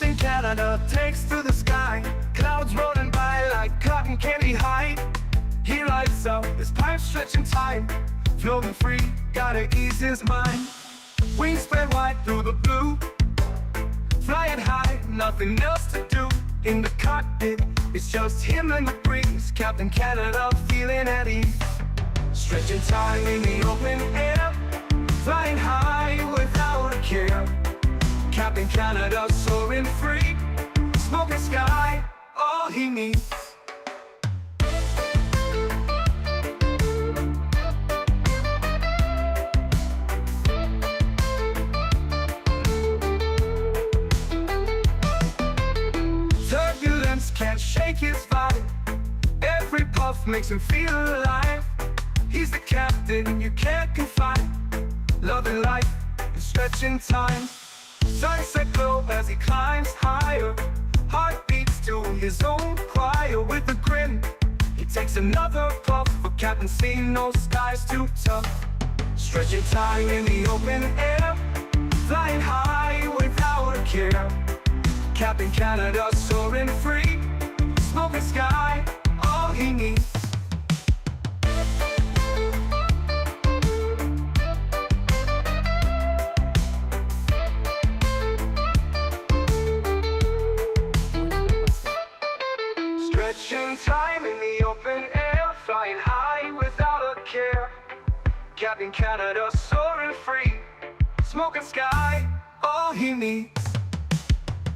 Captain Canada takes to the sky, clouds rolling by like cotton candy high. He lights up, his pipe stretching time, floating free, gotta ease his mind. Wings spread wide through the blue, flying high, nothing else to do. In the cockpit, it's just him and the breeze, Captain Canada feeling at ease. Stretching time in the open air, flying high without a care. Captain Canada soaring free, smoking sky, all he needs. Turbulence can't shake his vibe, every puff makes him feel alive. He's the captain you can't confide, loving life and stretching time. Sunset glow as he climbs higher, heart beats to his own choir. With a grin, he takes another puff, for Captain C no sky's too tough. Stretching time in the open air, flying high without a care. Captain Canada soaring free, smoking sky, all he needs. Stretching time in the open air, flying high without a care. Captain Canada soaring free, smoking sky, all he needs.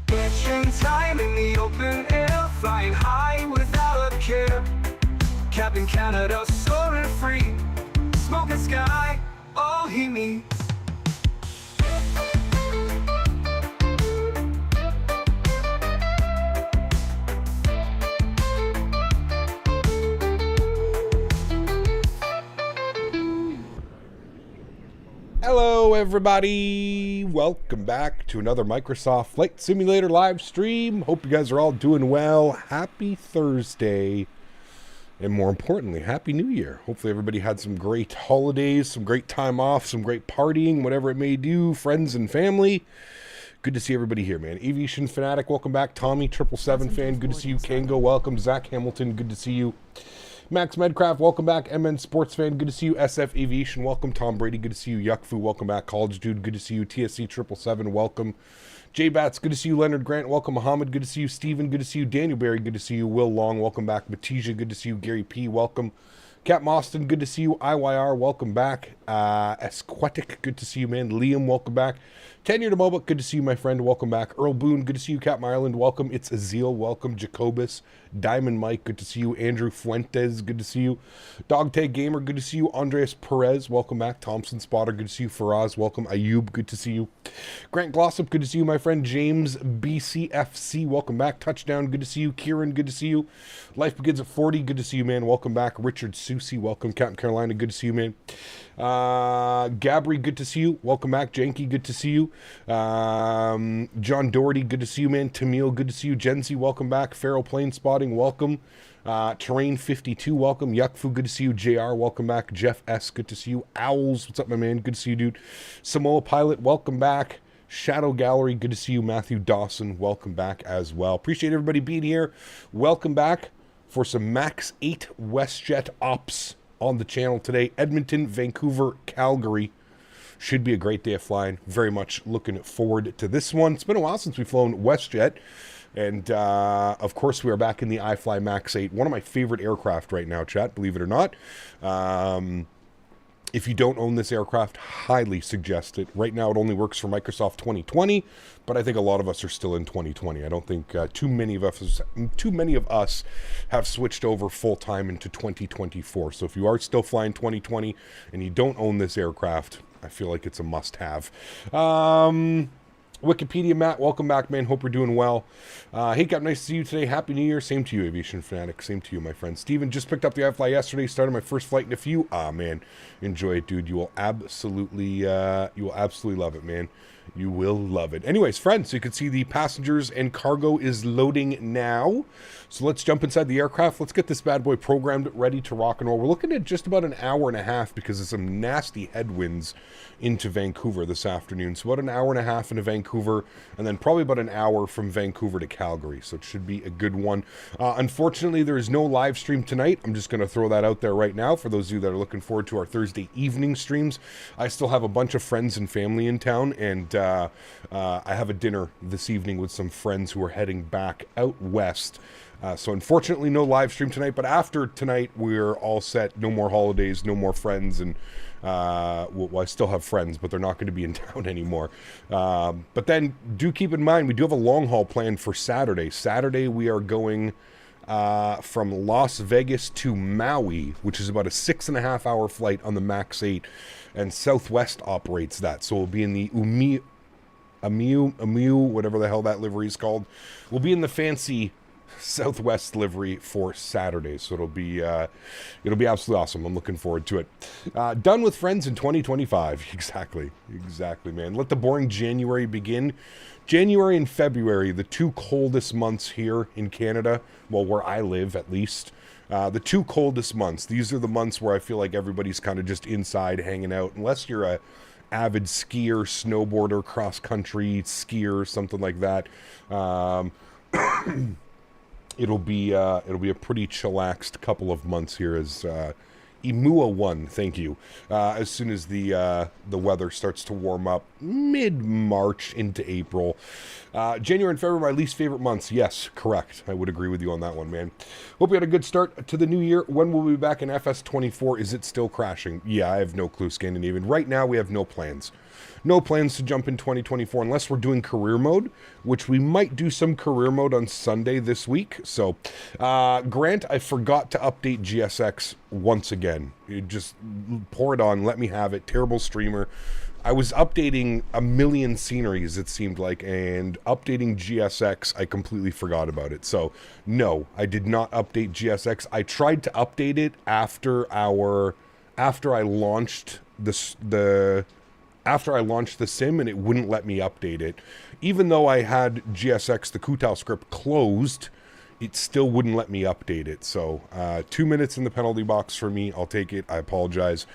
Stretching time in the open air, flying high without a care. Captain Canada soaring free, smoking sky, all he needs. Hello everybody, welcome back to another Microsoft Flight Simulator live stream. Hope you guys are all doing well. Happy Thursday, and more importantly, Happy New Year. Hopefully everybody had some great holidays, some great time off, some great partying, whatever it may do, friends and family. Good to see everybody here, man. Aviation Fanatic, welcome back. Tommy, 777 fan, good to see you. Kango, welcome. Zach Hamilton, good to see you. Max Medcraft, welcome back. MN Sports Fan, good to see you. SF Aviation, welcome. Tom Brady, good to see you. Yuckfu, welcome back. College Dude, good to see you. TSC 777, welcome. J Bats, good to see you. Leonard Grant, welcome. Muhammad, good to see you. Steven, good to see you. Daniel Barry, good to see you. Will Long, welcome back. Batija, good to see you. Gary P, welcome. Cap Moston, good to see you. IYR, welcome back. Esquetic, good to see you, man. Liam, welcome back. 10 Year to Mobile, good to see you, my friend. Welcome back. Earl Boone, good to see you. Captain Ireland, welcome. It's Azil, welcome. Jacobus, Diamond Mike, good to see you. Andrew Fuentes, good to see you. Dog Tag Gamer, good to see you. Andreas Perez, welcome back. Thompson Spotter, good to see you. Faraz, welcome. Ayub, good to see you. Grant Glossop, good to see you, my friend. James BCFC, welcome back. Touchdown, good to see you. Kieran, good to see you. Life Begins at 40, good to see you, man. Welcome back. Richard Susi, welcome. Captain Carolina, good to see you, man. Gabri, good to see you. Welcome back. Janky, good to see you. John Doherty, good to see you, man. Tamil, good to see you. Genzi, welcome back. Farrell Plane Spotting, welcome. Terrain 52, welcome. Yuckfu, good to see you. JR, welcome back. Jeff S, good to see you. Owls, what's up, my man? Good to see you, dude. Samoa Pilot, welcome back. Shadow Gallery, good to see you. Matthew Dawson, welcome back as well. Appreciate everybody being here. Welcome back for some MAX8 WestJet ops on the channel today. Edmonton, Vancouver, Calgary. Should be a great day of flying. Very much looking forward to this one. It's been a while since we've flown WestJet. And, of course, we are back in the iFly MAX8. One of my favorite aircraft right now, chat, believe it or not. If you don't own this aircraft, highly suggest it. Right now, it only works for Microsoft 2020, but I think a lot of us are still in 2020. I don't think too many of us have switched over full-time into 2024. So if you are still flying 2020 and you don't own this aircraft, I feel like it's a must-have. Wikipedia Matt, welcome back, man. Hope you're doing well. Hey, Cap, nice to see you today. Happy New Year. Same to you, Aviation Fanatic. Same to you, my friend. Steven, just picked up the iFly yesterday. Started my first flight in a few. Ah, man. Enjoy it, dude. You will absolutely love it, man. You will love it. Anyways, friends, you can see the passengers and cargo is loading now. So let's jump inside the aircraft. Let's get this bad boy programmed, ready to rock and roll. We're looking at just about an hour and a half because of some nasty headwinds into Vancouver this afternoon. So about an hour and a half into Vancouver, and then probably about an hour from Vancouver to Calgary. So it should be a good one. Unfortunately, there is no live stream tonight. I'm just going to throw that out there right now for those of you that are looking forward to our Thursday evening streams. I still have a bunch of friends and family in town, and I have a dinner this evening with some friends who are heading back out west. So unfortunately, no live stream tonight, but after tonight, we're all set. No more holidays, no more friends, and well, I still have friends, but they're not going to be in town anymore. But then do keep in mind, we do have a long haul planned for Saturday. Saturday, we are going from Las Vegas to Maui, which is about a 6.5 hour flight on the MAX8, and Southwest operates that. So we'll be in the Amiu, whatever the hell that livery is called. We'll be in the fancy Southwest livery for Saturday, so it'll be absolutely awesome. I'm looking forward to it. Done with friends in 2025. Exactly, man. Let the boring January begin. January and February, the two coldest months here in Canada, well, where I live at least. The two coldest months. These are the months where I feel like everybody's kind of just inside hanging out, unless you're a avid skier, snowboarder, cross-country skier, something like that. It'll be a pretty chillaxed couple of months here as Imua 1, thank you. As soon as the weather starts to warm up, mid-March into April. January and February, my least favorite months. Yes, correct. I would agree with you on that one, man. Hope you had a good start to the new year. When will we be back in FS24? Is it still crashing? Yeah, I have no clue, Scandinavian. Right now, we have no plans. No plans to jump in 2024 unless we're doing career mode, which we might do some career mode on Sunday this week. So, Grant, I forgot to update GSX once again. You just pour it on, let me have it. Terrible streamer. I was updating a million sceneries, it seemed like, and updating GSX, I completely forgot about it. So, no, I did not update GSX. I tried to update it after I launched the sim, and it wouldn't let me update it. Even though I had GSX, the Kutal script, closed, it still wouldn't let me update it. So 2 minutes in the penalty box for me. I'll take it. I apologize.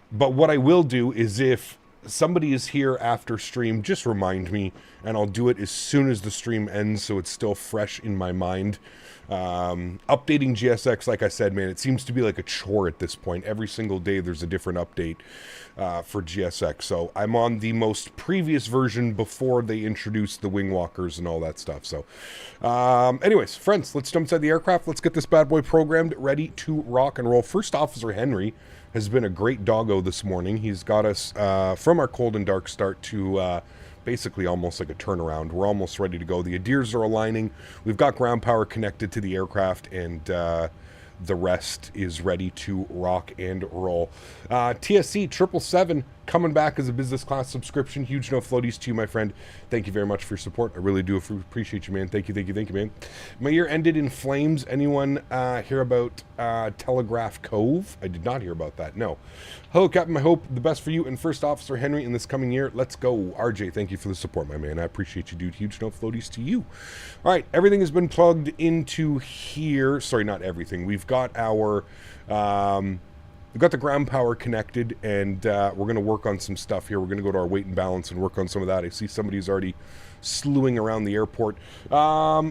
But what I will do is if somebody is here after stream, just remind me, and I'll do it as soon as the stream ends so it's still fresh in my mind. Updating GSX, like I said, man, it seems to be like a chore at this point. Every single day there's a different update for GSX. So I'm on the most previous version before they introduced the wing walkers and all that stuff. So anyways, friends, let's jump inside the aircraft. Let's get this bad boy programmed, ready to rock and roll. First Officer Henry has been a great doggo this morning. He's got us from our cold and dark start to basically almost like a turnaround. We're almost ready to go. The Adirs are aligning. We've got ground power connected to the aircraft, and the rest is ready to rock and roll. TSC 777 coming back as a business class subscription. Huge no floaties to you, my friend. Thank you very much for your support. I really do appreciate you, man. Thank you, man. My year ended in flames. Anyone hear about Telegraph Cove? I did not hear about that, no. Hello, Captain. I hope the best for you and First Officer Henry in this coming year. Let's go. RJ, thank you for the support, my man. I appreciate you, dude. Huge no floaties to you. All right, everything has been plugged into here. Sorry, not everything. We've got our... we've got the ground power connected, and we're going to work on some stuff here. We're going to go to our weight and balance and work on some of that. I see somebody's already slewing around the airport.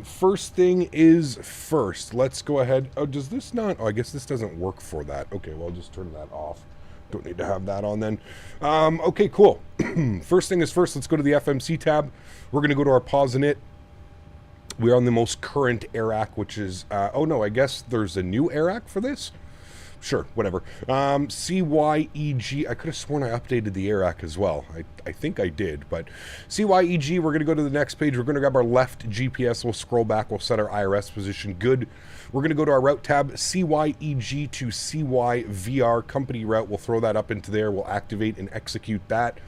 First thing is first. Let's go ahead. Oh, does this not? Oh, I guess this doesn't work for that. Okay, well, I'll just turn that off. Don't need to have that on then. Okay, cool. First thing is first. Let's go to the FMC tab. We're going to go to our pause in it. We're on the most current AirAC, which is... oh, no, I guess there's a new AirAC for this? Sure, whatever. CYEG, I could have sworn I updated the AirAC as well. I think I did, but CYEG, we're going to go to the next page. We're going to grab our left GPS. We'll scroll back. We'll set our IRS position. Good. We're going to go to our route tab, CYEG to CYVR, company route. We'll throw that up into there. We'll activate and execute that.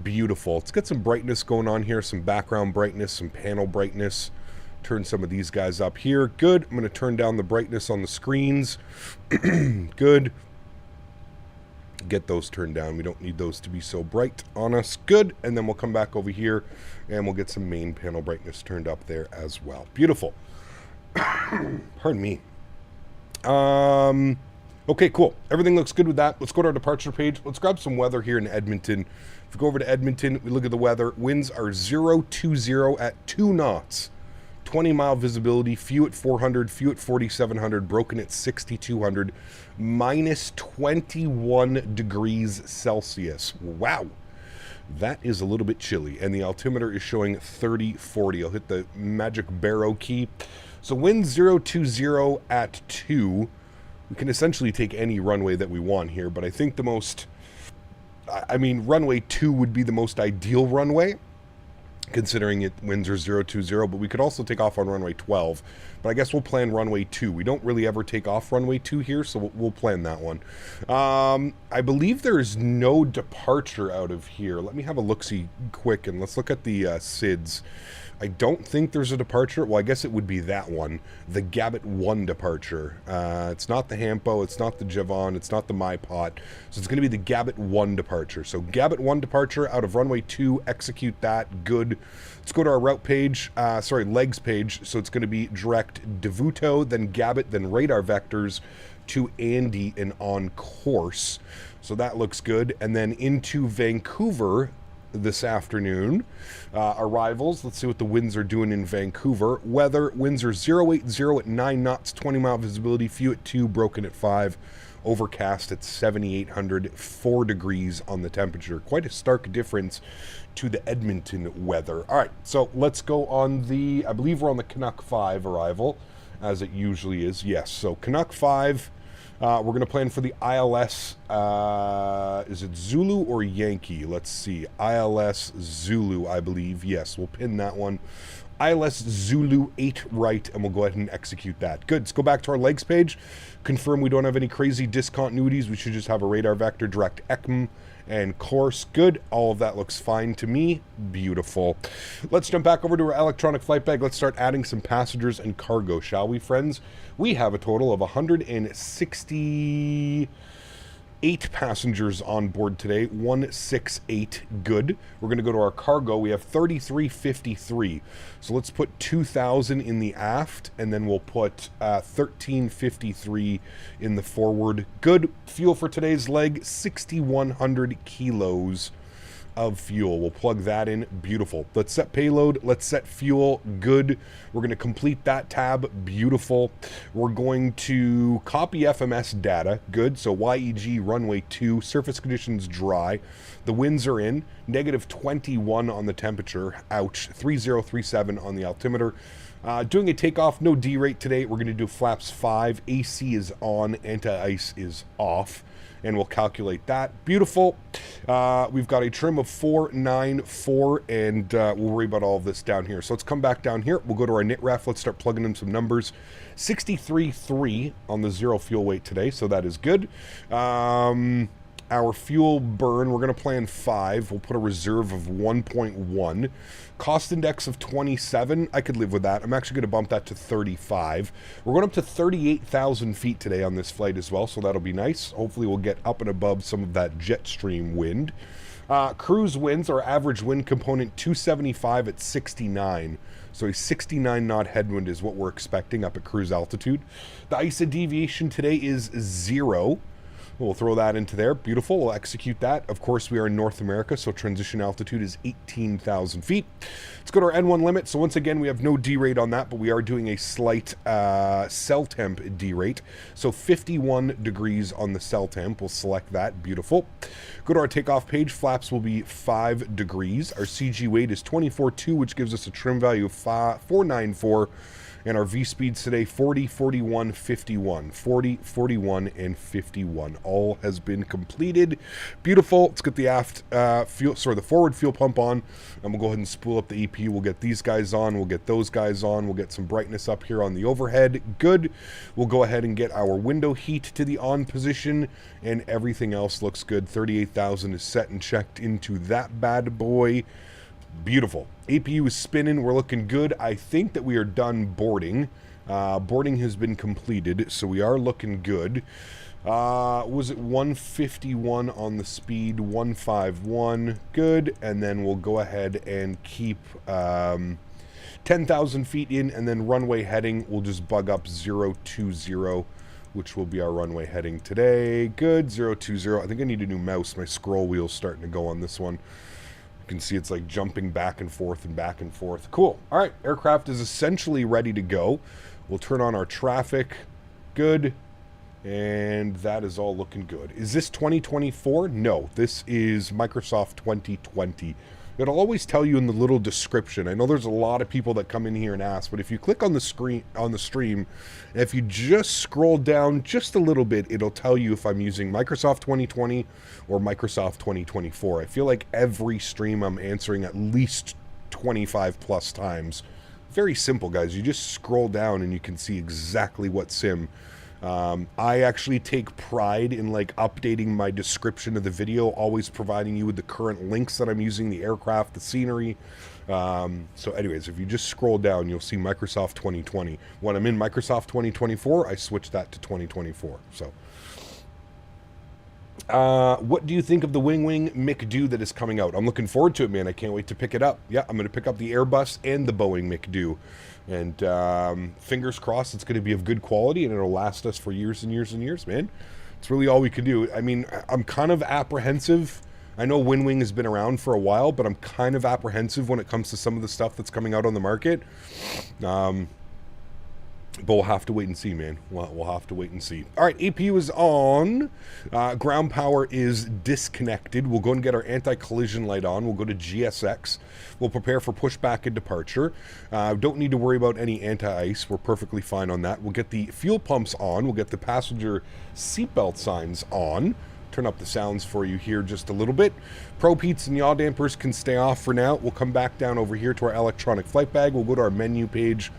Beautiful. Let's get some brightness going on here, some background brightness, some panel brightness. Turn some of these guys up here. Good. I'm going to turn down the brightness on the screens. Good. Get those turned down. We don't need those to be so bright on us. Good. And then we'll come back over here and we'll get some main panel brightness turned up there as well. Beautiful. Pardon me. Okay, cool. Everything looks good with that. Let's go to our departure page. Let's grab some weather here in Edmonton. If we go over to Edmonton, we look at the weather. Winds are 020 at 2 knots. 20-mile visibility, few at 400, few at 4,700, broken at 6,200, minus 21 degrees Celsius. Wow. That is a little bit chilly, and the altimeter is showing 3040. I'll hit the magic barrow key. So wind 020 at 2. We can essentially take any runway that we want here, but I think the most... I mean, runway 2 would be the most ideal runway, considering it winds are 020, but we could also take off on runway 12. But I guess we'll plan runway 2. We don't really ever take off runway 2 here, so we'll plan that one. I believe there's no departure out of here. Let me have a look-see quick, and let's look at the SIDS. I don't think there's a departure. Well, I guess it would be that one, the Gabbett 1 departure. It's not the Hampo, it's not the Javon, it's not the MyPot. So it's going to be the Gabbett 1 departure. So Gabbett 1 departure out of runway 2, execute that, good. Let's go to our route page, legs page. So it's going to be direct Devuto, then Gabbett, then radar vectors to Andy and on course. So that looks good. And then into Vancouver this afternoon. Arrivals, let's see what the winds are doing in Vancouver. Weather, winds are 080 at 9 knots, 20-mile visibility, few at 2, broken at 5, overcast at 7,800, 4 degrees on the temperature. Quite a stark difference to the Edmonton weather. All right, so let's go on the, I believe we're on the Canuck 5 arrival, as it usually is. Yes, so Canuck 5, we're going to plan for the ILS, is it Zulu or Yankee? Let's see, ILS Zulu, I believe. Yes, we'll pin that one. ILS Zulu 8 right, and we'll go ahead and execute that. Good, let's go back to our legs page. Confirm we don't have any crazy discontinuities. We should just have a radar vector, direct ECM, and course. Good, all of that looks fine to me. Beautiful. Let's jump back over to our electronic flight bag. Let's start adding some passengers and cargo, shall we, friends? We have a total of 168 passengers on board today. 168, good. We're going to go to our cargo. We have 3353. So let's put 2,000 in the aft, and then we'll put 1353 in the forward. Good. Fuel for today's leg, 6,100 kilos of fuel. We'll plug that in. Beautiful. Let's set payload. Let's set fuel. Good. We're going to complete that tab. Beautiful. We're going to copy FMS data. Good. So YEG runway 2. Surface conditions dry. The winds are in. Negative 21 on the temperature. Ouch. 3037 on the altimeter. Doing a takeoff. No D rate today. We're going to do flaps 5. AC is on. Anti-ice is off. And we'll calculate that. Beautiful. We've got a trim of 494, and we'll worry about all of this down here. So let's come back down here. We'll go to our NITREF. Let's start plugging in some numbers. 63.3 on the zero fuel weight today, so that is good. Our fuel burn, we're going to plan 5. We'll put a reserve of 1.1. Cost index of 27. I could live with that. I'm actually going to bump that to 35. We're going up to 38,000 feet today on this flight as well, so that'll be nice. Hopefully we'll get up and above some of that jet stream wind. Cruise winds, our average wind component, 275 at 69. So a 69 knot headwind is what we're expecting up at cruise altitude. The ISA deviation today is 0. We'll throw that into there. Beautiful. We'll execute that. Of course, we are in North America, so transition altitude is 18,000 feet. Let's go to our N1 limit. So once again, we have no D rate on that, but we are doing a slight cell temp D rate. So 51 degrees on the cell temp. We'll select that. Beautiful. Go to our takeoff page. Flaps will be 5 degrees. Our CG weight is 24.2, which gives us a trim value of 494. And our V-speeds today, 40, 41, 51. 40, 41, and 51. All has been completed. Beautiful. Let's get the the forward fuel pump on. And we'll go ahead and spool up the EPU. We'll get these guys on. We'll get those guys on. We'll get some brightness up here on the overhead. Good. We'll go ahead and get our window heat to the on position. And everything else looks good. 38,000 is set and checked into that bad boy. Beautiful. APU is spinning. We're looking good. I think that we are done boarding. Boarding has been completed, so we are looking good. Was it 151 on the speed, 151, good, and then we'll go ahead and keep 10,000 feet in, and then runway heading, we'll just bug up 020, which will be our runway heading today. Good, 020. I think I need a new mouse. My scroll wheel's starting to go on this one. You can see it's like jumping back and forth and back and forth. Cool. All right, aircraft is essentially ready to go. We'll turn on our traffic. Good. And that is all looking good. Is this 2024? No, this is Microsoft 2020. It'll always tell you in the little description. I know there's a lot of people that come in here and ask, but if you click on the screen on the stream, if you just scroll down just a little bit, it'll tell you if I'm using Microsoft 2020 or Microsoft 2024. I feel like every stream I'm answering at least 25 plus times. Very simple, guys. You just scroll down and you can see exactly what sim. I actually take pride in like updating my description of the video, always providing you with the current links that I'm using, the aircraft, the scenery. So anyways, if you just scroll down, you'll see Microsoft 2020. When I'm in Microsoft 2024, I switch that to 2024. So what do you think of the Wing McDo that is coming out? I'm looking forward to it, man. I can't wait to pick it up. Yeah, I'm going to pick up the Airbus and the Boeing McDo. And fingers crossed it's going to be of good quality and it'll last us for years and years and years, man. It's really all we can do. I mean, I'm kind of apprehensive. I know Wing has been around for a while, but I'm kind of apprehensive when it comes to some of the stuff that's coming out on the market. But we'll have to wait and see, man. We'll have to wait and see. All right, APU is on. Ground power is disconnected. We'll go and get our anti-collision light on. We'll go to GSX. We'll prepare for pushback and departure. Don't need to worry about any anti-ice. We're perfectly fine on that. We'll get the fuel pumps on. We'll get the passenger seatbelt signs on. Turn up the sounds for you here just a little bit. Pro Peats and yaw dampers can stay off for now. We'll come back down over here to our electronic flight bag. We'll go to our menu page.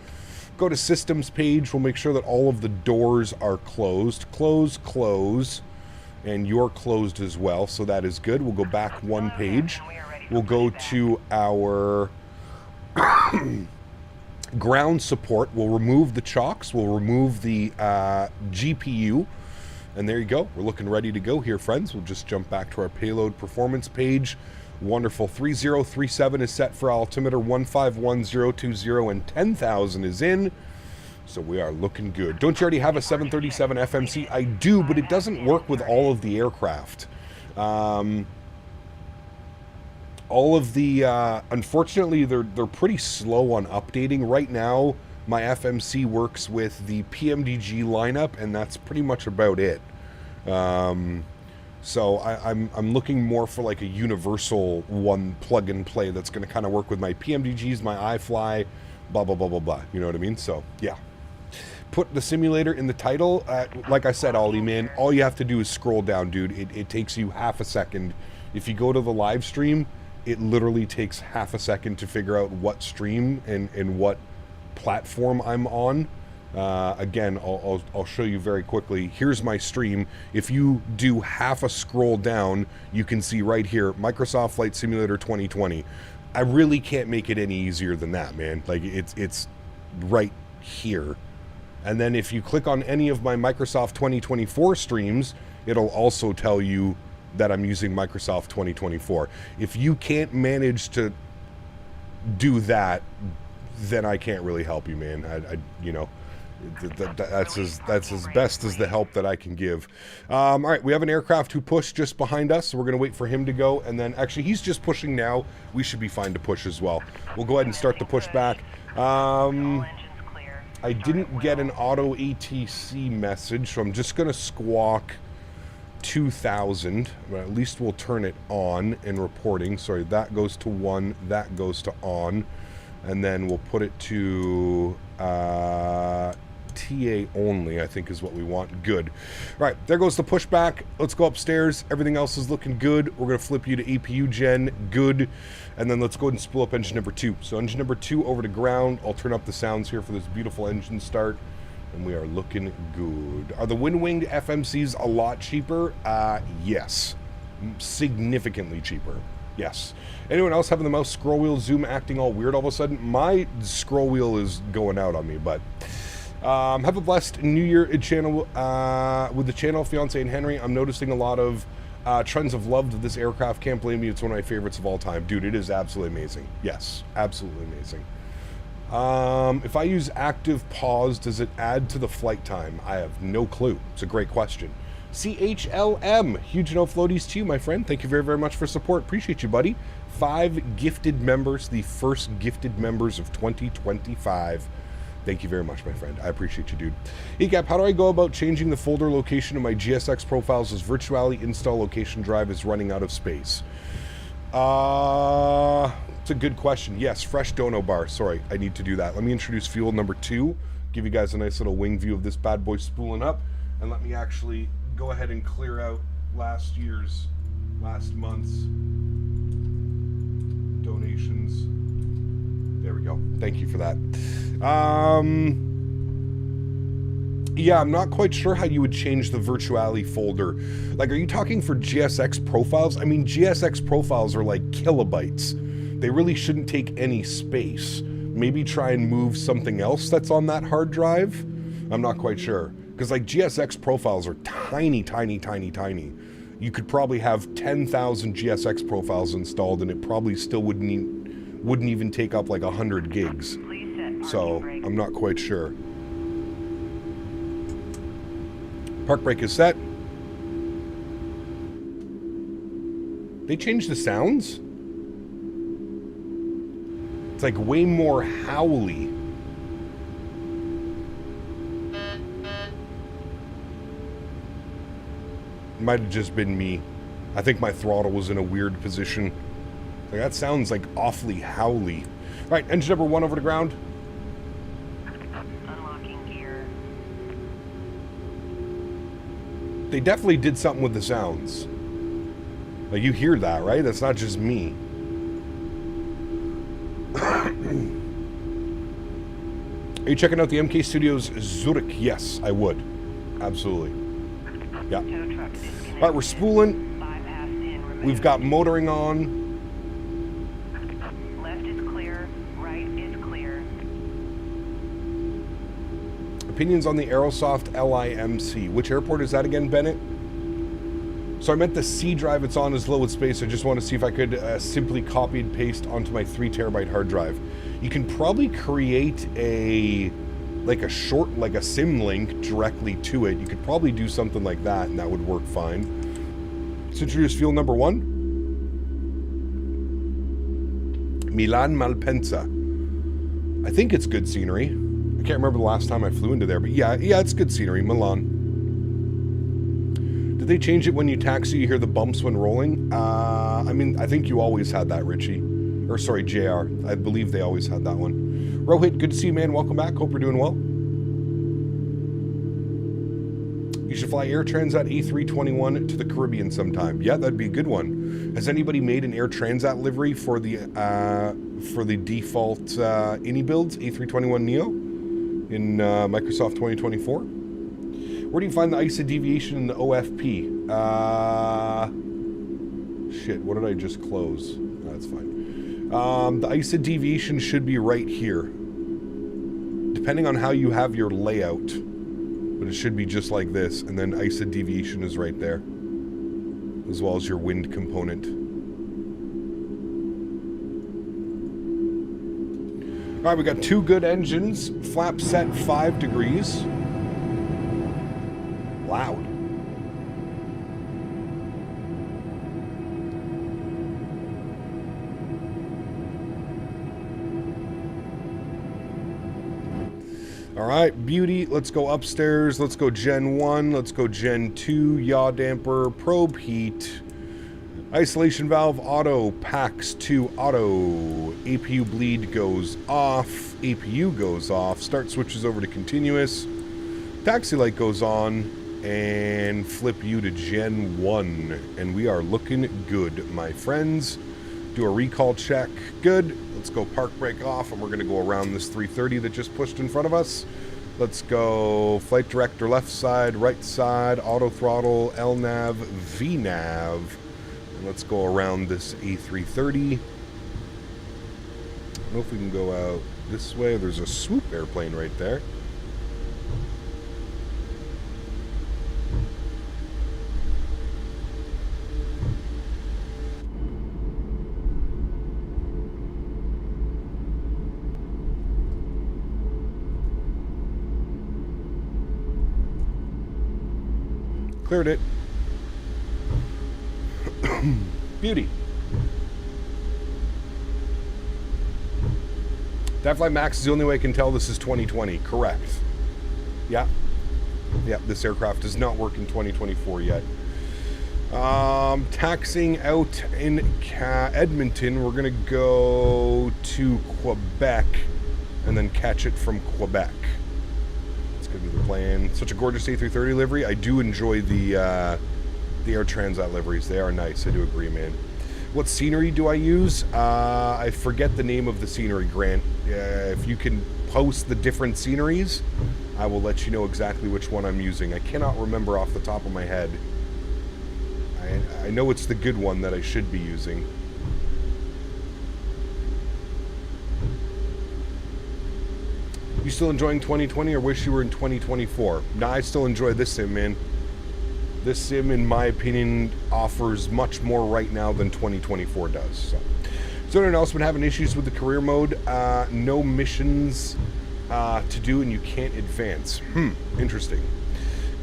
Go to systems page. We'll make sure that all of the doors are closed. Close, and you're closed as well, so that is good. We'll go back one page. We'll go to our ground support. We'll remove the chocks. We'll remove the GPU. And there you go. We're looking ready to go here, friends. We'll just jump back to our payload performance page. Wonderful. 3037 is set for altimeter, 151020, and 10,000 is in. So we are looking good. Don't you already have a 737 FMC? I do, but it doesn't work with all of the aircraft. All of the, unfortunately, they're pretty slow on updating. Right now, my FMC works with the PMDG lineup, and that's pretty much about it. So I'm looking more for like a universal one plug and play that's going to kind of work with my PMDGs, my iFly, blah, blah, blah, blah, blah. You know what I mean? So, yeah. Put the simulator in the title. Like I said, Ollie, man, all you have to do is scroll down, dude. It takes you half a second. If you go to the live stream, it literally takes half a second to figure out what stream and what platform I'm on. Again, I'll show you very quickly. Here's my stream. If you do half a scroll down, you can see right here, Microsoft Flight Simulator 2020. I really can't make it any easier than that, man. Like, it's right here. And then if you click on any of my Microsoft 2024 streams, it'll also tell you that I'm using Microsoft 2024. If you can't manage to do that, then I can't really help you, man. I you know, that's as best as the help that I can give. All right, we have an aircraft who pushed just behind us, so we're going to wait for him to go, and then actually he's just pushing now. We should be fine to push as well. We'll go ahead and start the push back. I didn't get an auto ATC message, so I'm just going to squawk 2000, but at least we'll turn it on in reporting. Sorry, that goes to 1, that goes to on, and then we'll put it to TA only, I think is what we want. Good. All right, there goes the pushback. Let's go upstairs. Everything else is looking good. We're going to flip you to APU gen. Good. And then let's go ahead and spool up engine number 2. So engine number 2 over to ground. I'll turn up the sounds here for this beautiful engine start. And we are looking good. Are the wind-winged FMCs a lot cheaper? Yes. Significantly cheaper. Yes. Anyone else having the mouse scroll wheel zoom acting all weird all of a sudden? My scroll wheel is going out on me, but Have a blessed New Year channel with the channel, fiance and Henry. I'm noticing a lot of trends of love to this aircraft. Can't blame me. It's one of my favorites of all time. Dude, it is absolutely amazing. Yes, absolutely amazing. If I use active pause, does it add to the flight time? I have no clue. It's a great question. CHLM, huge no floaties to you, my friend. Thank you very, very much for support. Appreciate you, buddy. 5 gifted members, the first gifted members of 2025. Thank you very much, my friend. I appreciate you, dude. ECAP, how do I go about changing the folder location of my GSX profiles as Virtually Install Location Drive is running out of space? It's a good question. Yes, fresh dono bar. Sorry, I need to do that. Let me introduce fuel number 2. Give you guys a nice little wing view of this bad boy spooling up. And let me actually go ahead and clear out last month's donations. There we go. Thank you for that. Yeah, I'm not quite sure how you would change the Virtually folder. Like, are you talking for GSX profiles? I mean, GSX profiles are like kilobytes. They really shouldn't take any space. Maybe try and move something else that's on that hard drive? I'm not quite sure. Because, like, GSX profiles are tiny, tiny, tiny, tiny. You could probably have 10,000 GSX profiles installed, and it probably still wouldn't even take up like 100 gigs. So I'm not quite sure. Park brake is set. They changed the sounds? It's like way more howly. Might have just been me. I think my throttle was in a weird position. Like, that sounds like awfully howly. All right, engine number 1 over to ground. Unlocking gear. They definitely did something with the sounds. Like, you hear that, right? That's not just me. Are you checking out the MK Studios Zurich? Yes, I would. Absolutely. Yeah. All right, we're spooling. We've got motoring on. Left is clear, right is clear. Opinions on the Aerosoft LIMC. Which airport is that again, Bennett? So I meant the C drive it's on is low with space. I just want to see if I could simply copy and paste onto my 3 terabyte hard drive. You can probably create a SIM link directly to it. You could probably do something like that, and that would work fine. Let's introduce fuel number 1. Milan Malpensa. I think it's good scenery. I can't remember the last time I flew into there, but yeah, it's good scenery. Milan. Did they change it when you taxi? You hear the bumps when rolling? I mean, I think you always had that, Richie. Or sorry, JR. I believe they always had that one. Rohit, good to see you, man. Welcome back. Hope you're doing well. You should fly Air Transat A321 to the Caribbean sometime. Yeah, that'd be a good one. Has anybody made an Air Transat livery for the default INI builds, A321neo, in Microsoft 2024? Where do you find the ISA deviation in the OFP? Shit, what did I just close? No, that's fine. The ISA deviation should be right here. Depending on how you have your layout. But it should be just like this, and then ISA deviation is right there. As well as your wind component. Alright, we got 2 good engines. Flap set 5 degrees. Loud. All right, beauty. Let's go upstairs. Let's go Gen 1. Let's go Gen 2. Yaw damper. Probe heat. Isolation valve auto. PAX 2 auto. APU bleed goes off. APU goes off. Start switches over to continuous. Taxi light goes on. And flip you to Gen 1. And we are looking good, my friends. Do a recall check. Good. Let's go park brake off, and we're going to go around this 330 that just pushed in front of us. Let's go flight director left side, right side, auto throttle, LNAV, VNAV. And let's go around this A330. I don't know if we can go out this way. There's a swoop airplane right there. Cleared it. Beauty. iFly Max is the only way I can tell this is 2020. Correct. Yeah. Yeah, this aircraft does not work in 2024 yet. Taxing out in Edmonton. We're going to go to Quebec and then catch it from Quebec. That's going to be the plan. Such a gorgeous A330 livery. I do enjoy the Air Transat liveries. They are nice. I do agree, man. What scenery do I use? I forget the name of the scenery, Grant. If you can post the different sceneries, I will let you know exactly which one I'm using. I cannot remember off the top of my head. I know it's the good one that I should be using. You still enjoying 2020 or wish you were in 2024? Nah, I still enjoy this sim, man. This sim, in my opinion, offers much more right now than 2024 does. So anyone else been having issues with the career mode? No missions to do and you can't advance. Interesting.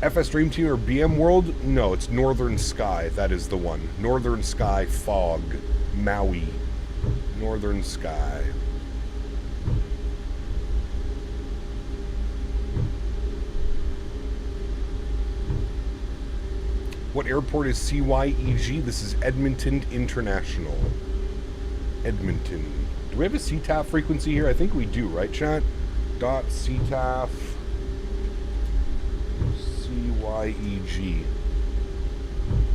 FS Dream Team or BM World? No, it's Northern Sky. That is the one. Northern Sky Fog. Maui. Northern Sky. What airport is CYEG? This is Edmonton International. Edmonton. Do we have a CTAF frequency here? I think we do, right, chat? Dot CTAF CYEG.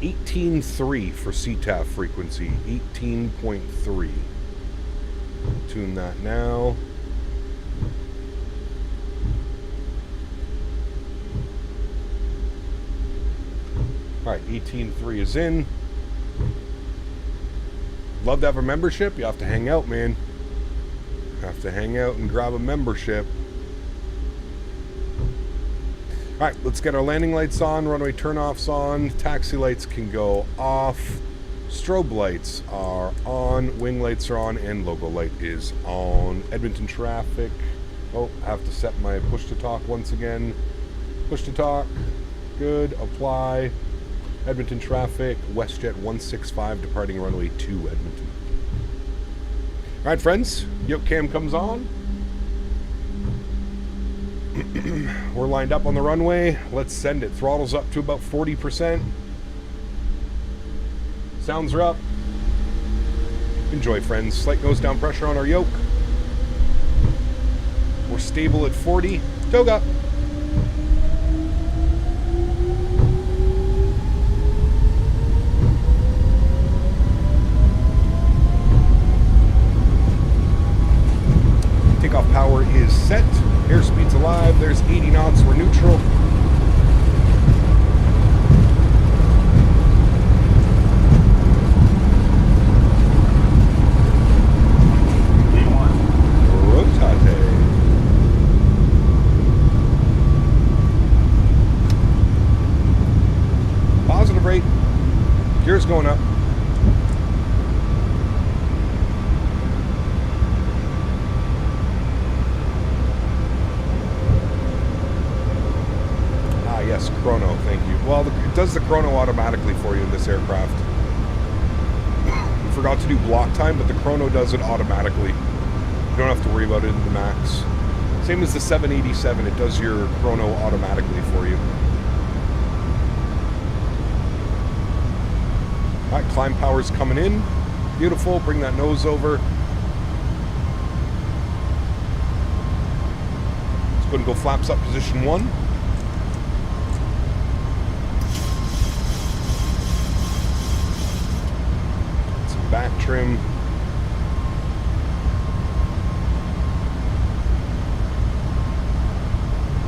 18.3 for CTAF frequency. 18.3. Tune that now. Alright, 18.3 is in. Love to have a membership. You have to hang out, man. Have to hang out and grab a membership. Alright, let's get our landing lights on, runway turnoffs on, taxi lights can go off, strobe lights are on, wing lights are on, and logo light is on. Edmonton traffic. Oh, I have to set my push to talk once again. Push to talk. Good. Apply. Edmonton traffic, WestJet 165 departing runway 2 Edmonton. Alright, friends, yoke cam comes on. We're lined up on the runway. Let's send it. Throttle's up to about 40%. Sounds are up. Enjoy, friends. Slight nose down pressure on our yoke. We're stable at 40. Toga. Takeoff power is set. Airspeed's alive. There's 80 knots. We're neutral. Rotate. Positive rate. Gear's going up. Yes, chrono, thank you. Well, it does the chrono automatically for you in this aircraft. We forgot to do block time, but the chrono does it automatically. You don't have to worry about it in the MAX. Same as the 787, it does your chrono automatically for you. Alright, climb power's coming in. Beautiful, bring that nose over. Let's go and go flaps up position 1. Back trim.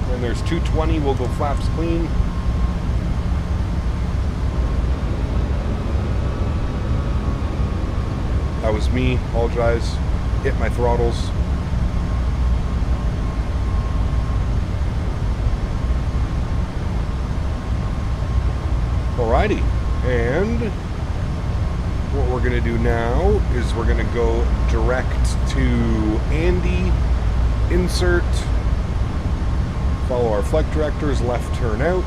When there's 220, we'll go flaps clean. That was me, apologize. Hit my throttles. Alrighty, and what we're going to do now is we're going to go direct to Andy, insert, follow our flight directors, left turn out.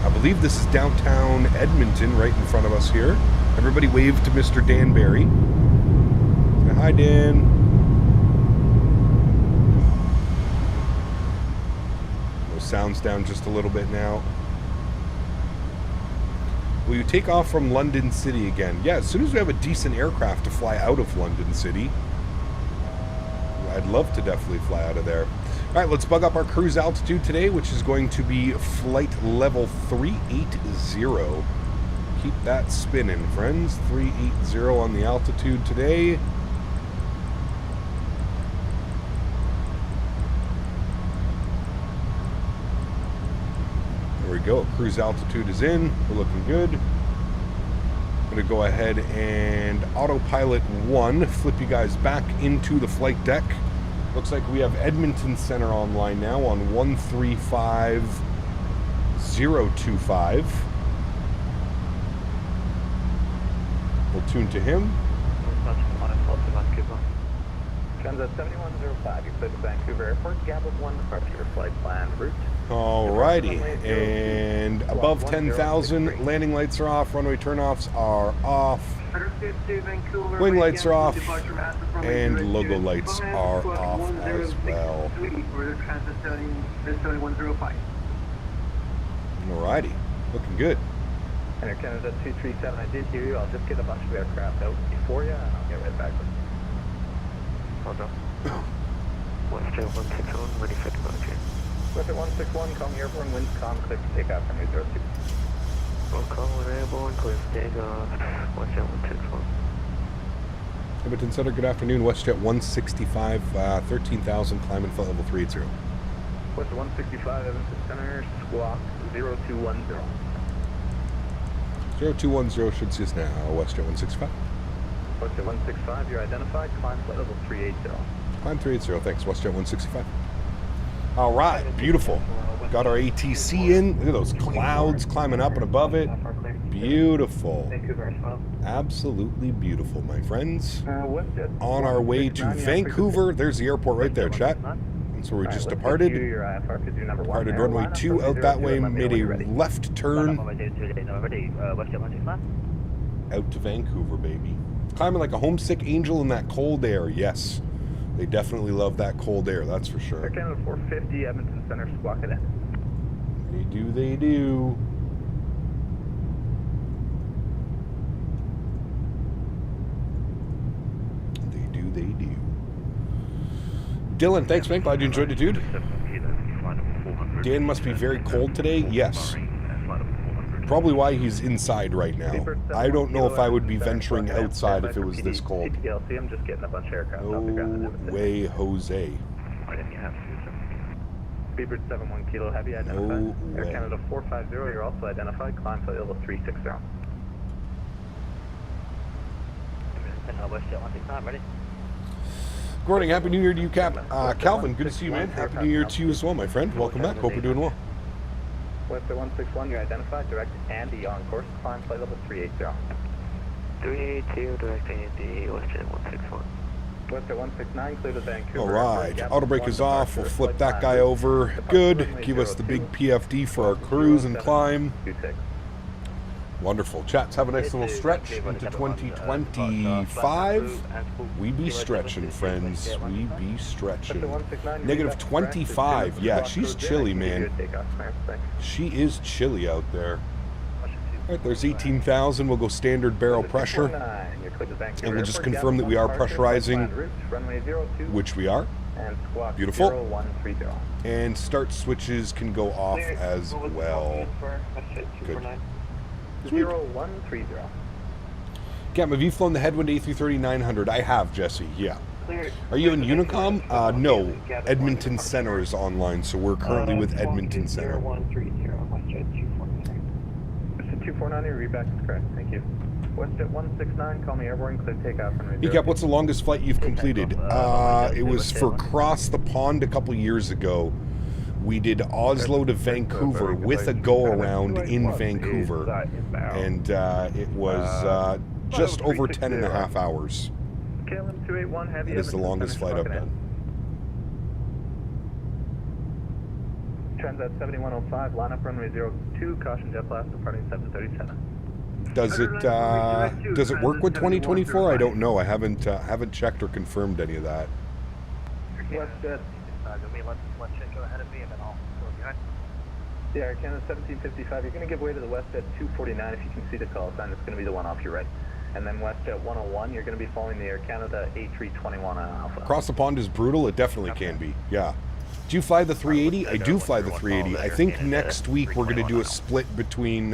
I believe this is downtown Edmonton right in front of us here. Everybody wave to Mr. Danbury. Say hi, Dan. Those sounds down just a little bit now. Will you take off from London City again? Yeah, as soon as we have a decent aircraft to fly out of London City. I'd love to definitely fly out of there. All right, let's bug up our cruise altitude today, which is going to be flight level 380. Keep that spinning, friends. 380 on the altitude today. There we go. Cruise altitude is in. We're looking good. I'm going to go ahead and autopilot 1, flip you guys back into the flight deck. Looks like we have Edmonton Center online now on 135025. We'll tune to him. Transit 7105, you click Vancouver Airport, Gab of 1, departure flight plan route. Alrighty, and above 10,000, landing lights are off, runway turnoffs are off, wing lights are off, and logo lights are off as well. Alrighty, looking good. Enter Canada 237, I did hear you. I'll just get a bunch of aircraft out before you, and I'll get right back with you. Hold on. WestJet 161, ready for departure. WestJet 161, calling airborne, winds calm, clear for takeoff from 02. One call, airborne, clear for takeoff, WestJet 161. Edmonton Center, good afternoon. WestJet 165, 13,000, climbing flight level 380. WestJet 165, Edmonton Center, squawk 0210. 0210 should see us now. WestJet 165. WestJet 165, you're identified, climb flight level 380. Climb 380, thanks. WestJet 165. All right, beautiful. Got our ATC in. Look at those clouds climbing up and above it. Beautiful. Absolutely beautiful, my friends. On our way to Vancouver. There's the airport right there, chat. That's where we just departed. Departed runway 2 out that way, made a left turn. Out to Vancouver, baby. Climbing like a homesick angel in that cold air, yes. They definitely love that cold air, that's for sure. Canada 450, Edmonton Center, squawk it in. They do, they do. They do, they do. Dylan, thanks, man. Glad you enjoyed it, dude. Dan must be very cold today. Yes. Probably why he's inside right now. I don't know if I would be venturing outside if it was this cold. I'm just getting a bunch of aircraft No way, Jose. Beaver 71 Kilo Heavy identified. No Air way. Canada 450, you're also identified. Climb flight level 360. Good morning. Happy New Year to you, Cap. Calvin, good to see you, man. Happy New Year to you as well, my friend. Welcome back. Hope you're doing well. WestJet 161, you're identified. Direct Andy on course. Climb flight level 380. 382, direct Andy, WestJet 161. WestJet 169, clear to Vancouver. All right. Auto brake is off. We'll flip that guy over. Good. Give us the big PFD for our cruise and climb. 26. Wonderful. Chats, have a nice little stretch into 2025. We be stretching, friends. We be stretching. Negative 25. Yeah, she's chilly, man. She is chilly out there. All right, there's 18,000. We'll go standard barrel pressure. And we'll just confirm that we are pressurizing, which we are. Beautiful. And start switches can go off as well. Good. 0130. Cam, have you flown the Headwind A330-900? I have, Jesse, yeah. Are you in Unicom? No. Edmonton Center is online, so we're currently with Edmonton Center. 249, your readback is correct. Thank you. WestJet 169, call me airborne, clear takeoff. Cap, what's the longest flight you've completed? It was for Cross the Pond a couple years ago. We did Oslo to Vancouver with a go-around in Vancouver, and it was just over 10 and a half hours. It is the longest flight I've done. Transat 7105, line up runway 02, caution jet blast departing 737. Does it work with 2024? I don't know. I haven't checked or confirmed any of that. WestJet. Let's check go ahead of me and then I'll go behind. Yeah, Air Canada 1755, you're going to give way to the WestJet 249 if you can see the call sign. It's going to be the one off your right. And then WestJet 101, you're going to be following the Air Canada A321 on Alpha. Across the pond is brutal. It definitely can be. Yeah. Do you fly the 380? I do fly the 380. I think next week we're going to do a split between...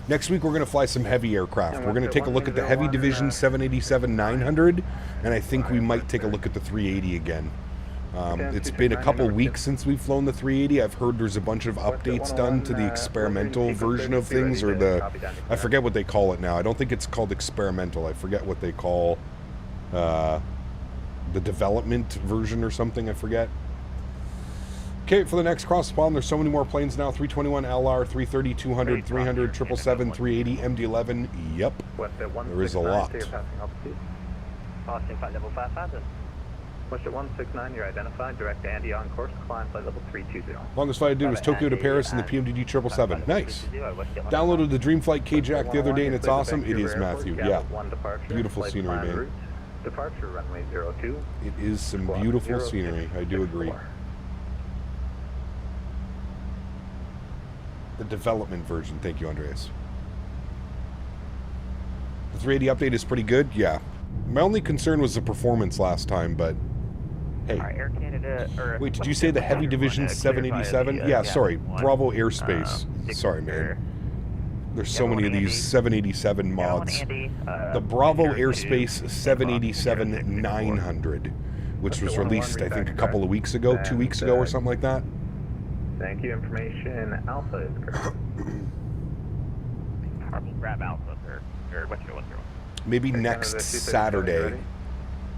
next week we're going to fly some heavy aircraft. We're going to take a look at the Heavy Division 787-900, and I think we might take a look at the 380 again. It's been a couple weeks since we've flown the 380. I've heard there's a bunch of updates done to the experimental version of things, or the... I forget what they call it now. I don't think it's called experimental. I forget what they call the development version or something. I forget. Okay, for the next cross spawn, there's so many more planes now. 321 LR, 330, 200, 300, 777, 380, MD-11. Yep, there is a lot. Austin flight level 55 then. WestJet 169, you're identified. Direct Andy on course, climb flight level 320. Longest flight I did was Tokyo to Paris in the PMDD 777. Nice. Downloaded the Dreamflight K-Jack the other day and it's awesome. It is, Matthew. Yeah. Beautiful scenery, man. Departure runway 02. It is some beautiful scenery. I do agree. The development version. Thank you, Andreas. The 380 update is pretty good. Yeah. My only concern was the performance last time, but hey. Air Canada, wait, did you say the Heavy Division 787? Yeah, sorry. Bravo Airspace. Sorry, man. There's so many of these 787 mods. The Bravo Airspace 787-900, which was released, I think, a couple of weeks ago, 2 weeks ago or something like that. Thank you. Information Alpha is correct. Grab Alpha, or what's your Maybe next Saturday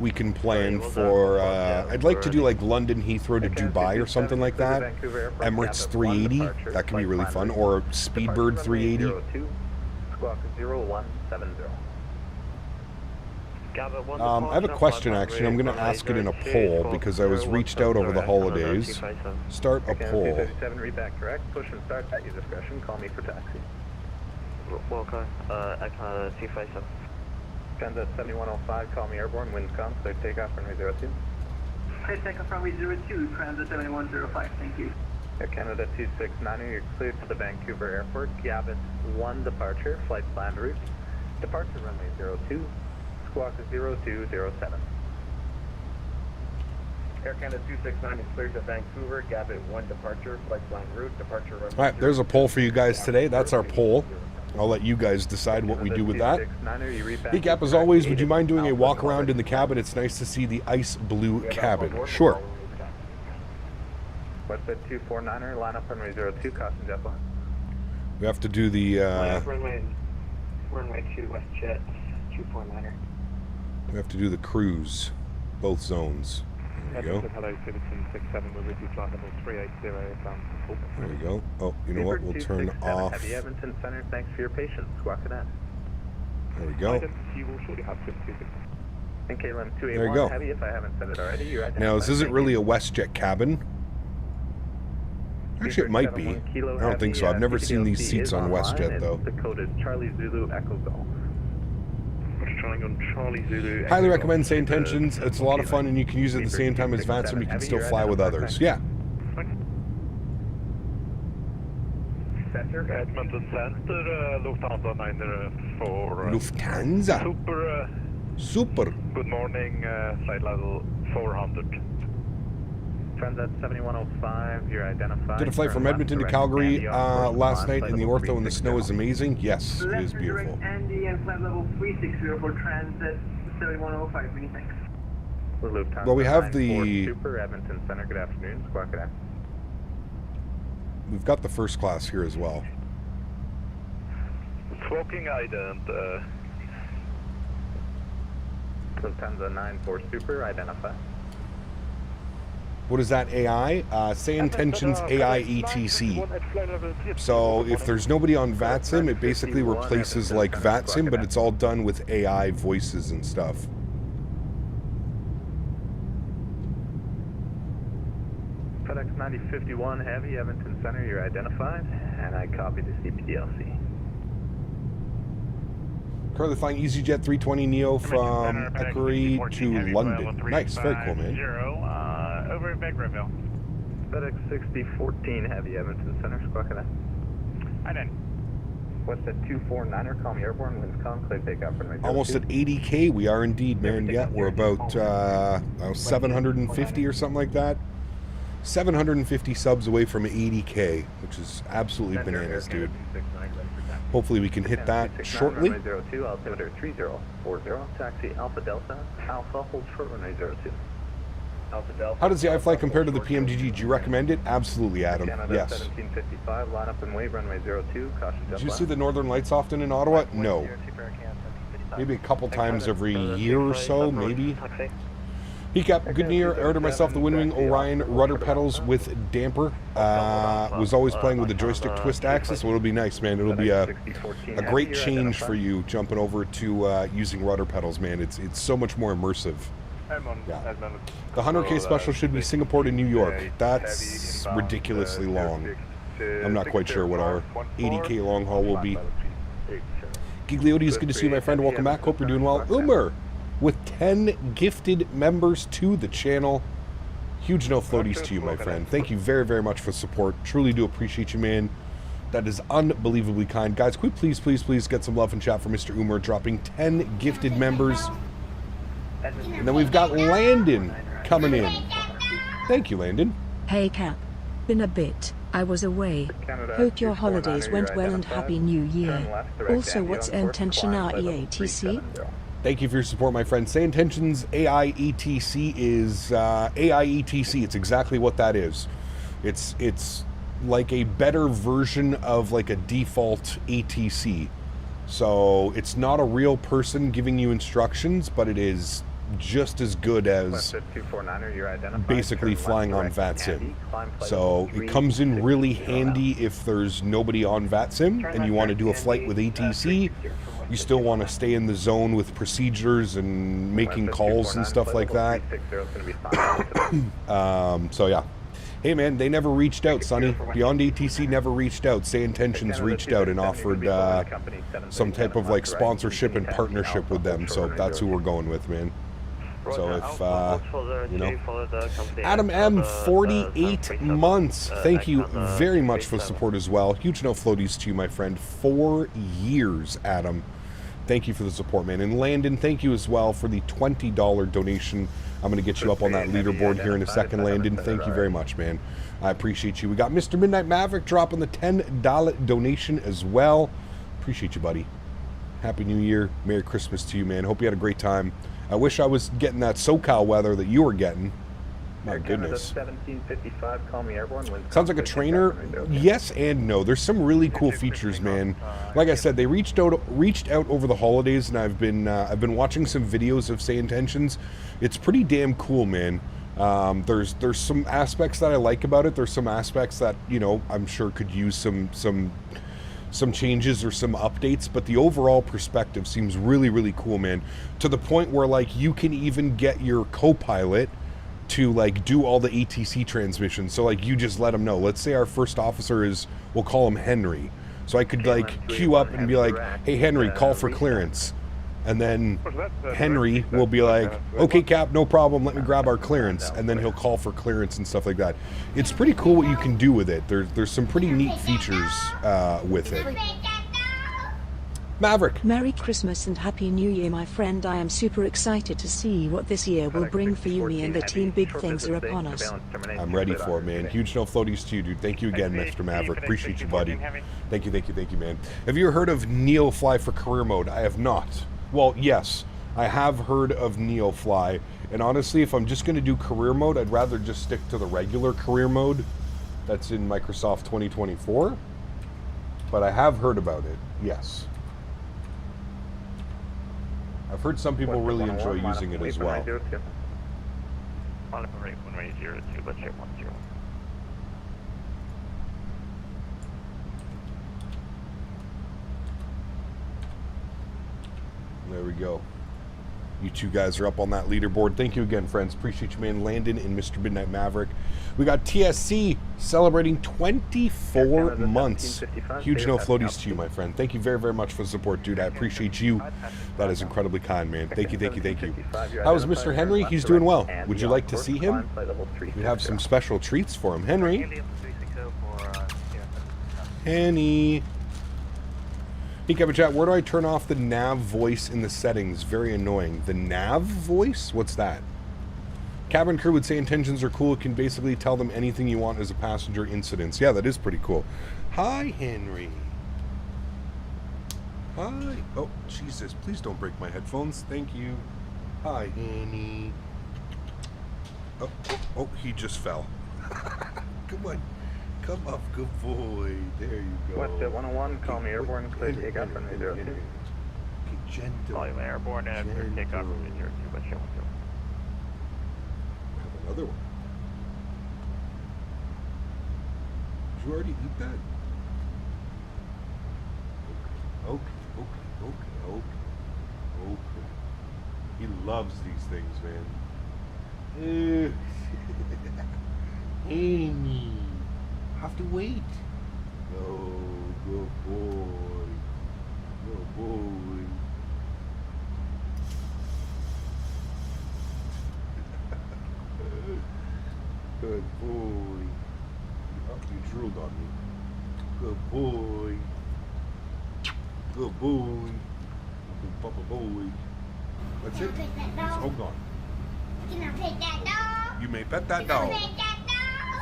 we can plan for, I'd like to do like London Heathrow to Dubai or something like that. Emirates 380, that could be really fun. Or Speedbird 380. Squawk 0170. I have a question actually. I'm going to ask it in a poll because I was reached out over the holidays. Start a poll. 57 read back correct. Push and start at your discretion. Call me for taxi. Welcome. Icon 257. Transat 7105, call me airborne, winds calm, clear takeoff runway 02. Clear takeoff runway 02, Transat 7105, thank you. Air Canada 269, you're cleared to the Vancouver airport. Gavit 1 departure, flight planned route. Departure runway 02, squawk 0207. Air Canada 269 is cleared to Vancouver, Gavit 1 departure, flight planned route, departure runway. Alright, there's a poll for you guys today. That's our poll. I'll let you guys decide what we do with that. Hey Cap, as always, would you mind doing a walk around in the cabin? It's nice to see the ice blue cabin. Sure. WestJet 249er, line up runway 02, caution jet blast. We have to do the runway 2, WestJet 249er. we have to do the cruise, both zones. There we go. Hello, Citizen 67, we're with you, flight level 380, There we go. Oh, you know what? We'll turn off. Heavy Edmonton Center, thanks for your patience. Squawk it out. There we go. You will shortly have 226. And KLM 281 There you go. Heavy, if I haven't said it already. You're Now, this isn't really a WestJet cabin. Actually, it might be. I don't think so. I've never seen these seats on WestJet, though. The code is Charlie Zulu Echo Golf. On Charlie Zulu. Highly recommend Same Tensions. It's a lot of fun, and you can use it at the same time as VATSIM. You can still fly with others. Yeah. Edmonton Center, Lufthansa 904. Lufthansa. Super. Good morning, flight level 400. Transat 7105, you're identified. Did a flight from Edmonton to Calgary last night in the ortho, and the snow is amazing. Yes, it is beautiful. Andy and flight level 360 for Transat 7105, many thanks. Well, we have the... Super Edmonton Center, good afternoon, squawk it out. We've got the first class here as well. Squawking Island, Lufthansa 94 Super, identify. What is that, AI? Say Intentions AI ETC. So if there's nobody on VATSIM, it basically replaces like VATSIM, but it's all done with AI voices and stuff. FedEx 9051 Heavy, Edmonton Center, you're identified, and I copied the CPDLC. Currently flying EasyJet 320 Neo from Calgary to London. Nice, very cool, man. Over at Bakerville. FedEx 6014 Heavy, Edmonton Center, squawking that. I WestJet 249er, call me airborne, winds calm, clear takeoff, runway 02. Almost at 80K, we are indeed, man. Yeah, we're about 750 or something like that. 750 subs away from 80K, which is absolutely bananas, dude. Hopefully we can hit that shortly. Runway 02, altimeter 3040, taxi Alpha Delta, Alpha, hold short, runway 02. Alpha Delta. How does the iFly compare to the PMGG? Do you recommend it? Absolutely, Adam. Canada, Yes. 1755, line up and wave, runway 02, caution jet Did you lag. see the Northern Lights often in Ottawa? No. Maybe a couple times every year or so, maybe. Recap, good year. Erin and myself, the Windwing Orion rudder pedals with damper. Was always playing with the joystick twist axis, so it'll be nice, man. It'll be a great change for you jumping over to using rudder pedals, man. It's so much more immersive. Yeah. The 100K special should be Singapore to New York. That's ridiculously long. I'm not quite sure what our 80K long haul will be. Gigliotti, is good to see you, my friend. Welcome back. Hope you're doing well. Umer, with 10 gifted members to the channel. Huge no floaties to you, my friend. Thank you very, very much for the support. Truly do appreciate you, man. That is unbelievably kind. Guys, can we please, please, please get some love and chat for Mr. Umer, dropping 10 gifted members. And then we've got Landon coming in. Thank you, Landon. Hey Cap. Been a bit. I was away. Hope your holidays went well and Happy New Year. Also, what's intention EATC? Thank you for your support, my friend. Say Intentions AIETC is AIETC. It's exactly what that is. It's like a better version of like a default ATC. So it's not a real person giving you instructions, but it is just as good as basically flying on VATSIM. So it comes in really handy if there's nobody on VATSIM and you want to do a flight with ATC. You still want to stay in the zone with procedures and making calls and stuff like that. So yeah. Hey man, they never reached out, Sonny. Beyond ATC never reached out. Say Intentions reached out and offered some type of like sponsorship and partnership with them. So that's who we're going with, man. So if, you know, Adam M, 48 months. Thank you very much for the support as well. Huge no floaties to you, my friend. 4 years, Adam. Thank you for the support, man. And Landon, thank you as well for the $20 donation. I'm going to get you up on that leaderboard here in a second, Landon. Thank you very much, man. I appreciate you. We got Mr. Midnight Maverick dropping the $10 donation as well. Appreciate you, buddy. Happy New Year. Merry Christmas to you, man. Hope you had a great time. I wish I was getting that SoCal weather that you were getting. My goodness. 1755, call me airborne. Sounds like a trainer. Yes and no. There's some really cool features, man. Like I said, they reached out over the holidays, and I've been watching some videos of Say Intentions. It's pretty damn cool, man. There's some aspects that I like about it. There's some aspects that, you know, I'm sure could use some changes or some updates, but the overall perspective seems really, really cool, man. To the point where like you can even get your co-pilot to like do all the ATC transmissions. So like you just let them know. Let's say our first officer is, we'll call him Henry. So I could like queue up and be like, hey Henry, call for clearance. And then Henry will be like, okay Cap, no problem, let me grab our clearance. And then he'll call for clearance and stuff like that. It's pretty cool what you can do with it. There's some pretty neat features with it. Maverick. Merry Christmas and Happy New Year, my friend. I am super excited to see what this year will bring for you, me and the team. Big things are upon us. I'm ready for it, man. Huge no floaties to you, dude. Thank you again, Mr. Maverick. Appreciate you, buddy. Thank you, man. Have you heard of NeoFly for career mode? I have not. Well, yes, I have heard of NeoFly. And honestly, if I'm just going to do career mode, I'd rather just stick to the regular career mode that's in Microsoft 2024. But I have heard about it, yes. I've heard some people really enjoy using it as well. There we go. You two guys are up on that leaderboard. Thank you again, friends. Appreciate you, man. Landon and Mr. Midnight Maverick. We got TSC celebrating 24 months. Huge no floaties to you, my friend. Thank you very, very much for the support, dude. I appreciate you. That is incredibly kind, man. Thank you, thank you, thank you. How's Mr. Henry? He's doing well. Would you like to see him? We have some special treats for him. Henry. Henny. Hey, Kevin Chat, where do I turn off the nav voice in the settings? Very annoying. The nav voice? What's that? Cabin crew would say intentions are cool. It can basically tell them anything you want as a passenger incidents. Yeah, that is pretty cool. Hi, Henry. Hi. Oh, Jesus. Please don't break my headphones. Thank you. Hi, Henny. Oh, he just fell. Come on. Come up, good boy. There you go. WestJet 101, call me airborne, clear takeoff from 02. Gentle. Volume airborne and clear takeoff from 02, WestJet 102. Have another one. Did you already eat that? Okay. He loves these things, man. Amy. Have to wait. Oh, good boy. Good boy. Good boy. Oh, you drooled on me. Good boy. Good boy. Good papa boy. That's it. Hold on. Can I pet that dog? You may pet that dog.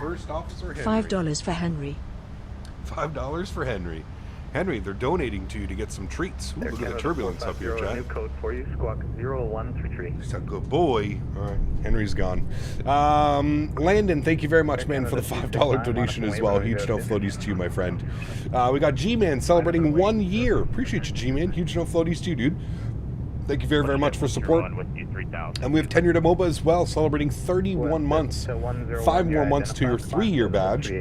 First Officer Henry. $5 for Henry. $5 for Henry. Henry, they're donating to you to get some treats. Ooh, look at the turbulence up here, Chad. New code for you, squawk 0133. He's a good boy. All right, Henry's gone. Landon, thank you very much, man, for the $5 donation as well. Huge no floaties to you, my friend. We got G-Man celebrating 1 year. Appreciate you, G-Man. Huge no floaties to you, dude. Thank you very, very much for support. And we have Tenure to MOBA as well, celebrating 31 months. 5 more months to your 3-year badge.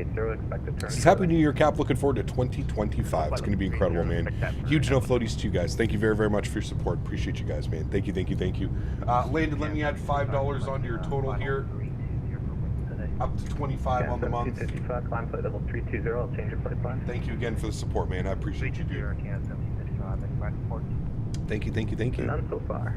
Says Happy New Year, Cap. Looking forward to 2025. It's going to be incredible, man. Huge no floaties to you guys. Thank you very, very much for your support. Appreciate you guys, man. Thank you, thank you, thank you. Landon, let me add $5 onto your total here. Up to 25 on the month. Climb flight level 320. I'll change your flight plan. Thank you again for the support, man. I appreciate you, dude. Thank you, thank you, thank you. None so far.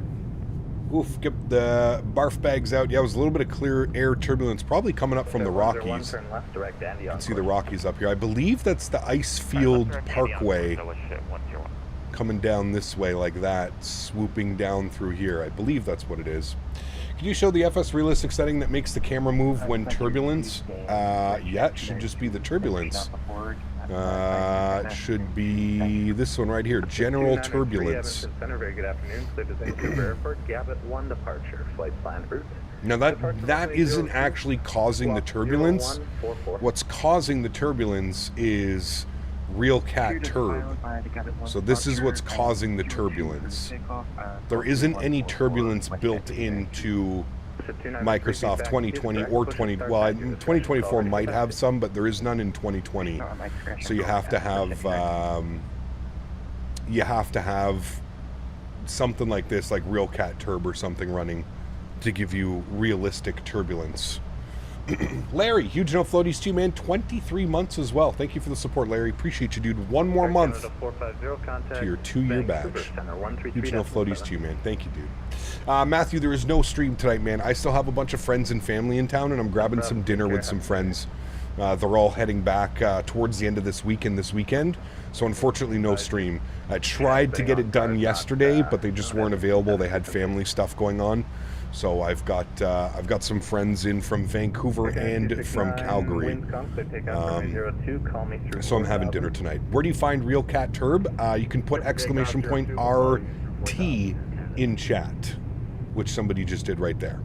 Oof, get the barf bags out. Yeah, it was a little bit of clear air turbulence, probably coming up from the Rockies. Turn left, direct Andy You on can see the course. Rockies up here. I believe that's the Icefield Parkway coming down this way like that, swooping down through here. I believe that's what it is. Can you show the FS realistic setting that makes the camera move when turbulence? Yeah, it should just be the turbulence. It should be this one right here, general turbulence. Center, very good afternoon. Clear to Vancouver Airport, Gabit 1 departure, flight plan route. Now that isn't actually causing the turbulence. What's causing the turbulence is real cat turb. So this is what's causing the turbulence. There isn't any turbulence built into Microsoft 2020 or 2024 might have some, but there is none in 2020. So you have to have something like this, like real cat turb or something running to give you realistic turbulence. Larry, huge no floaties to you, man. 23 months as well. Thank you for the support, Larry. Appreciate you, dude. 1 more month to your 2-year badge. Huge no floaties to you, man. Thank you, dude. Matthew, there is no stream tonight, man. I still have a bunch of friends and family in town, and I'm grabbing some dinner with some friends. They're all heading back towards the end of this week and this weekend, so unfortunately no stream. I tried to get it done yesterday, but they just weren't available. They had family stuff going on. So I've got some friends in from Vancouver and from Calgary. So I'm having dinner tonight. Where do you find Real Cat Turb? You can put !RT in chat, which somebody just did right there.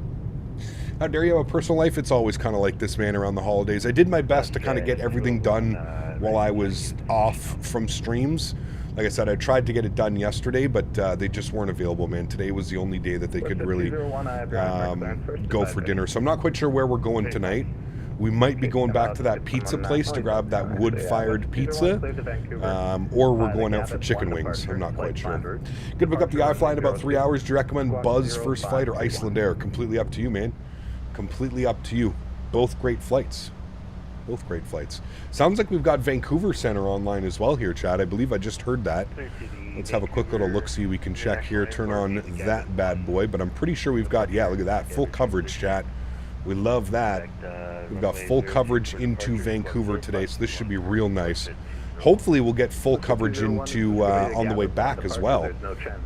How dare you have a personal life? It's always kind of like this, man, around the holidays. I did my best to kind of get everything done while I was off from streams. Like I said, I tried to get it done yesterday, but they just weren't available, man. Today was the only day that they could really go for dinner. So I'm not quite sure where we're going tonight. We might be going back to that pizza place to grab that wood-fired pizza, or we're going out for chicken wings. I'm not quite sure. Good to pick up the iFly in about 3 hours. Do you recommend Buzz First Flight or Iceland Air? Completely up to you, man. Completely up to you. Both great flights. Both great flights. Sounds like we've got Vancouver Center online as well here, Chad. I believe I just heard that. Let's have a quick little look-see. We can check here, turn on that bad boy. But I'm pretty sure we've got, yeah, look at that. Full coverage, chat. We love that. We've got full coverage into Vancouver today, so this should be real nice. Hopefully we'll get full coverage into on the way back as well,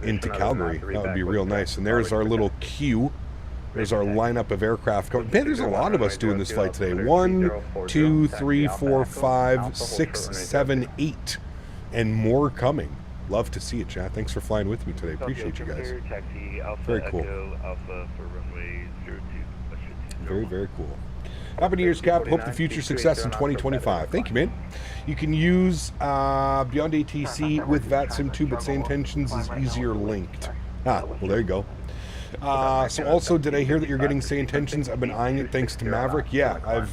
into Calgary. That would be real nice. And there's our little queue. There's our lineup of aircraft. Man, there's a lot of us doing this flight today. 1, 2, 3, 4, 5, 6, 7, 8. And more coming. Love to see it, chat. Thanks for flying with me today. Appreciate you guys. Very cool. Very, very cool. Happy New Year's, Cap. Hope the future success in 2025. Thank you, man. You can use Beyond ATC with VATSIM too, but Same Intentions is easier linked. Ah, well, there you go. So also, did I hear that you're getting Say Intentions? I've been eyeing it thanks to Maverick. Yeah,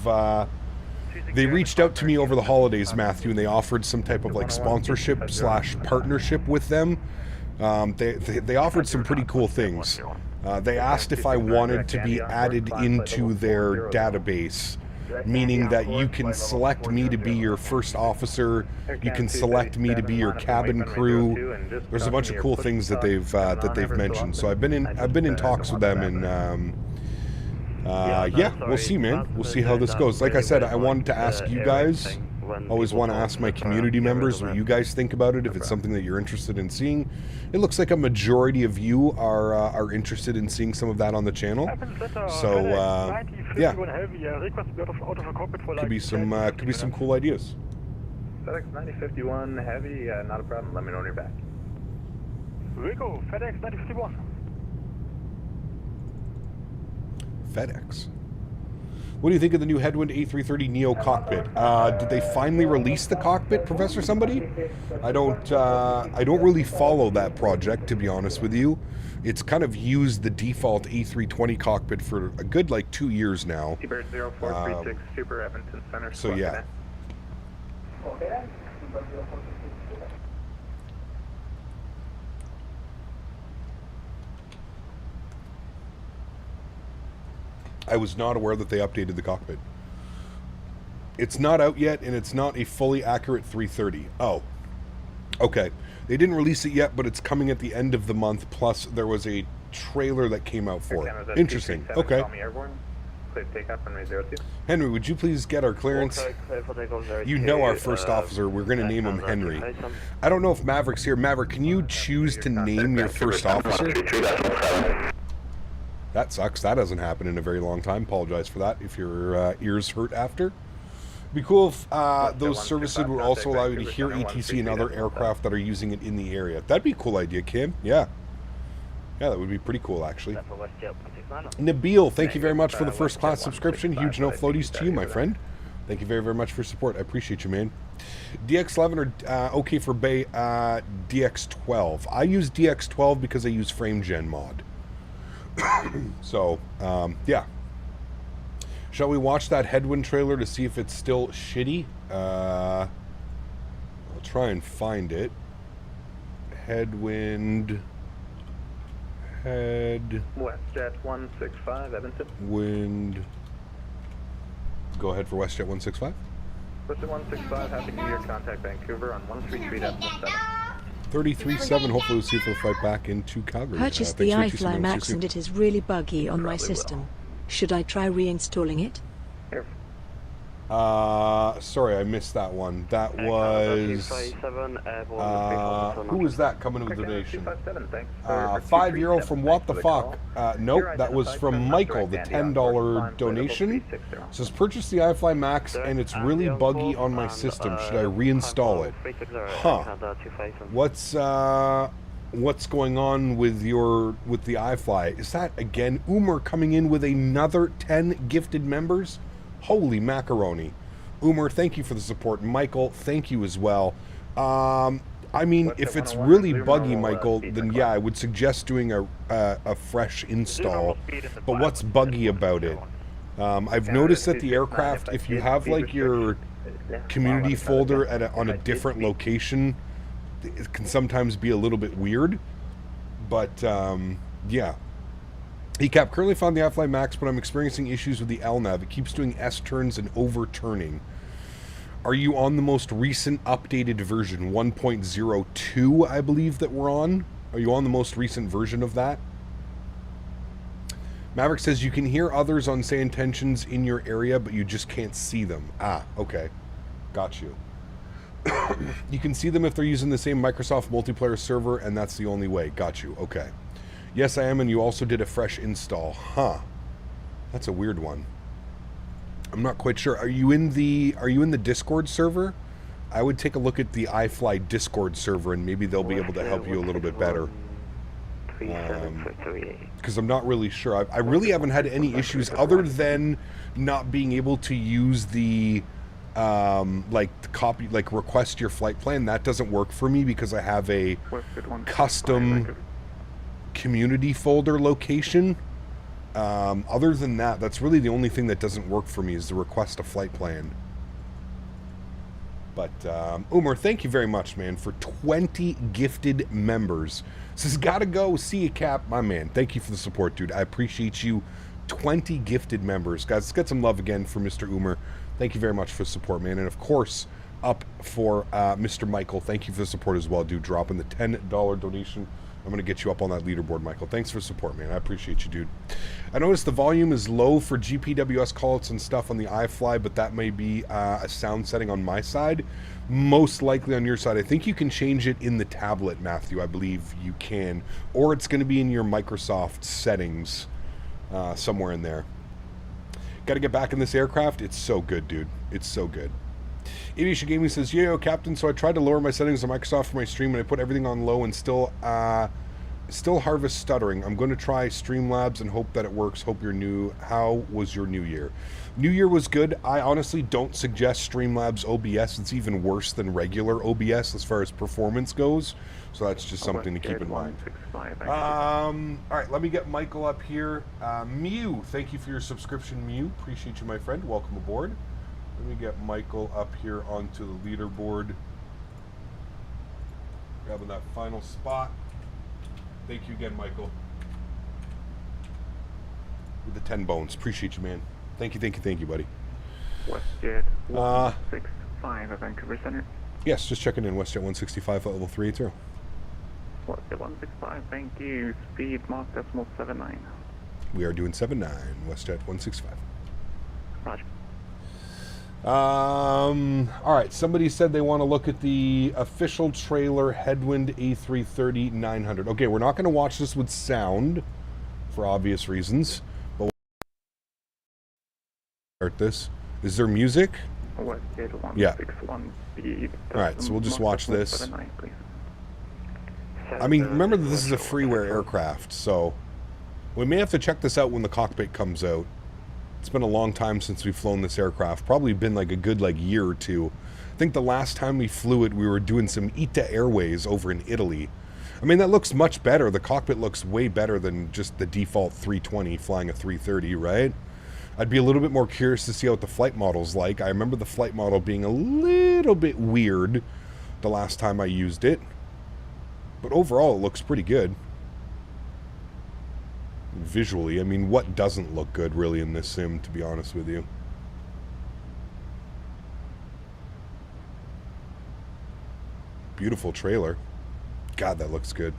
they reached out to me over the holidays, Matthew, and they offered some type of like sponsorship / partnership with them. They offered some pretty cool things. They asked if I wanted to be added into their database, meaning that you can select me to be your first officer, you can select me to be your cabin crew. There's a bunch of cool things that they've mentioned. So I've been in talks with them, and yeah, we'll see, man. We'll see how this goes. Like I said, I wanted to ask you guys. Always want to ask my community members what you guys think about it, if it's something that you're interested in seeing. It looks like a majority of you are interested in seeing some of that on the channel. So yeah, could be some cool ideas. FedEx 9051 heavy, not a problem. Let me know when you're back. Rico, FedEx 9051. FedEx. What do you think of the new Headwind A330 Neo cockpit? Did they finally release the cockpit, Professor Somebody? I don't really follow that project, to be honest with you. It's kind of used the default A320 cockpit for a good like 2 years now. So yeah. I was not aware that they updated the cockpit. It's not out yet, and it's not a fully accurate 330. Oh, okay. They didn't release it yet, but it's coming at the end of the month, plus there was a trailer that came out for it. Interesting. Okay. Henry, would you please get our clearance? You know our first officer. We're going to name him Henry. I don't know if Maverick's here. Maverick, can you choose to name your first officer? That sucks. That hasn't happened in a very long time. Apologize for that if your ears hurt after. It'd be cool if those services would also allow you to hear ATC and other aircraft that are using it in the area. That'd be a cool idea, Kim. Yeah. Yeah, that would be pretty cool, actually. Nabil, thank you very much for the first class subscription. Huge no floaties to you, my friend. Thank you very, very much for support. I appreciate you, man. DX11 or okay for Bay DX12. I use DX12 because I use FrameGen mod. So, yeah. Shall we watch that Headwind trailer to see if it's still shitty? I'll try and find it. Headwind. WestJet 165, Edmonton. Wind. Go ahead for WestJet 165. WestJet 165, Happy New Year. Contact Vancouver on 133.7. 33.7. Hopefully we'll see if we'll fight back into Calgary. Purchased the iFly Max and it is really buggy on my system. Should I try reinstalling it? Sorry, I missed that one. That was... who was that coming with the donation? €5 from What the Fuck. Nope, that was from Michael, the $10 donation. It says, purchase the iFly Max and it's really buggy on my system. Should I reinstall it? Huh. What's going on with the iFly? Is that, again, Umer coming in with another 10 gifted members? Holy macaroni. Umer, thank you for the support. Michael, thank you as well. I mean, if it's really buggy, Michael, then yeah, I would suggest doing a fresh install. But what's buggy about it? I've noticed that the aircraft, if you have like your community folder on a different location, it can sometimes be a little bit weird. But yeah. ECAP, currently found the iFly Max, but I'm experiencing issues with the LNAV. It keeps doing S-turns and overturning. Are you on the most recent updated version, 1.02, I believe that we're on? Are you on the most recent version of that? Maverick says you can hear others on say intentions in your area, but you just can't see them. Ah, okay. Got you. You can see them if they're using the same Microsoft multiplayer server, and that's the only way. Got you. Okay. Yes, I am, and you also did a fresh install. Huh. That's a weird one. I'm not quite sure. Are you in the Discord server? I would take a look at the iFly Discord server, and maybe they'll be able to help you a little bit better. Because I'm not really sure. I really haven't had any issues other than not being able to use the request your flight plan. That doesn't work for me because I have a custom community folder location. Other than that, that's really the only thing that doesn't work for me is the request a flight plan. But Umar, thank you very much, man, for 20 gifted members. This has got to go. See you, Cap, my man. Thank you for the support, dude. I appreciate you. 20 gifted members, guys. Let's get some love again for Mr. Umar. Thank you very much for the support, man. And of course, up for Mr. Michael. Thank you for the support as well, dude. Dropping the $10 donation. I'm going to get you up on that leaderboard, Michael. Thanks for support, man. I appreciate you, dude. I noticed the volume is low for GPWS callouts and stuff on the iFly, but that may be a sound setting on my side. Most likely on your side. I think you can change it in the tablet, Matthew. I believe you can. Or it's going to be in your Microsoft settings somewhere in there. Got to get back in this aircraft. It's so good, dude. It's so good. Aviation Gaming says, yo, Captain, so I tried to lower my settings on Microsoft for my stream, and I put everything on low and still harvest stuttering. I'm going to try Streamlabs and hope that it works. Hope you're new. How was your New Year? New Year was good. I honestly don't suggest Streamlabs OBS. It's even worse than regular OBS as far as performance goes. So that's just something to keep in mind. All right, let me get Michael up here. Mew, thank you for your subscription, Mew. Appreciate you, my friend. Welcome aboard. Let me get Michael up here onto the leaderboard. Grabbing that final spot. Thank you again, Michael. With the 10 bones. Appreciate you, man. Thank you, buddy. WestJet 165 at Vancouver Center. Yes, just checking in. WestJet 165 at level 380. WestJet 165, thank you. Speed Mach 79. We are doing 79. WestJet 165. Roger. All right, somebody said they want to look at the official trailer Headwind A330 900. Okay, we're not going to watch this with sound for obvious reasons, but we'll start this. Is there music? Yeah. All right, so we'll just watch this. I mean, remember that this is a freeware aircraft, so we may have to check this out when the cockpit comes out. It's been a long time since we've flown this aircraft. Probably been like a good year or two. I think the last time we flew it, we were doing some ITA Airways over in Italy. I mean, that looks much better. The cockpit looks way better than just the default 320 flying a 330, right? I'd be a little bit more curious to see what the flight model's like. I remember the flight model being a little bit weird the last time I used it. But overall, it looks pretty good. Visually, I mean, what doesn't look good really in this sim, to be honest with you? Beautiful trailer. God, that looks good.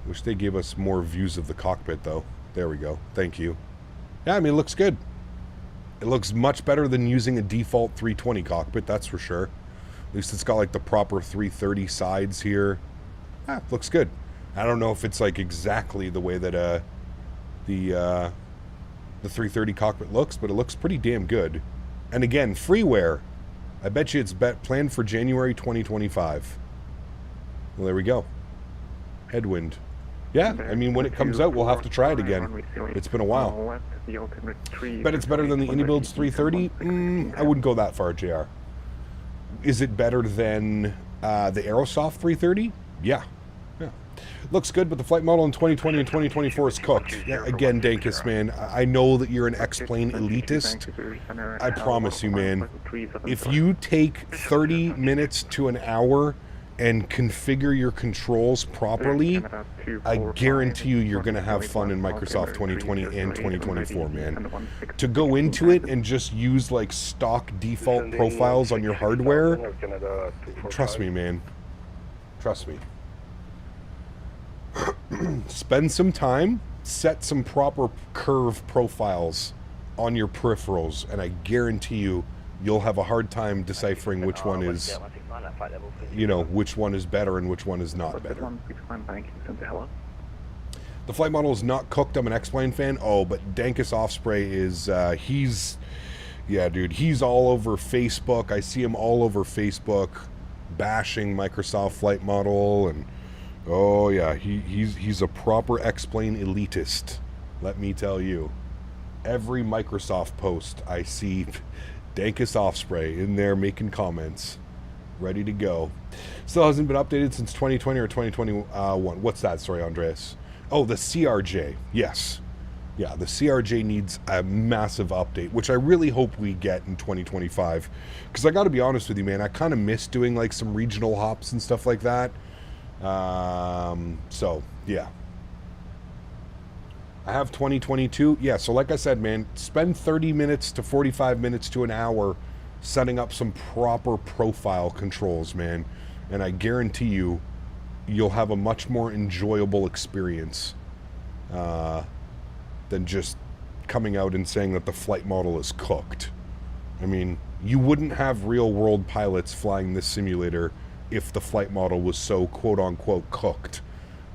Wish they gave us more views of the cockpit, though. There we go. Thank you. Yeah, I mean, it looks good. It looks much better than using a default 320 cockpit, that's for sure. At least it's got like the proper 330 sides here. Ah, looks good. I don't know if it's like exactly the way that the 330 cockpit looks, but it looks pretty damn good. And again, freeware. I bet you it's planned for January 2025. Well, there we go. Headwind. Yeah, I mean, when it comes out, we'll have to try it again. It's been a while. Bet it's better than the Unibuild's 330? I wouldn't go that far, JR. Is it better than the Aerosoft 330? Yeah. Looks good, but the flight model in 2020 and 2024 is cooked. Yeah, again, Dankus, man, I know that you're an X-Plane elitist. I promise you, man, if you take 30 minutes to an hour and configure your controls properly, I guarantee you you're going to have fun in Microsoft 2020 and 2024, man. To go into it and just use like stock default profiles on your hardware, trust me, man. Trust me. Spend some time, set some proper curve profiles on your peripherals, and I guarantee you, you'll have a hard time deciphering which one is, you know, which one is better and which one is not better. The flight model is not cooked. I'm an X-Plane fan. Oh, but Dankus Offspray is, yeah, dude, he's all over Facebook. I see him all over Facebook bashing Microsoft flight model, and oh yeah, he's a proper X-Plane elitist, let me tell you. Every Microsoft post I see Dankus Offspray in there making comments, ready to go. Still hasn't been updated since 2020 or 2021. What's that? Sorry, Andreas. Oh, the CRJ. Yes. Yeah, the CRJ needs a massive update, which I really hope we get in 2025. Because I got to be honest with you, man, I kind of miss doing like some regional hops and stuff like that. So, yeah. I have 2022. Yeah, so like I said, man, spend 30 minutes to 45 minutes to an hour setting up some proper profile controls, man. And I guarantee you, you'll have a much more enjoyable experience than just coming out and saying that the flight model is cooked. I mean, you wouldn't have real-world pilots flying this simulator if the flight model was so quote-unquote cooked.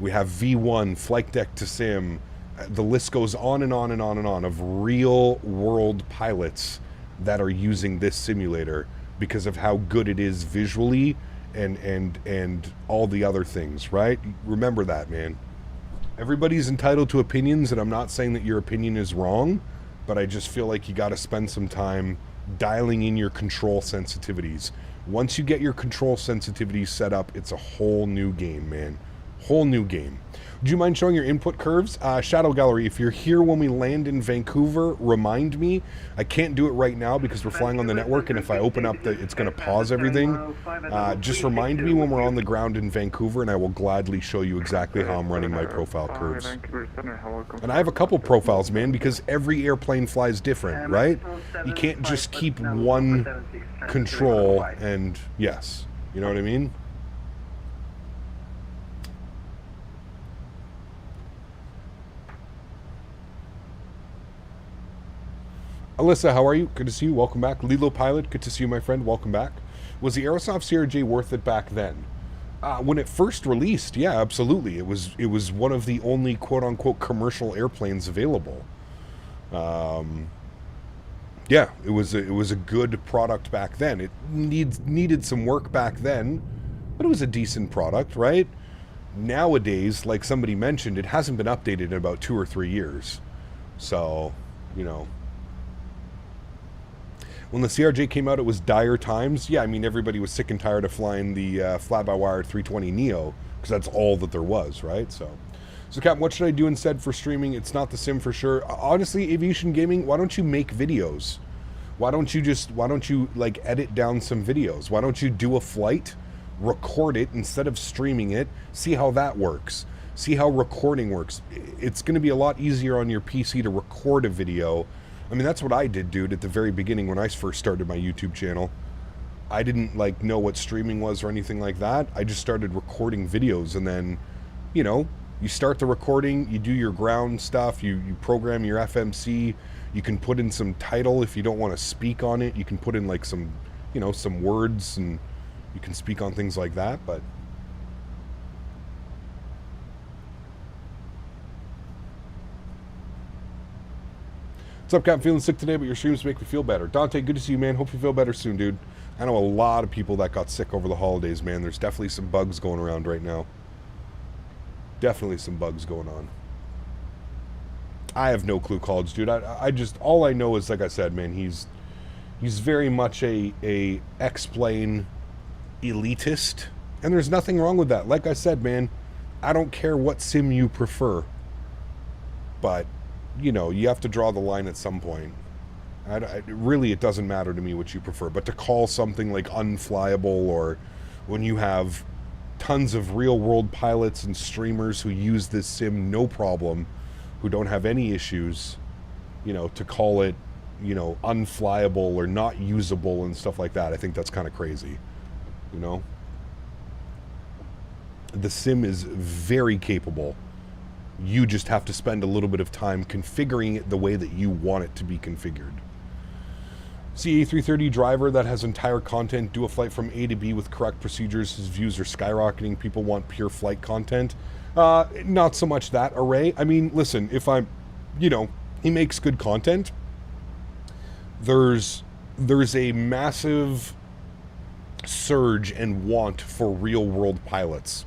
We have V1, Flight Deck to Sim, the list goes on and on and on and on of real-world pilots that are using this simulator because of how good it is visually and all the other things, right? Remember that, man. Everybody's entitled to opinions, and I'm not saying that your opinion is wrong, but I just feel like you got to spend some time dialing in your control sensitivities. Once you get your control sensitivities set up, it's a whole new game, man. Whole new game. Would you mind showing your input curves? Shadow Gallery, if you're here when we land in Vancouver, remind me. I can't do it right now because we're flying on the network, and if I open up, it's going to pause everything. Just remind me when we're on the ground in Vancouver, and I will gladly show you exactly how I'm running my profile curves. And I have a couple profiles, man, because every airplane flies different, right? You can't just keep one control and, yes, you know what I mean? Alyssa, how are you? Good to see you. Welcome back. Lilo Pilot, good to see you, my friend. Welcome back. Was the Aerosoft CRJ worth it back then? When it first released, yeah, absolutely. It was one of the only quote-unquote commercial airplanes available. Yeah, it was a good product back then. It needed some work back then, but it was a decent product, right? Nowadays, like somebody mentioned, it hasn't been updated in about 2 or 3 years. So, you know. When the CRJ came out, it was dire times. Yeah, I mean, everybody was sick and tired of flying the fly-by-wire 320 Neo, because that's all that there was, right? So, Captain, what should I do instead for streaming? It's not the sim for sure. Honestly, aviation gaming, why don't you make videos? Why don't you, like, edit down some videos? Why don't you do a flight, record it instead of streaming it, see how that works? See how recording works. It's going to be a lot easier on your PC to record a video. I mean, that's what I did, dude, at the very beginning when I first started my YouTube channel. I didn't, like, know what streaming was or anything like that. I just started recording videos, and then, you know, you start the recording, you do your ground stuff, you program your FMC, you can put in some title if you don't want to speak on it. You can put in, like, some, you know, some words, and you can speak on things like that, but... What's up, Captain? Feeling sick today, but your streams make me feel better. Dante, good to see you, man. Hope you feel better soon, dude. I know a lot of people that got sick over the holidays, man. There's definitely some bugs going around right now. Definitely some bugs going on. I have no clue, college, dude. I just, all I know is, like I said, man, he's very much a X-Plane elitist, and there's nothing wrong with that. Like I said, man, I don't care what sim you prefer, but, you know, you have to draw the line at some point. Really, it doesn't matter to me what you prefer, but to call something like unflyable, or when you have tons of real-world pilots and streamers who use this sim no problem, who don't have any issues, you know, to call it, you know, unflyable or not usable and stuff like that, I think that's kind of crazy, you know? The sim is very capable. You just have to spend a little bit of time configuring it the way that you want it to be configured. CA330 driver that has entire content, do a flight from A to B with correct procedures. His views are skyrocketing. People want pure flight content. Not so much that array. I mean, listen, if I'm, you know, he makes good content. There's a massive surge and want for real world pilots,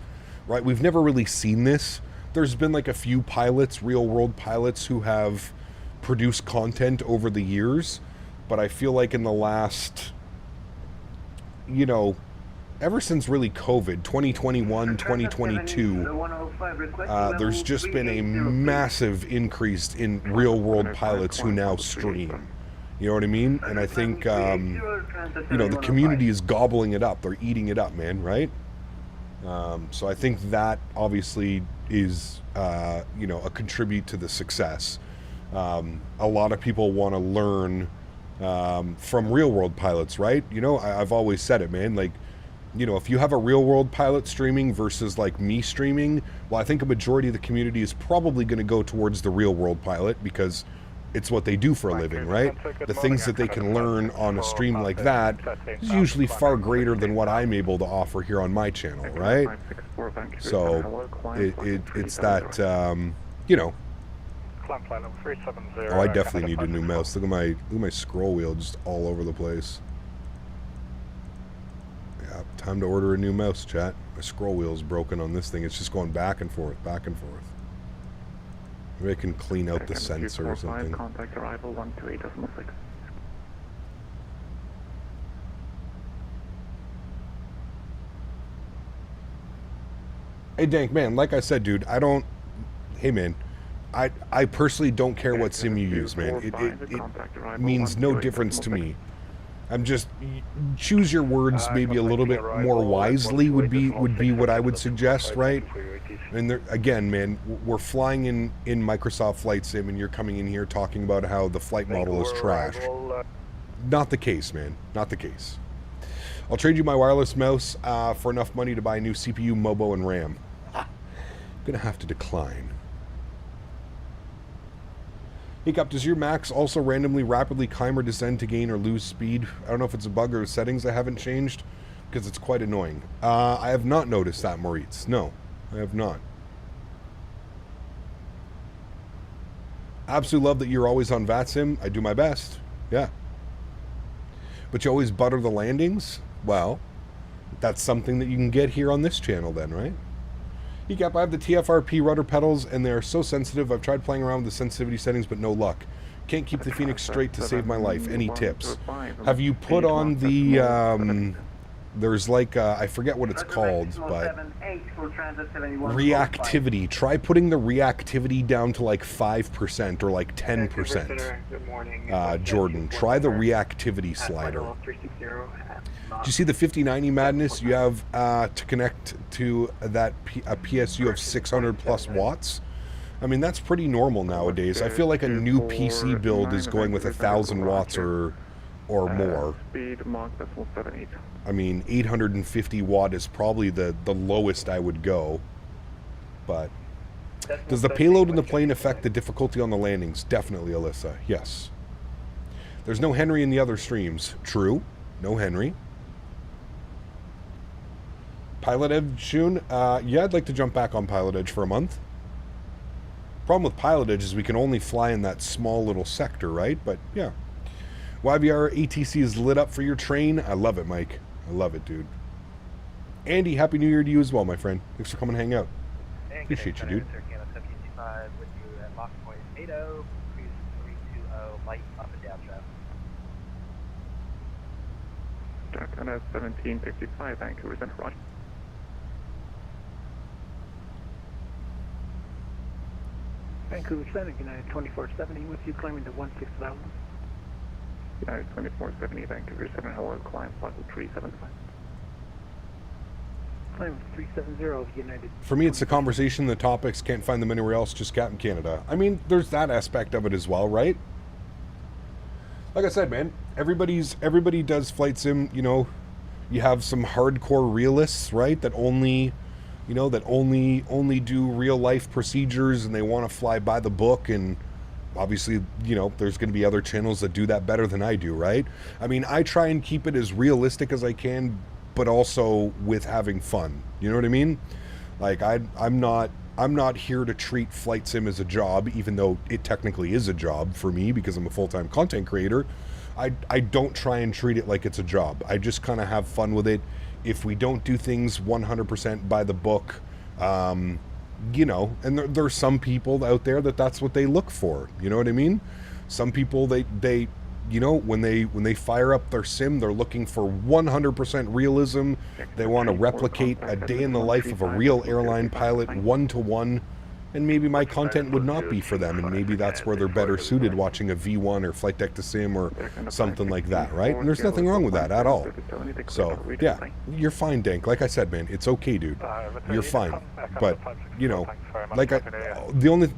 right? We've never really seen this. There's been like a few pilots, real world pilots, who have produced content over the years. But I feel like in the last, you know, ever since really COVID, 2021, 2022, there's just been a massive increase in real-world pilots who now stream. You know what I mean? And I think, you know, the community is gobbling it up. They're eating it up, man, right? So I think that obviously is, you know, a contribute to the success. A lot of people want to learn from real world pilots, right? You know, I've always said it, man, like, you know, if you have a real world pilot streaming versus like me streaming, well, I think a majority of the community is probably going to go towards the real world pilot because it's what they do for a living, right? The things that they can learn on a stream like that is usually far greater than what I'm able to offer here on my channel, right? So it's that, you know. Oh, I definitely need a new mouse. Look at my scroll wheel just all over the place. Yeah, time to order a new mouse, chat. My scroll wheel's broken on this thing. It's just going back and forth, back and forth. Maybe I can clean out the sensor or something. Contact arrival 128.6. Hey, Dank, man, like I said, dude, I don't... Hey, man. I personally don't care what sim you use, man. It means no difference to me. I'm just... Choose your words maybe a little bit more wisely would be what I would suggest, right? And there, again, man, we're flying in Microsoft Flight Sim and you're coming in here talking about how the flight model is trash. Not the case, man. Not the case. I'll trade you my wireless mouse for enough money to buy a new CPU, Mobo, and RAM. I'm gonna have to decline. Hey, Cap, does your Max also randomly rapidly climb or descend to gain or lose speed? I don't know if it's a bug or settings I haven't changed, because it's quite annoying. I have not noticed that, Moritz. No, I have not. Absolutely love that you're always on VATSIM. I do my best. Yeah. But you always butter the landings? Well, that's something that you can get here on this channel then, right? Cap, I have the TFRP rudder pedals and they're so sensitive. I've tried playing around with the sensitivity settings, but no luck. Can't keep the Phoenix straight to save my life. Any tips? Have you put on the, there's like, I forget what it's called, but reactivity. Try putting the reactivity down to like 5% or like 10%. Jordan, try the reactivity slider. Do you see the 5090 madness? You have to connect to that a PSU of 600 plus watts. I mean, that's pretty normal nowadays. I feel like a new PC build is going with 1,000 watts or more. I mean, 850 watt is probably the lowest I would go. But does the payload in the plane affect the difficulty on the landings? Definitely, Alyssa. Yes. There's no Henry in the other streams. True. No Henry. Pilot Edge soon? Yeah, I'd like to jump back on Pilot Edge for a month. Problem with Pilot Edge is we can only fly in that small little sector, right? But yeah. YVR ATC is lit up for your train. I love it, Mike. I love it, dude. Andy, Happy New Year to you as well, my friend. Thanks for coming and hang out. Appreciate you, dude. With you at Mach point 80, cruise 320, light up and down traffic. Jack 1755, Vancouver Center, Roger. Vancouver Center, United 2470, with you climbing to 16,000. United 2470, Vancouver 7, hello, climb level 375. Climb 370, United. For me, it's the conversation, the topics, can't find them anywhere else, just Captain Canada. I mean, there's that aspect of it as well, right? Like I said, man, everybody does flight sim, you know. You have some hardcore realists, right, that only, you know, that only do real life procedures and they want to fly by the book. And obviously, you know, there's going to be other channels that do that better than I do, right? I mean, I try and keep it as realistic as I can, but also with having fun. You know what I mean? Like, I'm not here to treat flight sim as a job, even though it technically is a job for me because I'm a full-time content creator. I don't try and treat it like it's a job. I just kind of have fun with it. If we don't do things 100% by the book, you know, and there's some people out there that's what they look for. You know what I mean? Some people, they you know, when they fire up their sim, they're looking for 100% realism. They want to replicate a day in the life of a real airline pilot, one-to-one. And maybe my content would not be for them, and maybe that's where they're better suited, watching a V1 or Flight Deck to Sim or something like that, right? And there's nothing wrong with that at all. So, yeah, you're fine, Dank. Like I said, man, it's okay, dude. You're fine. But, you know, like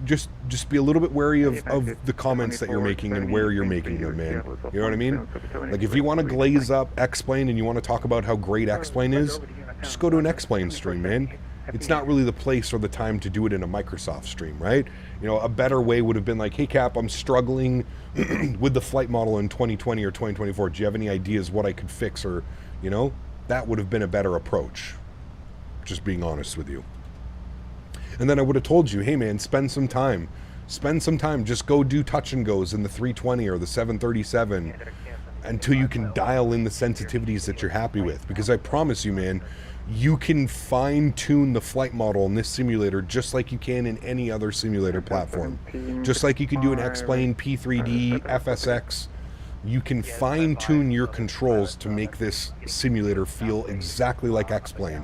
just be a little bit wary of the comments that you're making and where you're making them, man. You know what I mean? Like, if you want to glaze up X-Plane and you want to talk about how great X-Plane is, just go to an X-Plane stream, man. It's not really the place or the time to do it in a Microsoft stream, right? You know, a better way would have been like, hey, Cap, I'm struggling with the flight model in 2020 or 2024. Do you have any ideas what I could fix? Or, you know, that would have been a better approach. Just being honest with you. And then I would have told you, hey, man, spend some time. Spend some time. Just go do touch and goes in the 320 or the 737 until you can dial in the sensitivities that you're happy with. Because I promise you, man, you can fine-tune the flight model in this simulator just like you can in any other simulator platform. Just like you can do an X-Plane, P3D, FSX. You can fine-tune your controls to make this simulator feel exactly like X-Plane.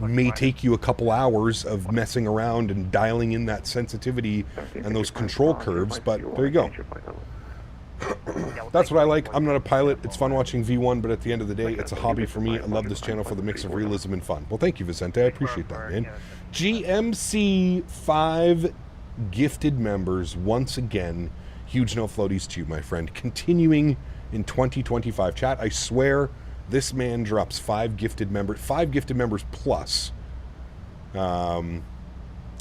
It may take you a couple hours of messing around and dialing in that sensitivity and those control curves, but there you go. That's what I like. I'm not a pilot. It's fun watching V1, but at the end of the day, it's a hobby for me. I love this channel for the mix of realism and fun. Well, thank you, Vicente. I appreciate that, man. GMC 5 gifted members once again. Huge no floaties to you, my friend. Continuing in 2025. Chat, I swear this man drops 5 gifted members plus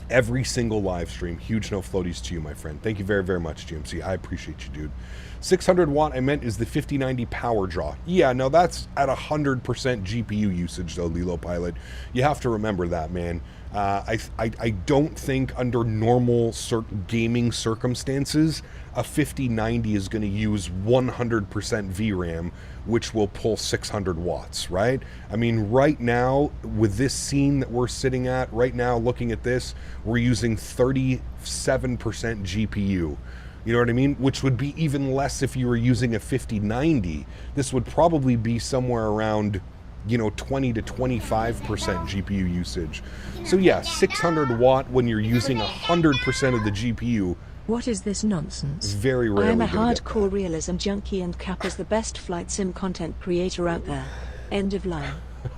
every single live stream. Huge no floaties to you, my friend. Thank you very, very much, GMC. I appreciate you, dude. 600 watt, I meant, is the 5090 power draw. Yeah, no, that's at 100% GPU usage, though, Lilo Pilot. You have to remember that, man. I don't think under normal gaming circumstances, a 5090 is going to use 100% VRAM, which will pull 600 watts, right? I mean, right now, with this scene that we're sitting at, right now, looking at this, we're using 37% GPU. You know what I mean? Which would be even less if you were using a 5090. This would probably be somewhere around, you know, 20 to 25% GPU usage. So yeah, 600 watt when you're using 100% of the GPU. What is this nonsense? Very rarely. I am a hardcore realism junkie and Cap is the best flight sim content creator out there. End of line.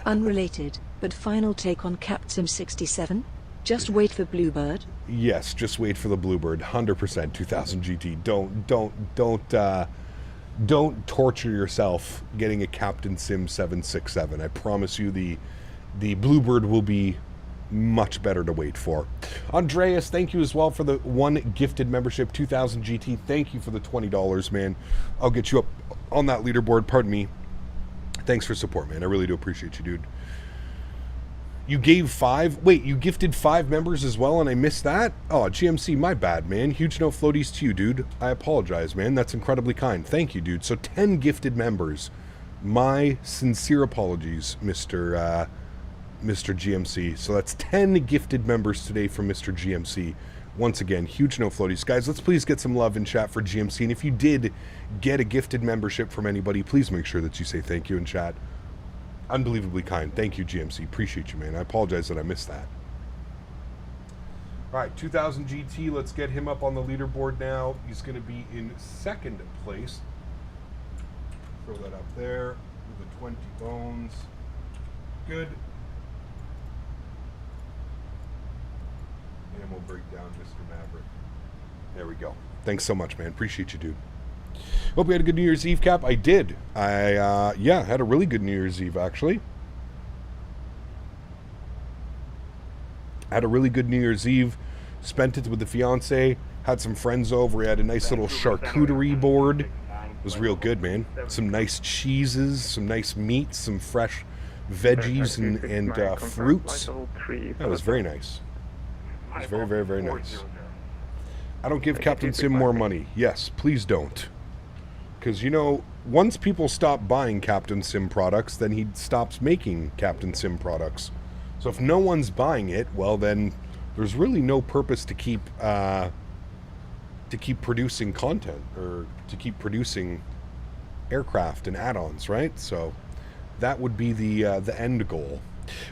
Unrelated, but final take on Capsim 67? Just wait for Bluebird? Yes, just wait for the Bluebird. 100% 2000 GT. Don't torture yourself getting a Captain Sim 767. I promise you the Bluebird will be much better to wait for. Andreas, thank you as well for the 1 gifted membership, 2000 GT. Thank you for the $20, man. I'll get you up on that leaderboard. Pardon me. Thanks for support, man. I really do appreciate you, dude. You gave 5? Wait, you gifted 5 members as well and I missed that? Oh, GMC, my bad, man. Huge no floaties to you, dude. I apologize, man. That's incredibly kind. Thank you, dude. So 10 gifted members. My sincere apologies, Mr. GMC. So that's 10 gifted members today from Mr. GMC. Once again, huge no floaties. Guys, let's please get some love in chat for GMC. And if you did get a gifted membership from anybody, please make sure that you say thank you in chat. Unbelievably kind. Thank you, GMC. Appreciate you, man. I apologize that I missed that. All right, 2000 GT. Let's get him up on the leaderboard now. He's going to be in second place. Throw that up there with the 20 bones. Good. And we'll break down Mr. Maverick. There we go. Thanks so much, man. Appreciate you, dude. Hope you had a good New Year's Eve, Cap. I did. Yeah, had a really good New Year's Eve, actually. Had a really good New Year's Eve. Spent it with the fiance. Had some friends over. We had a nice little charcuterie board. It was real good, man. Some nice cheeses, some nice meats, some fresh veggies and fruits. That was very nice. It was very, very, very nice. I don't give Captain Sim more money. Yes, please don't. Because, you know, once people stop buying Captain Sim products, then he stops making Captain Sim products. So if no one's buying it, well, then there's really no purpose to keep producing content or to keep producing aircraft and add-ons, right? So that would be the end goal.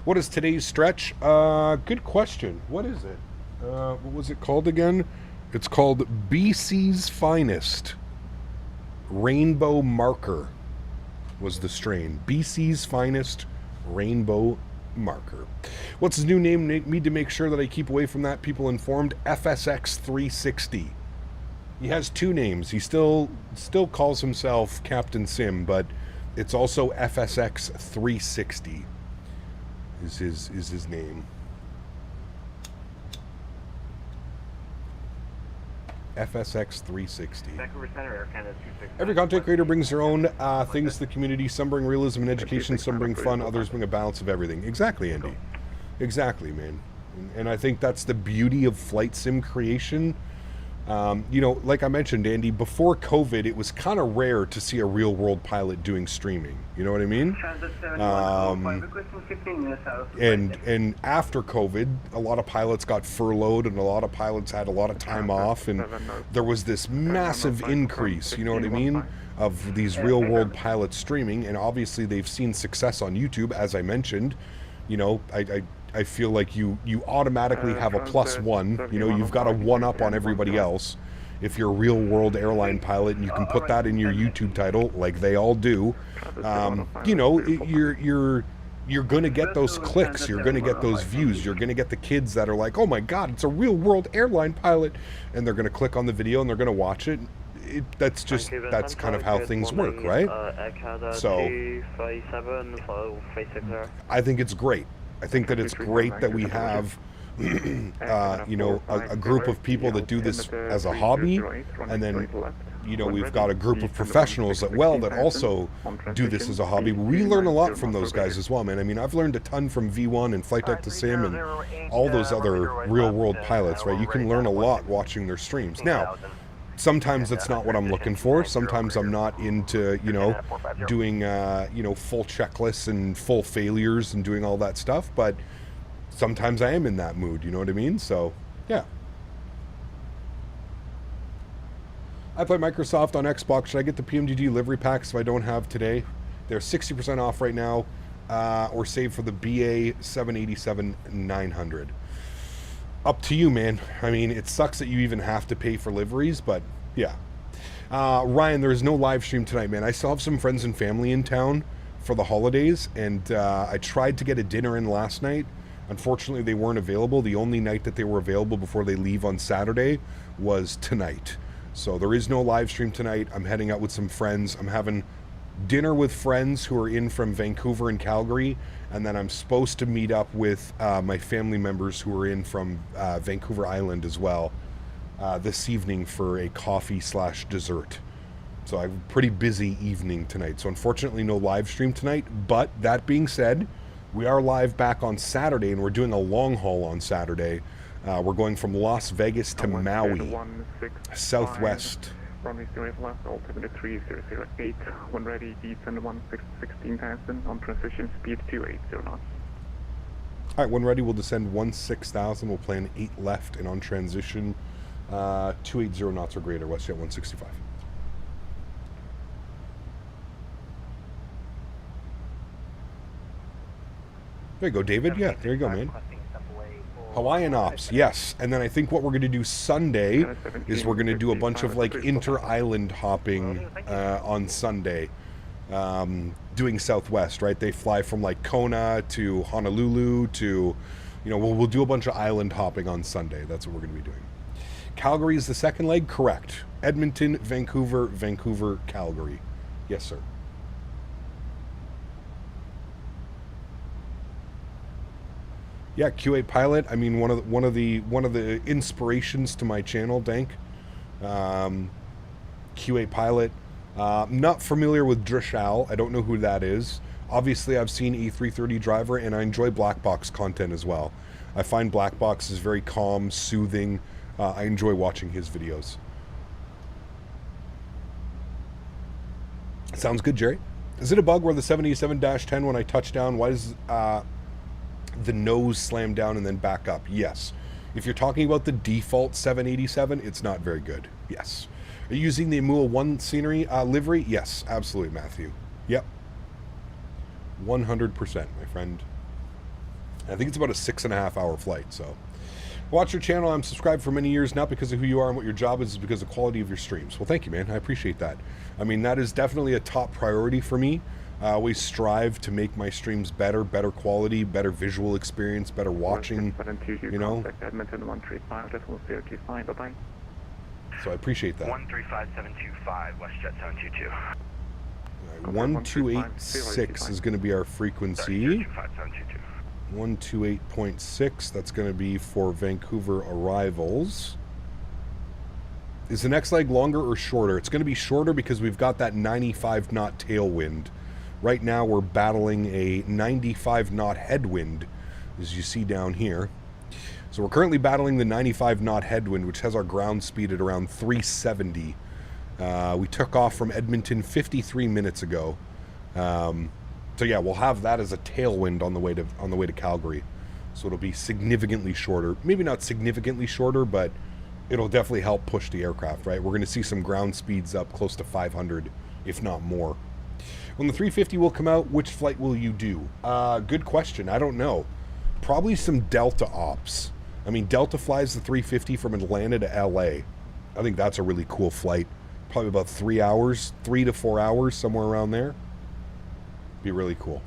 What is today's stretch? Good question. What is it? What was it called again? It's called BC's Finest. Rainbow Marker was the strain. BC's Finest Rainbow Marker. What's his new name? Need to make sure that I keep away from that. People informed. FSX 360. He has two names. He still calls himself Captain Sim, but it's also FSX 360 is his name. FSX 360. Vancouver Center, Air Canada 269. Every content creator brings their own things to the community. Some bring realism and education, some bring fun, others bring a balance of everything. Exactly, Andy. Exactly, man. And I think that's the beauty of flight sim creation. You know, like I mentioned, Andy, before COVID, it was kind of rare to see a real-world pilot doing streaming. You know what I mean? And after COVID, a lot of pilots got furloughed, and a lot of pilots had a lot of time off, and there was this massive increase. You know what I mean? Of these real-world pilots streaming, and obviously they've seen success on YouTube, as I mentioned. You know, I feel like you automatically have a +1. You know, you've got a 1-up on everybody else if you're a real-world airline pilot, and you can put that in your YouTube title, like they all do. You know, you're going to get those clicks. You're going to get those views. You're going to get the kids that are like, "Oh my God, it's a real-world airline pilot," and they're going to click on the video and they're going to watch it. That's kind of how things work, right? So I think it's great. I think that it's great that we have, you know, a group of people that do this as a hobby, and then, you know, we've got a group of professionals that also do this as a hobby. We learn a lot from those guys as well, man. I mean, I've learned a ton from V1 and Flight Deck to Sim and all those other real-world pilots, right? You can learn a lot watching their streams. Now, sometimes that's not what I'm looking for. Sometimes I'm not into, you know, doing, you know, full checklists and full failures and doing all that stuff. But sometimes I am in that mood, you know what I mean? So, yeah. I play Microsoft on Xbox. Should I get the PMDD livery packs if I don't have today? They're 60% off right now, or save for the BA 787-900. Up to you, man. I mean, it sucks that you even have to pay for liveries, but yeah. Ryan, there is no live stream tonight, man. I still have some friends and family in town for the holidays, and I tried to get a dinner in last night. Unfortunately, they weren't available. The only night that they were available before they leave on Saturday was tonight. So there is no live stream tonight. I'm heading out with some friends. I'm having dinner with friends who are in from Vancouver and Calgary, and then I'm supposed to meet up with my family members who are in from Vancouver Island as well this evening for a coffee/dessert. So I have a pretty busy evening tonight. So unfortunately no live stream tonight, but that being said, we are live back on Saturday, and we're doing a long haul on Saturday. We're going from Las Vegas to Maui, southwest. Runway 08 left, altimeter 3008, when ready, descend 16,000, on transition speed 280 knots. Alright, when ready, we'll descend 16,000, we'll plan 8 left, and on transition, 280 knots or greater, WestJet 165. There you go, David. Yeah, there you go, man. Hawaiian ops, yes. And then I think what we're going to do Sunday is we're going to do a bunch of like inter-island hopping on Sunday. Doing Southwest, right? They fly from like Kona to Honolulu to, you know, we'll do a bunch of island hopping on Sunday. That's what we're going to be doing. Calgary is the second leg, correct. Edmonton, Vancouver, Vancouver, Calgary. Yes, sir. Yeah, Q8 pilot. I mean, one of the inspirations to my channel, Dank. Q8 pilot. Not familiar with Drishal. I don't know who that is. Obviously, I've seen E330 driver, and I enjoy black box content as well. I find black box is very calm, soothing. I enjoy watching his videos. Sounds good, Jerry. Is it a bug where the 787-10, when I touch down, why does the nose slam down and then back up? Yes. If you're talking about the default 787, it's not very good. Yes. Are you using the Amua 1 scenery livery? Yes, absolutely, Matthew. Yep. 100%, my friend. I think it's about a 6.5 hour flight, so. Watch your channel. I'm subscribed for many years, not because of who you are and what your job is, because of the quality of your streams. Well, thank you, man. I appreciate that. I mean, that is definitely a top priority for me. I always strive to make my streams better quality, better visual experience, better watching, you know. Edmonton 135, decimal 025, bye-bye. So I appreciate that. 135725, WestJet 722. 1286 is going to be our frequency. 128.6, that's going to be for Vancouver arrivals. Is the next leg longer or shorter? It's going to be shorter because we've got that 95 knot tailwind. Right now we're battling a 95 knot headwind, as you see down here. So we're currently battling the 95 knot headwind, which has our ground speed at around 370. We took off from Edmonton 53 minutes ago. So yeah, we'll have that as a tailwind on the way to Calgary. So it'll be significantly shorter. Maybe not significantly shorter, but it'll definitely help push the aircraft, right? We're going to see some ground speeds up close to 500, if not more. When the 350 will come out, which flight will you do? Good question. I don't know. Probably some Delta ops. I mean, Delta flies the 350 from Atlanta to LA. I think that's a really cool flight. Probably about 3 hours, 3 to 4 hours, somewhere around there. Be really cool.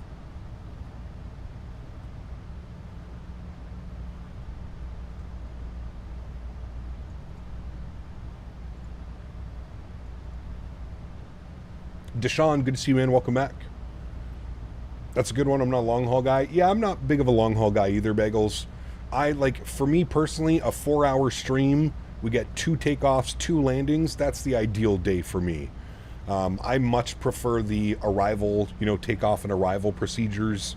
Deshaun, good to see you, man. Welcome back. That's a good one. I'm not a long haul guy. Yeah, I'm not big of a long haul guy either, Bagels. For me personally, a 4 hour stream, we get 2 takeoffs, 2 landings. That's the ideal day for me. I much prefer the arrival, takeoff and arrival procedures.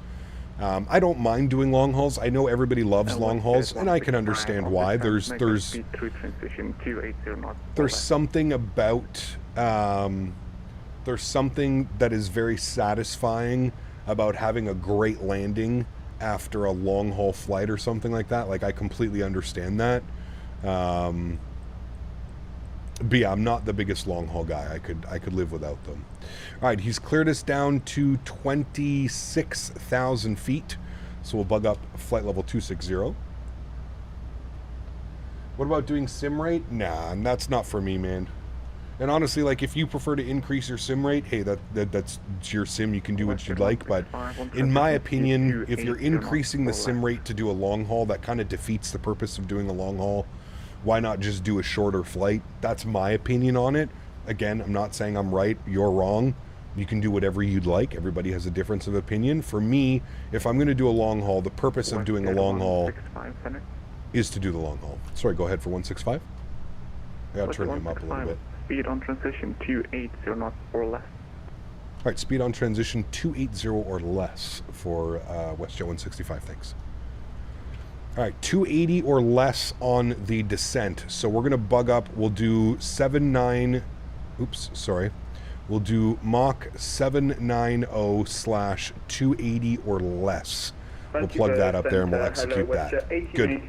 I don't mind doing long hauls. I know everybody loves long hauls, and I can understand why. There's something about there's something that is very satisfying about having a great landing after a long haul flight or something like that. Like, I completely understand that. But yeah, I'm not the biggest long haul guy. I could live without them. All right, he's cleared us down to 26,000 feet. So we'll bug up flight level 260. What about doing sim rate? Nah, that's not for me, man. And honestly, like, if you prefer to increase your sim rate, hey, that's your sim. You can do what you'd like. But in my opinion, if you're increasing the sim rate to do a long haul, that kind of defeats the purpose of doing a long haul. Why not just do a shorter flight? That's my opinion on it. Again, I'm not saying I'm right, you're wrong. You can do whatever you'd like. Everybody has a difference of opinion. For me, if I'm going to do a long haul, the purpose of doing a long haul is to do the long haul. Sorry, go ahead for 165. I got to turn him up a little bit. Speed on transition 280 knots or less. All right, speed on transition 280 or less for WestJet 165, thanks. All right, 280 or less on the descent. So we're going to bug up. We'll do We'll do Mach 790/280 or less. We'll plug that up there and we'll execute that. Good.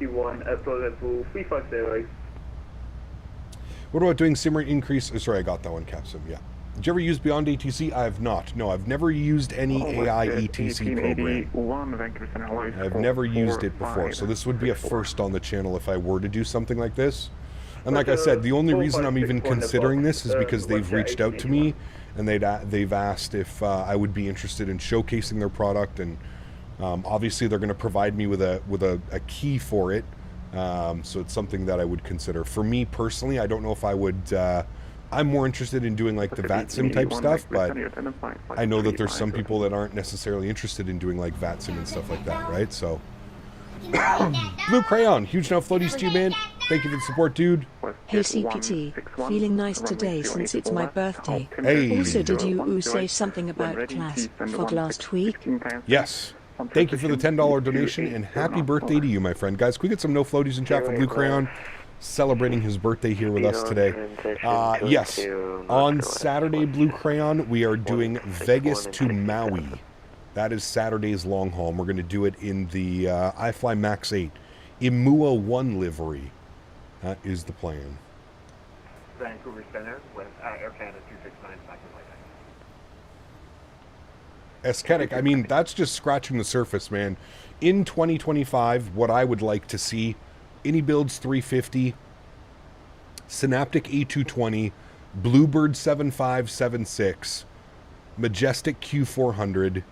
What about doing sim rate increase? Sorry, I got that one, Capsim. Yeah. Did you ever use Beyond ATC? I have not. No, I've never used any AI ATC program. I've never used it before, so this would be a first on the channel if I were to do something like this. And like I said, the only reason I'm even considering this is because they've reached out to me and they've asked if I would be interested in showcasing their product, and obviously they're going to provide me with a key for it, so it's something that I would consider. For me personally, I don't know if I would. I'm more interested in doing like the VATSIM type stuff, but I know that there's some people that aren't necessarily interested in doing like VATSIM and stuff like that, right? So, Blue Crayon, huge now floaties to you, man. Thank you for the support, dude. Hey CPT, feeling nice today since it's my birthday. Hey. Also, did you say something about class fog last week? Yes. Thank you for the $10 donation, and happy birthday to you, my friend. Guys, can we get some no floaties in chat for Blue Crayon? Celebrating his birthday here with us today. Yes, on Saturday, Blue Crayon, we are doing Vegas to Maui. That is Saturday's long haul. And we're going to do it in the iFly MAX8 Imua 1 livery. That is the plan. Vancouver Center with Air Canada 269 back in Aesthetic, I mean, that's just scratching the surface, man. In 2025, what I would like to see: AnyBuilds 350, Synaptic A220, Bluebird 7576, Majestic Q400,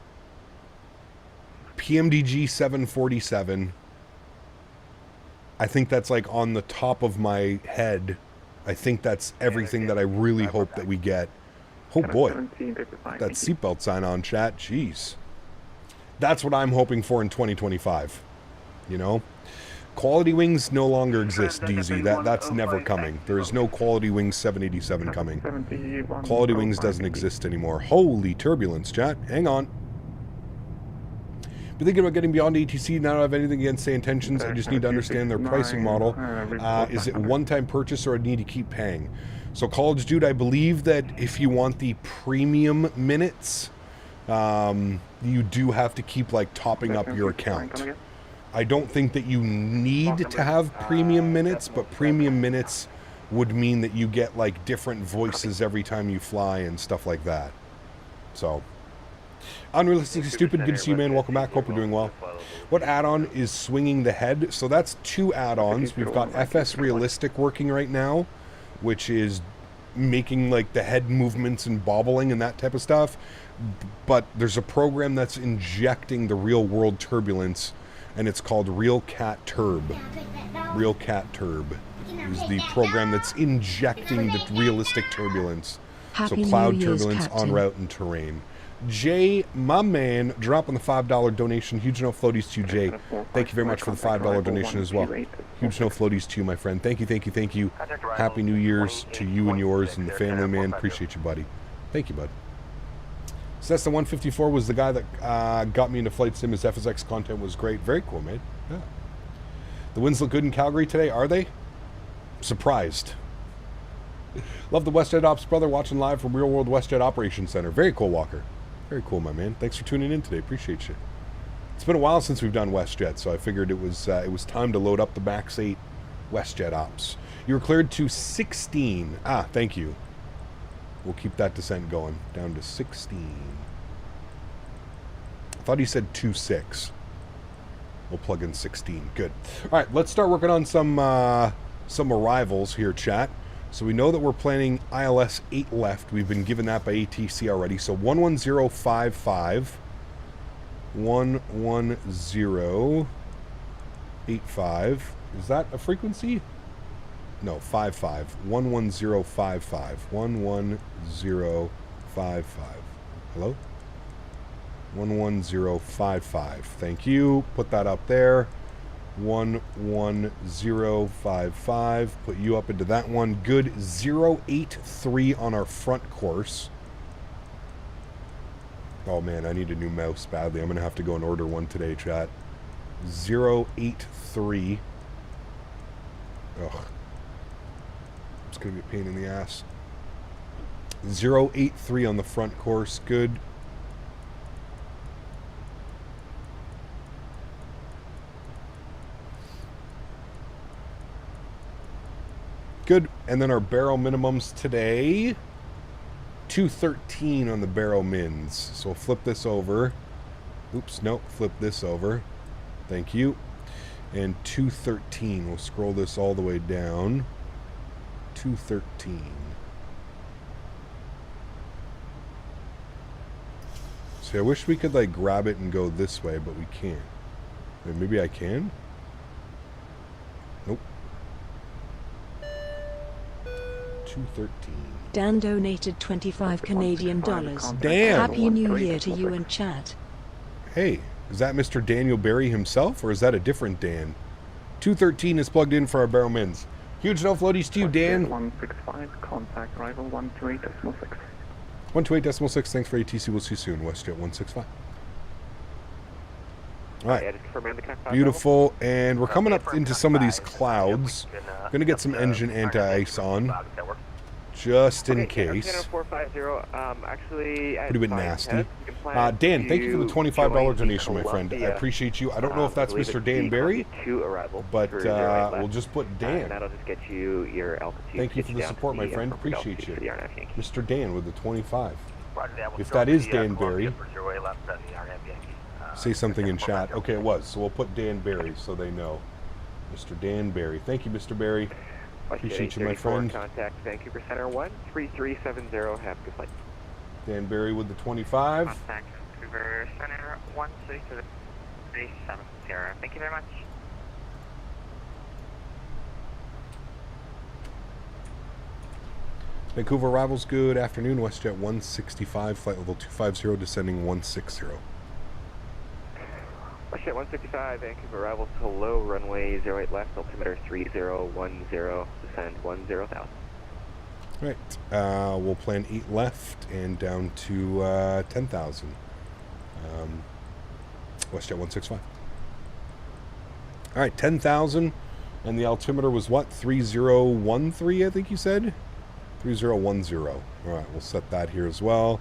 PMDG 747. I think that's like on the top of my head. I think that's everything that I really hope that we get. Oh boy, that seatbelt sign on, chat. Jeez. That's what I'm hoping for in 2025. You know? Quality Wings no longer exist, DZ. That's never coming. There is no Quality Wings 787 coming. Quality Wings doesn't exist anymore. Holy turbulence, chat. Hang on. Been thinking about getting beyond ATC. Now I don't have anything against say intentions. I just need to understand their pricing model. Is it a one-time purchase or I need to keep paying? So College Dude, I believe that if you want the premium minutes, you do have to keep like topping up your account. I don't think that you need to have premium minutes, but premium minutes would mean that you get like different voices every time you fly and stuff like that. So, Unrealistically Stupid, good to see you, man. Welcome back. Hope you're doing well. What add-on is swinging the head? So that's two add-ons. We've got FS Realistic working right now, which is making like the head movements and bobbling and that type of stuff. But there's a program that's injecting the real world turbulence, and it's called RealCat Turb. RealCat Turb is the program that's injecting the realistic turbulence. Happy so cloud New Year's, turbulence Captain. on route and terrain. Jay, my man, dropping the $5 donation. Huge no floaties to you, Jay. Thank you very much for the $5 donation as well. Huge no floaties to you, my friend. Thank you, thank you, thank you. Happy New Year's to you and yours and the family, man. Appreciate you, buddy. Thank you, bud. Cessna 154 was the guy that got me into flight sim. His FSX content was great. Very cool, man. Yeah. The winds look good in Calgary today, are they? Surprised. Love the WestJet Ops, brother. Watching live from Real World WestJet Operations Center. Very cool, Walker. Very cool, my man. Thanks for tuning in today. Appreciate you. It's been a while since we've done WestJet, so I figured it was time to load up the MAX8 WestJet Ops. You were cleared to 16. Ah, thank you. We'll keep that descent going down to 16. I thought he said 2.6. We'll plug in 16. Good. All right, let's start working on some arrivals here, chat. So we know that we're planning ILS 8 left. We've been given that by ATC already. So 11055, 11085. Is that a frequency? No, 55. 11055. 11055. Hello? 11055. Thank you. Put that up there. 11055. Put you up into that one. Good. 083 on our front course. Oh man, I need a new mouse badly. I'm going to have to go and order one today, chat. 083. Ugh. It's going to be a pain in the ass. 083 on the front course. Good. Good. And then our barrel minimums today. 213 on the barrel mins. So we'll flip this over. Oops, nope, flip this over. Thank you. And 213. We'll scroll this all the way down. 213. See, I wish we could like grab it and go this way, but we can't. Wait, maybe I can? Nope. 213. Dan donated 25 Canadian dollars. Damn. Happy New Year to you and chat. Hey, is that Mr. Daniel Barry himself, or is that a different Dan? 213 is plugged in for our barrel mins. Huge no floaties to you, Dan. 165, contact arrival 128.6. 128.6, thanks for ATC. We'll see you soon. WestJet 165. All right. Beautiful. And we're coming up into some of these clouds. Going to get some engine anti-ice on, just in case. Pretty bit nasty. Dan, thank you for the $25 donation, my friend. I appreciate you. I don't know if that's Mr. Dan Barry, but we'll just put Dan. Thank you for the support, my friend. Appreciate you. Mr. Dan with the 25. If that is Dan Barry, say something in chat. Okay, it was. So we'll put Dan Barry so they know. Mr. Dan Barry. Thank you, Mr. Barry. Appreciate you, my friend. Contact Vancouver Center 13370. Have a good flight. Dan Barry with the 25. Contact Vancouver Center 13370. Thank you very much. Vancouver arrivals, good afternoon. WestJet 165, flight level 250, descending 160. WestJet 165, Vancouver arrivals, hello, runway 08 left, altimeter 3010, descend 10,000. Right, we'll plan 8 left and down to 10,000. WestJet 165. All right, 10,000, and the altimeter was what? 3013, I think you said? 3010. All right, we'll set that here as well.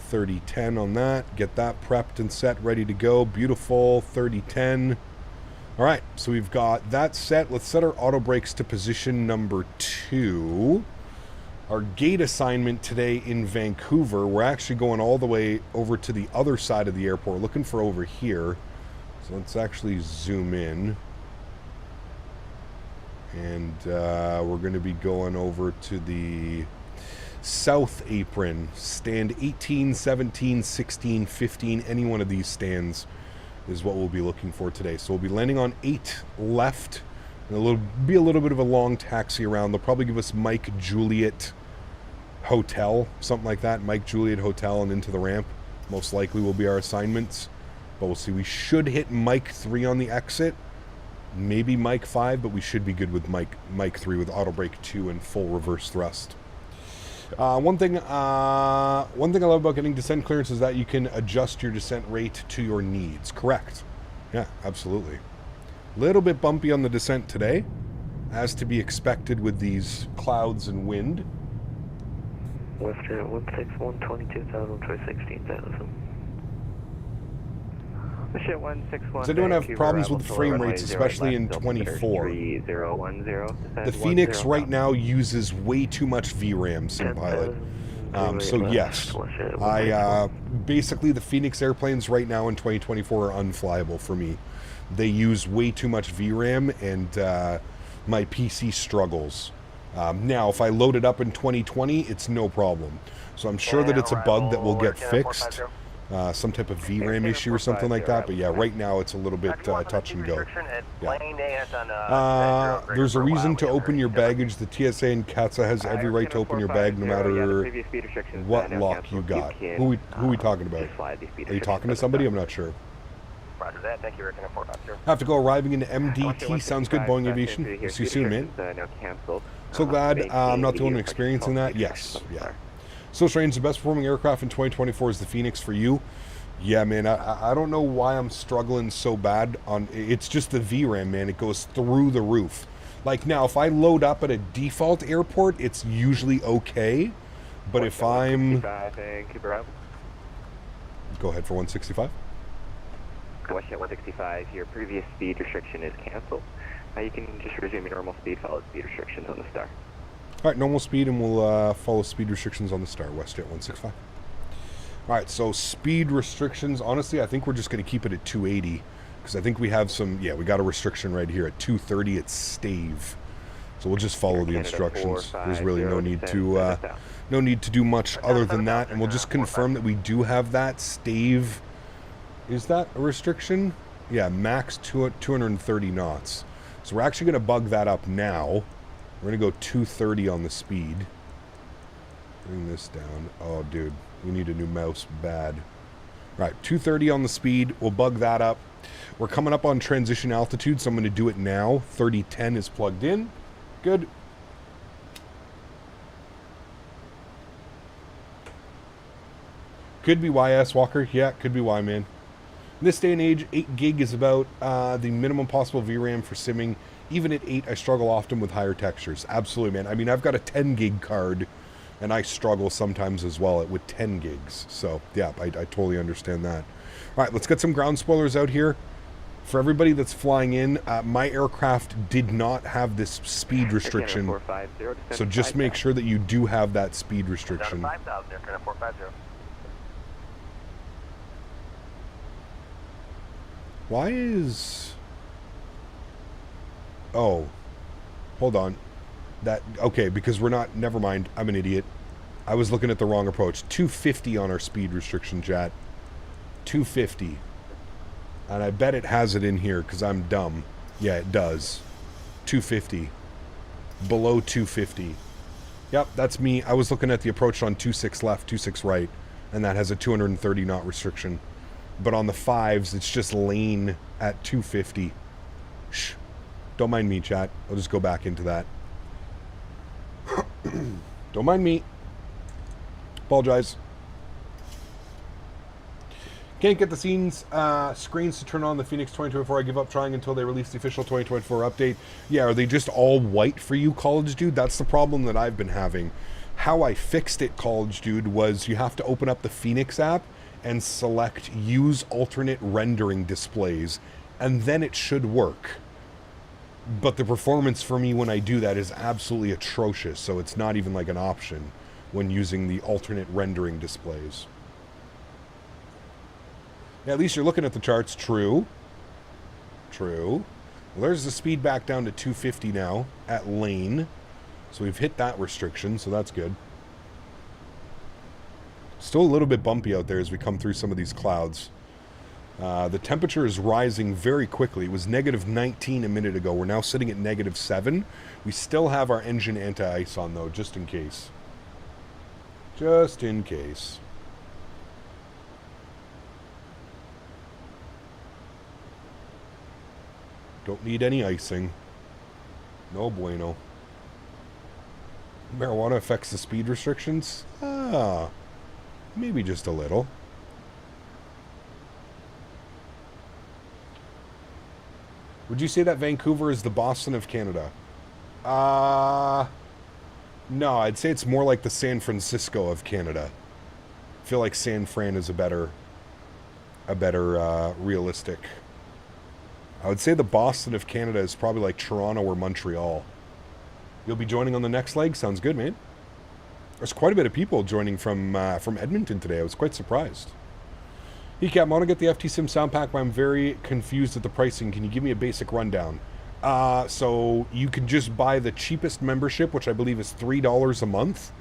3010 on that. Get that prepped and set, ready to go. Beautiful. 3010. All right, so we've got that set. Let's set our auto brakes to position number 2. Our gate assignment today in Vancouver, we're actually going all the way over to the other side of the airport, looking for over here. So let's actually zoom in. And we're going to be going over to the south apron, stand 18, 17, 16, 15, any one of these stands is what we'll be looking for today. So we'll be landing on 8 left, and it'll be a little bit of a long taxi around. They'll probably give us Mike Juliet Hotel, something like that, Mike Juliet Hotel and into the ramp. Most likely will be our assignments, but we'll see. We should hit Mike 3 on the exit. Maybe Mike 5, but we should be good with Mike 3 with auto brake 2 and full reverse thrust. One thing I love about getting descent clearance is that you can adjust your descent rate to your needs. Correct. Yeah, absolutely. Little bit bumpy on the descent today, as to be expected with these clouds and wind. WestJet 161, 22,000, try 16,000. WestJet 161. Does anyone have problems with the frame rates, especially in 24? The Phoenix right now uses way too much VRAM, SimPilot. So yes, basically the Phoenix airplanes right now in 2024 are unflyable for me. They use way too much VRAM, and my PC struggles. Now, if I load it up in 2020, it's no problem. So I'm sure that it's a bug that will get fixed. Some type of VRAM issue or something like that, but yeah, right now it's a little bit touch and go. Yeah. There's a reason to open your baggage. The TSA in CATSA has every right to open your bag no matter what lock you got. Who we talking about? Are you talking to somebody? I'm not sure. Roger that. Thank you, Erin. Have to go arriving into MDT. Sounds good, Boeing Aviation. We'll see you soon, man. So glad I'm not the one experiencing that. Yes, yeah. So strange, the best performing aircraft in 2024 is the Phoenix for you. Yeah, man, I don't know why I'm struggling so bad on. It's just the VRAM, man. It goes through the roof. Like now, if I load up at a default airport, it's usually okay. But if I'm... Go ahead for 165. WestJet 165, your previous speed restriction is canceled. You can just resume your normal speed, follow speed restrictions on the star. right, normal speed, and we'll follow speed restrictions on the star, WestJet 165. All right, so speed restrictions, honestly, I think we're just going to keep it at 280, because I think we have some, yeah, we got a restriction right here at 230 at stave. So we'll just follow the instructions. There's really no need to do much other than that, and we'll just confirm that we do have that stave. Is that a restriction? Yeah, max 230 knots. So we're actually going to bug that up now. We're going to go 230 on the speed. Bring this down. Oh, dude, we need a new mouse bad. Right, 230 on the speed. We'll bug that up. We're coming up on transition altitude, so I'm going to do it now. 3010 is plugged in. Good. Could be YS Walker. Yeah, could be Y, man. In this day and age, 8 gig is about the minimum possible VRAM for simming. Even at 8, I struggle often with higher textures. Absolutely, man. I mean, I've got a 10 gig card, and I struggle sometimes as well with 10 gigs. So, yeah, I totally understand that. All right, let's get some ground spoilers out here. For everybody that's flying in, my aircraft did not have this speed restriction. So just make sure that you do have that speed restriction. 5,000, Air 450. Why is... Oh, hold on. That, okay, because we're not, never mind, I'm an idiot. I was looking at the wrong approach. 250 on our speed restriction, chat. 250. And I bet it has it in here because I'm dumb. Yeah, it does. 250. Below 250. Yep, that's me. I was looking at the approach on 26 left, 26 right, and that has a 230 knot restriction. But on the 5s, it's just lane at 250. Shh. Don't mind me, chat. I'll just go back into that. Don't mind me. Apologize. Can't get the screens to turn on the Phoenix 2024. I give up trying until they release the official 2024 update. Yeah, are they just all white for you, College Dude? That's the problem that I've been having. How I fixed it, College Dude, was you have to open up the Phoenix app and select use alternate rendering displays, and then it should work. But the performance for me when I do that is absolutely atrocious, so it's not even like an option when using the alternate rendering displays. Yeah, at least you're looking at the charts. True. True. Well, there's the speed back down to 250 now at lane. So we've hit that restriction, so that's good. Still a little bit bumpy out there as we come through some of these clouds. The temperature is rising very quickly. It was negative 19 a minute ago. We're now sitting at negative 7. We still have our engine anti-ice on, though, just in case. Just in case. Don't need any icing. No bueno. Marijuana affects the speed restrictions? Ah, maybe just a little. Would you say that Vancouver is the Boston of Canada? No, I'd say it's more like the San Francisco of Canada. I feel like San Fran is a better realistic. I would say the Boston of Canada is probably like Toronto or Montreal. You'll be joining on the next leg? Sounds good, man. There's quite a bit of people joining from Edmonton today. I was quite surprised. Hey, Cap, I want to get the FT Sim sound pack, but I'm very confused at the pricing. Can you give me a basic rundown? So you can just buy the cheapest membership, which I believe is $3 a month.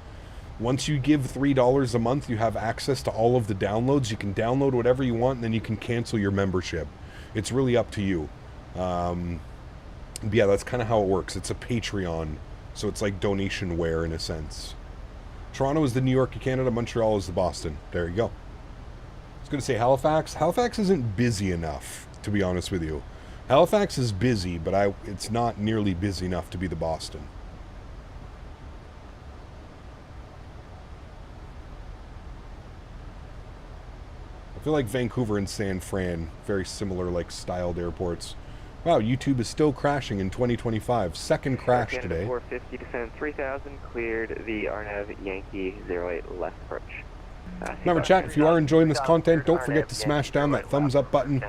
Once you give $3 a month, you have access to all of the downloads. You can download whatever you want, and then you can cancel your membership. It's really up to you. Yeah, that's kind of how it works. It's a Patreon, so it's like donationware in a sense. Toronto is the New York of Canada. Montreal is the Boston. There you go. I was going to say Halifax. Halifax isn't busy enough, to be honest with you. Halifax is busy, but it's not nearly busy enough to be the Boston. I feel like Vancouver and San Fran, very similar, like, styled airports. Wow, YouTube is still crashing in 2025. Second crash today. 450 descend 3000, cleared the RNAV Yankee 08 left approach. Remember, chat, if you are enjoying this content, don't forget to smash down that thumbs up button.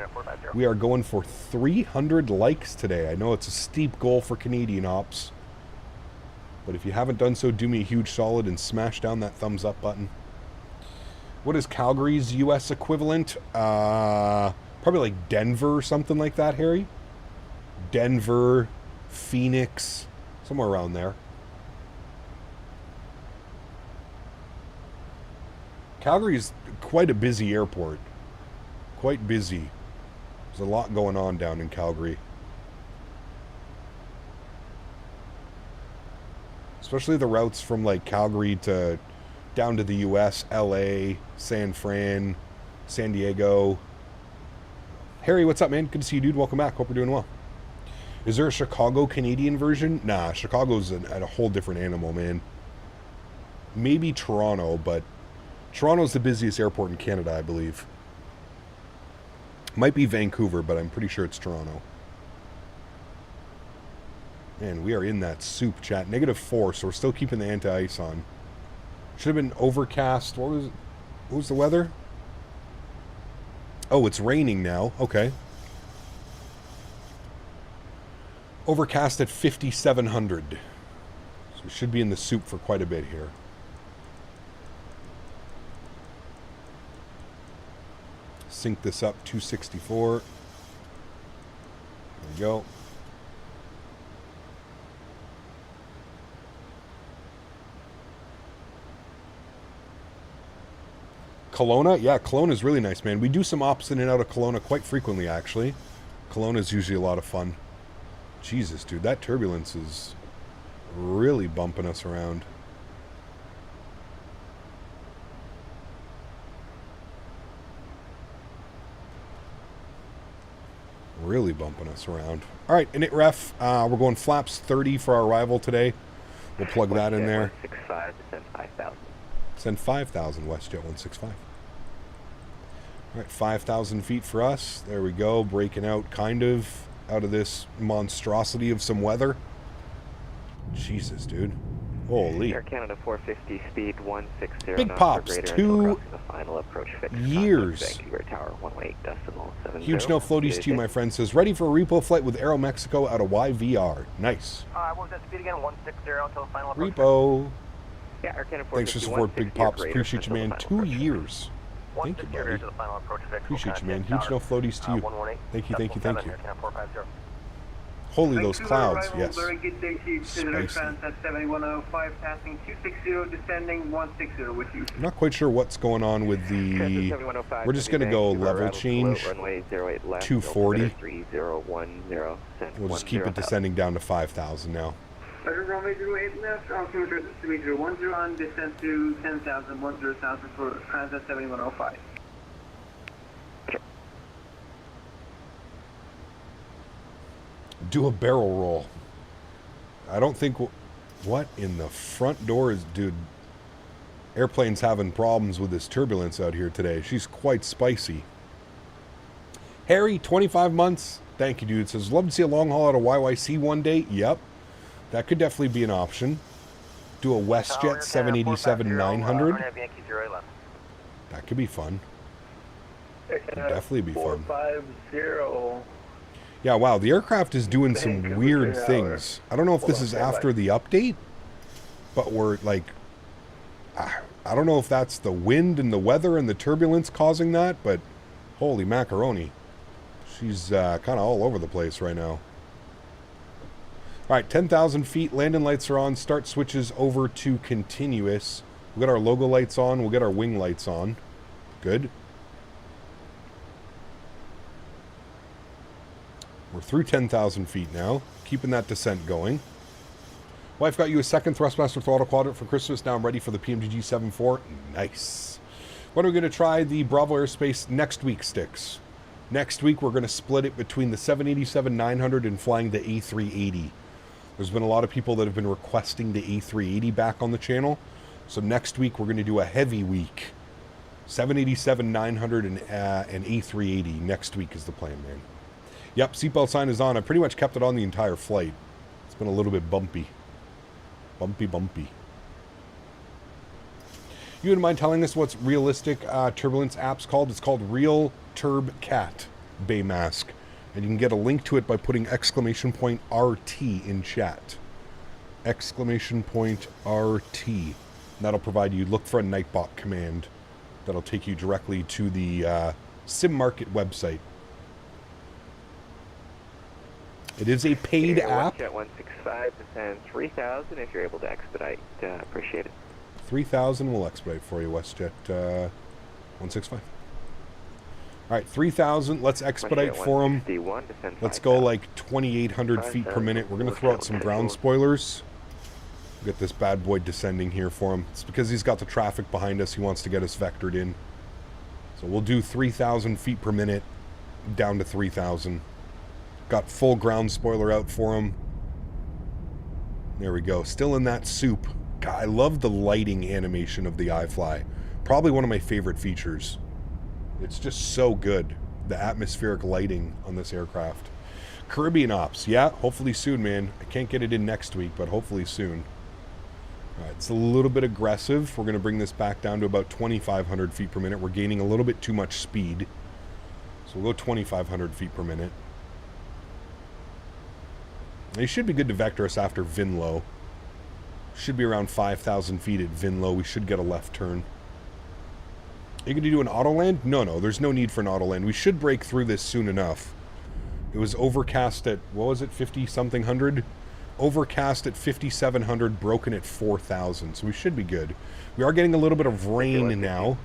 We are going for 300 likes today. I know it's a steep goal for Canadian ops. But if you haven't done so, do me a huge solid and smash down that thumbs up button. What is Calgary's U.S. equivalent? Probably like Denver or something like that, Harry. Denver, Phoenix, somewhere around there. Calgary is quite a busy airport. Quite busy. There's a lot going on down in Calgary. Especially the routes from like Calgary to down to the US, LA, San Fran, San Diego. Harry, what's up, man? Good to see you, dude. Welcome back. Hope you're doing well. Is there a Chicago Canadian version? Nah, Chicago's a whole different animal, man. Maybe Toronto, but Toronto's the busiest airport in Canada, I believe. Might be Vancouver, but I'm pretty sure it's Toronto. Man, we are in that soup, chat. -4, so we're still keeping the anti-ice on. Should have been overcast. What was the weather? Oh, it's raining now. Okay. Overcast at 5,700. So we should be in the soup for quite a bit here. Sync this up, 264. There we go. Kelowna? Yeah, Kelowna is really nice, man. We do some ops in and out of Kelowna quite frequently, actually. Kelowna is usually a lot of fun. Jesus, dude, that turbulence is really bumping us around. Really bumping us around. All right, init ref. We're going flaps 30 for our arrival today. We'll plug that in there. 165 to send 5,000. Send 5,000, WestJet 165. All right, 5,000 feet for us. There we go, breaking out kind of out of this monstrosity of some weather. Jesus, dude. Holy. Air Canada 450, speed 160. Big pops, 2 the final approach fix. years. Vancouver Tower 18.70. Huge no floaties to you, my friend. Says, ready for a repo flight with Aero Mexico out of YVR. Nice. What was that speed again? 160 until the final approach. Repo. Yeah, Air Canada 450, Thanks for support, Big Pops. Appreciate you, man. 2 years. Thank you, buddy. Appreciate you, man. Huge no floaties to you. Thank you, thank you, thank you. Holy, those clouds, yes. Very good day to you. Spicy. Transat 7105, passing 260, descending 160 with you. I'm not quite sure what's going on with the... We're just going to go level change 240. We'll just keep it descending down to 5,000 now. Runway 08 left, altimeter 3010 on, descent to 10,000, 10,000 for Transat 7105. Do a barrel roll. I don't think... What in the front door is... Dude, airplane's having problems with this turbulence out here today. She's quite spicy. Harry, 25 months. Thank you, dude. Says, love to see a long haul out of YYC one day. Yep. That could definitely be an option. Do a WestJet 787-900. That could be fun. Could definitely be fun. 450. Yeah, wow, the aircraft is doing some weird things. I don't know if this is after the update, but we're like... I don't know if that's the wind and the weather and the turbulence causing that, but holy macaroni. She's kind of all over the place right now. All right, 10,000 feet, landing lights are on, start switches over to continuous. We'll get our logo lights on, we'll get our wing lights on. Good. We're through 10,000 feet now, keeping that descent going. Wife got you a second Thrustmaster throttle quadrant for Christmas, now I'm ready for the PMGG 7.4. Nice. When are we going to try the Bravo Airspace next week sticks? Next week we're going to split it between the 787-900 and flying the A380. There's been a lot of people that have been requesting the A380 back on the channel. So next week we're going to do a heavy week. 787-900 and A380 next week is the plan, man. Yep, seatbelt sign is on. I pretty much kept it on the entire flight. It's been a little bit bumpy. Bumpy. You wouldn't mind telling us what's realistic turbulence app's called? It's called Real Turb Cat Baymask. And you can get a link to it by putting !RT in chat. exclamation point RT. That'll provide you, look for a Nightbot command. That'll take you directly to the Sim Market website. It is a paid app. WestJet 165 to send 3,000 if you're able to expedite. Appreciate it. 3,000 will expedite for you, WestJet 165. All right, 3,000. Let's expedite for them. Let's go like 2,800 feet per minute. We're going to throw out some ground spoilers. Get this bad boy descending here for him. It's because he's got the traffic behind us. He wants to get us vectored in. So we'll do 3,000 feet per minute down to 3,000. Got full ground spoiler out for him. There we go. Still in that soup. God, I love the lighting animation of the iFly. Probably one of my favorite features. It's just so good. The atmospheric lighting on this aircraft. Caribbean ops. Yeah, hopefully soon, man. I can't get it in next week, but hopefully soon. All right, it's a little bit aggressive. We're going to bring this back down to about 2,500 feet per minute. We're gaining a little bit too much speed. So we'll go 2,500 feet per minute. They should be good to vector us after Vinlow. Should be around 5,000 feet at Vinlow. We should get a left turn. Are you going to do an auto land? No, there's no need for an auto land. We should break through this soon enough. It was overcast at, what was it, 50-something hundred? Overcast at 5,700, broken at 4,000. So we should be good. We are getting a little bit of rain now.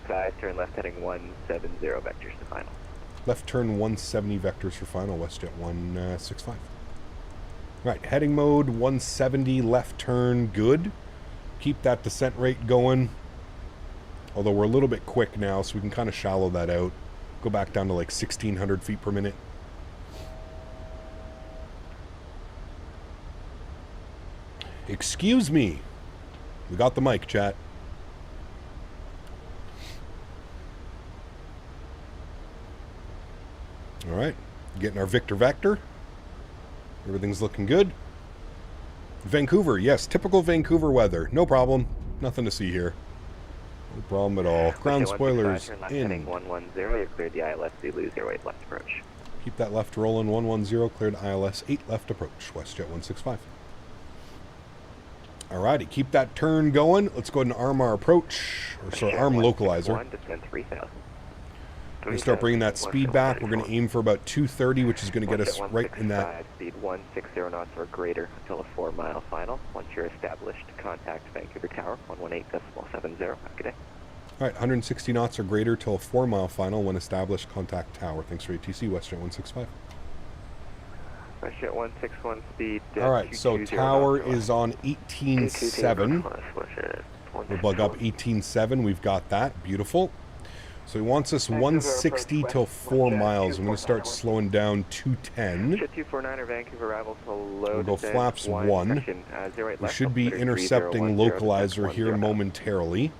5, turn left heading 170 vectors to final. Left turn 170 vectors for final, WestJet 165. Right, heading mode 170, left turn, good. Keep that descent rate going. Although we're a little bit quick now, so we can kind of shallow that out. Go back down to like 1,600 feet per minute. Excuse me. We got the mic, chat. All right, getting our Victor Vector. Everything's looking good. Vancouver, yes, typical Vancouver weather. No problem. Nothing to see here. No problem at all. Ground spoilers in. 110, you cleared the ILS-8 lose your weight left approach. Keep that left rolling. 110, cleared ILS-8 left approach. WestJet 165. Alrighty, keep that turn going. Let's go ahead and arm our approach. Or sorry, arm localizer. We're going to start bringing that speed back. We're going to aim for about 230, which is going to get us right in that. Speed 160 knots or greater until a 4-mile final. Once you're established, contact Vancouver Tower 118.70. Have a good day. All right, 160 knots or greater till a 4-mile final. When established, contact Tower. Thanks for ATC, WestJet 165. WestJet 161 speed. All right, so Tower is on 18.7. We'll bug up 18.7. We've got that. Beautiful. So he wants us 160 till 4 miles. I'm going to start slowing down 210. 249 Vancouver arrival to low. We'll go flaps 1. We should be intercepting localizer here momentarily.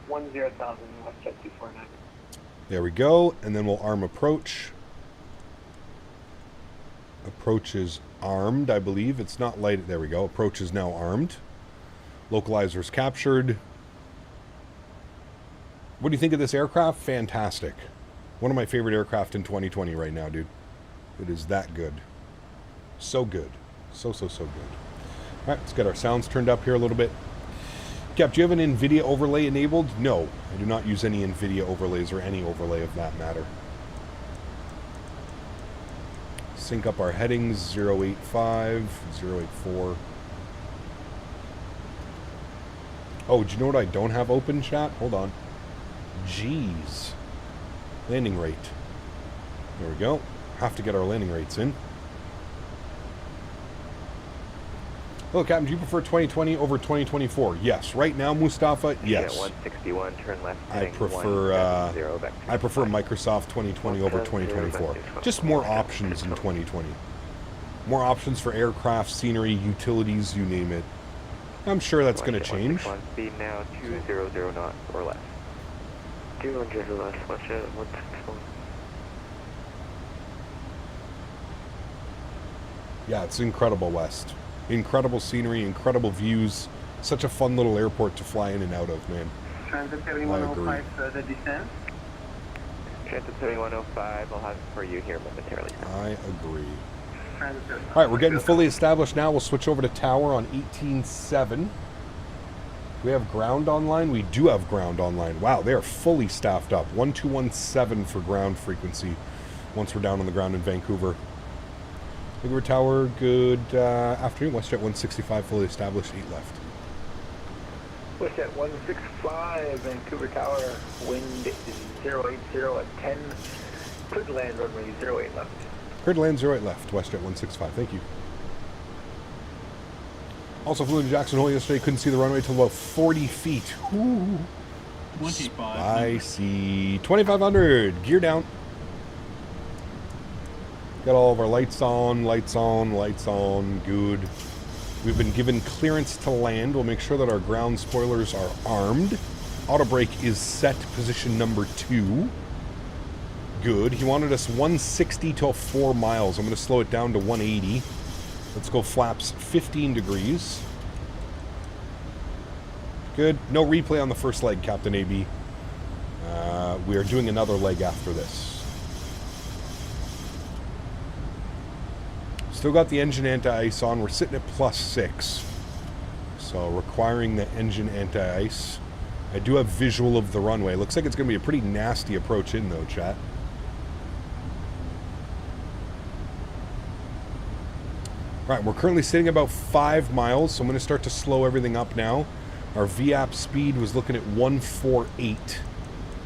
10,000 WestJet 249. There we go, and then we'll arm approach. Approach is armed, I believe. It's not light. There we go. Approach is now armed. Localizer's captured. What do you think of this aircraft? Fantastic. One of my favorite aircraft in 2020 right now, dude. It is that good. So good. So good. All right, let's get our sounds turned up here a little bit. Cap, do you have an NVIDIA overlay enabled? No, I do not use any NVIDIA overlays or any overlay of that matter. Sync up our headings, 085, 084. Oh, do you know what I don't have open, chat? Hold on. Jeez. Landing rate. There we go. Have to get our landing rates in. Hello, Captain. Do you prefer 2020 over 2024? Yes. Right now, Mustafa, yes. 161, turn left. I prefer Microsoft 2020 over 2024. Just more options in 2020. More options for aircraft, scenery, utilities, you name it. I'm sure that's going to change. Speed now 200 knots or less. 200 or less. Watch it. 161. Yeah, it's incredible, West. Incredible scenery, incredible views. Such a fun little airport to fly in and out of, man. Transit 7105 further descent. Transit 7105, I'll have it for you here momentarily. I agree. Transit 7. All right, we're getting fully established now. We'll switch over to tower on 18.7. We have ground online? We do have ground online. Wow, they are fully staffed up. 1217 for ground frequency once we're down on the ground in Vancouver. Vancouver Tower, good afternoon. WestJet 165 fully established, 8 left. WestJet 165, Vancouver Tower, wind is 080 at 10. Could land runway 08 left. Cleared to land 08 left, WestJet 165. Thank you. Also flew into Jackson Hole yesterday. Couldn't see the runway till about 40 feet. Ooh. 25. Spicy. 2,500. Gear down. Got all of our lights on, lights on, lights on. Good. We've been given clearance to land. We'll make sure that our ground spoilers are armed. Auto brake is set, position number 2. Good. He wanted us 160 till 4 miles. I'm going to slow it down to 180. Let's go flaps 15 degrees. Good. No replay on the first leg, Captain AB. We are doing another leg after this. Still got the engine anti-ice on. We're sitting at +6. So requiring the engine anti-ice. I do have visual of the runway. Looks like it's going to be a pretty nasty approach in though, chat. Right, we're currently sitting about 5 miles, so I'm going to start to slow everything up now. Our VAP speed was looking at 148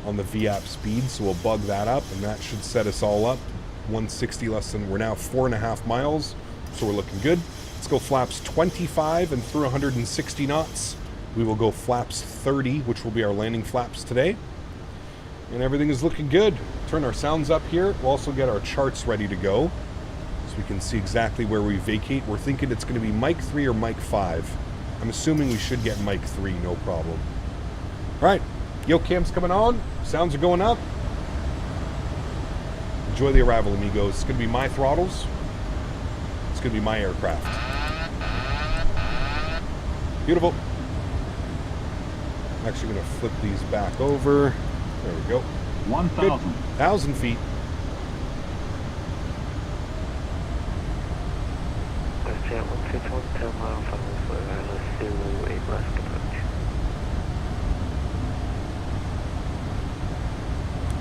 on the VAP speed, so we'll bug that up, and that should set us all up. 160 less than, we're now 4.5 miles, so we're looking good. Let's go flaps 25 and through 160 knots. We will go flaps 30, which will be our landing flaps today. And everything is looking good. Turn our sounds up here. We'll also get our charts ready to go, so we can see exactly where we vacate. We're thinking it's going to be mic 3 or mic 5. I'm assuming we should get mic 3, no problem. All right, yo cam's coming on. Sounds are going up. Enjoy the arrival, amigos. It's going to be my throttles. It's going to be my aircraft. Beautiful. I'm actually going to flip these back over. There we go. 1,000. 1,000 feet. WestJet 161, 10 miles from this way, AlexSiu 8 left approach.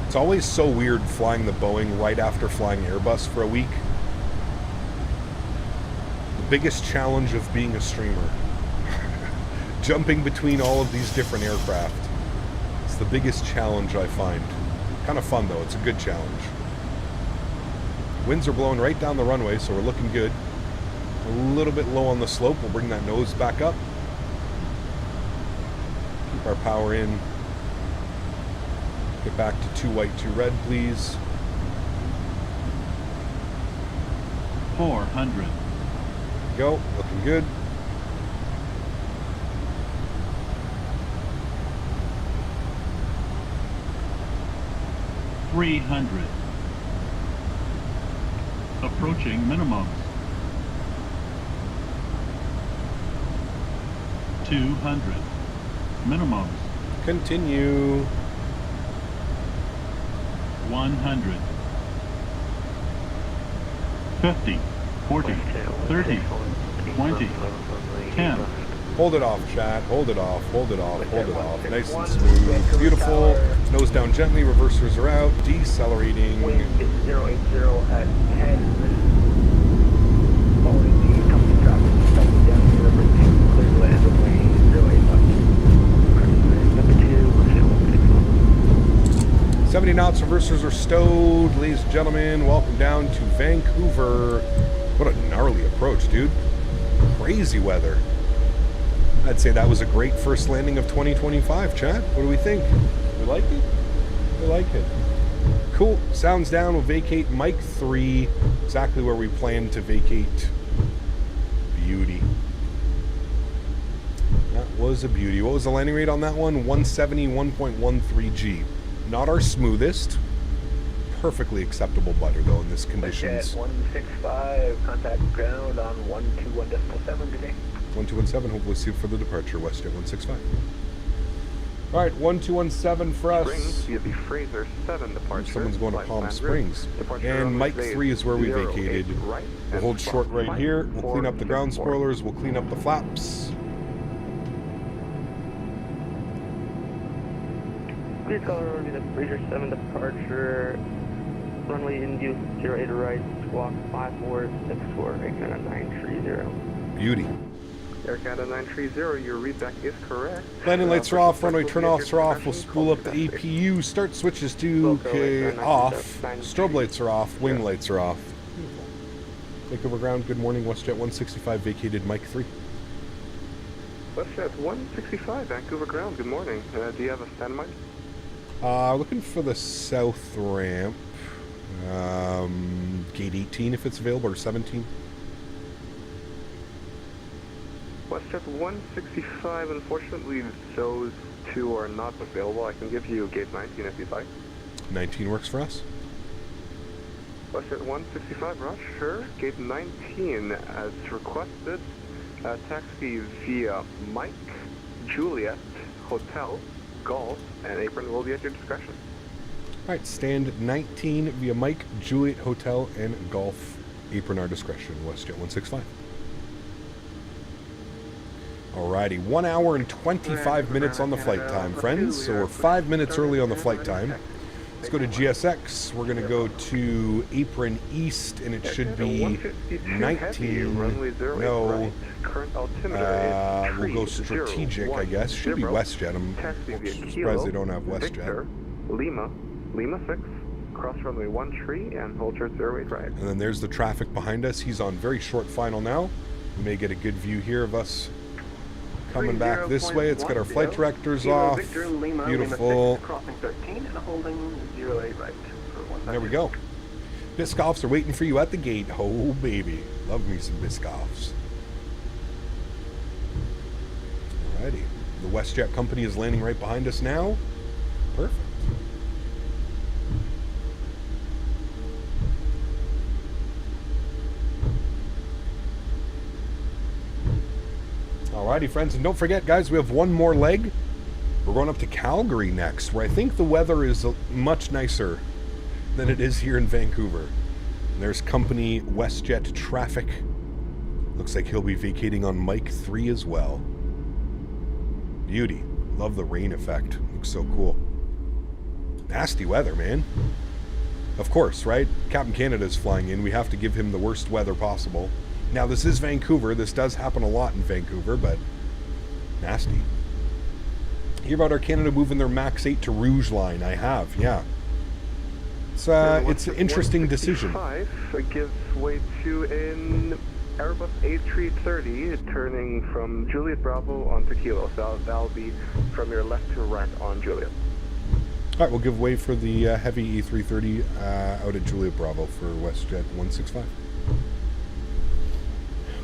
It's always so weird flying the Boeing right after flying Airbus for a week. The biggest challenge of being a streamer. Jumping between all of these different aircraft. It's the biggest challenge I find. Kind of fun though, it's a good challenge. Winds are blowing right down the runway, so we're looking good. A little bit low on the slope, we'll bring that nose back up. Keep our power in. Get back to 2 white, 2 red, please. 400. Go, looking good. $300. Approaching minimums. 200. Minimums. Continue. 100. 50. 40. 30. 20. 10. Hold it off, chat. Hold it off. Hold it off. Hold it off. Nice and smooth. Beautiful. Nose down gently. Reversers are out. Decelerating. Wind is 080 at 10. Following the company traffic, stepping down to number 2, clear to land runway 08 left. Number 2, 70 knots. Reversers are stowed. Ladies and gentlemen, welcome down to Vancouver. What a gnarly approach, dude. Crazy weather. I'd say that was a great first landing of 2025, chat. What do we think? We like it? We like it. Cool. Sounds down. We'll vacate mic 3. Exactly where we plan to vacate. Beauty. That was a beauty. What was the landing rate on that one? 171.13 G. Not our smoothest. Perfectly acceptable butter, though, in this conditions. WestJet 165, contact ground on 121.7 today. 1217, hopefully see you for the departure, WestJet 165. All right, 1217 for Springs us. via the Fraser 7 departure. Someone's going to Flight Palm plan Springs. route. Departure And runway Mike today 3 is where we 08 vacated. right, We'll and hold short right flight here. We'll clean up the ground 464. spoilers. We'll clean up the flaps. Please call Robbie the Fraser 7 departure. Runway induce 08 right, squawk 5464, Air Canada 930. Beauty. Air Canada 930, your readback is correct. Landing lights are off, runway turn-offs are off. We'll spool up the APU. Start switches to off. Strobe lights are off. Wing lights are off. Take over ground. Good morning. WestJet 165 vacated. Mike 3. WestJet 165, Vancouver ground. Good morning. Do you have a standby? Looking for the south ramp. Gate 18 if it's available, or 17. WestJet 165, unfortunately those two are not available. I can give you gate 19 if you'd like. 19 works for us. WestJet 165, Roger. Gate 19, as requested, taxi via Mike, Juliet, Hotel, Golf, and apron will be at your discretion. Alright, stand 19 via Mike, Juliet, Hotel, and Golf. Apron our discretion. WestJet 165. Alrighty, 1 hour and 25 minutes on the flight time, friends. So we're 5 minutes early on the flight time. Let's go to GSX. We're going to go to Apron East, and it should be 19. No. We'll go strategic, I guess. Should be WestJet. I'm surprised they don't have WestJet. Lima 6, cross runway 13, and hold short 08 right. And then there's the traffic behind us. He's on very short final now. We may get a good view here of us coming back this way. It's got our flight directors off. Beautiful. Crossing 13 and holding 08 right for 1. There we go. Biscoffs are waiting for you at the gate. Oh, baby. Love me some Biscoffs. Alrighty. The WestJet company is landing right behind us now. Perfect. Alrighty, friends, and don't forget, guys, we have one more leg. We're going up to Calgary next, where I think the weather is much nicer than it is here in Vancouver. And there's company WestJet traffic. Looks like he'll be vacating on Mike 3 as well. Beauty. Love the rain effect. Looks so cool. Nasty weather, man. Of course, right? Captain Canada's flying in. We have to give him the worst weather possible. Now, this is Vancouver. This does happen a lot in Vancouver, but nasty. Hear about Air Canada moving their MAX8 to Rouge line? I have, yeah. It's an interesting decision. It gives way to an Airbus A330 turning from Juliet Bravo onto Kilo. So that'll be from your left to right on Juliet. All right, we'll give way for the heavy A330 out at Juliet Bravo for WestJet 165.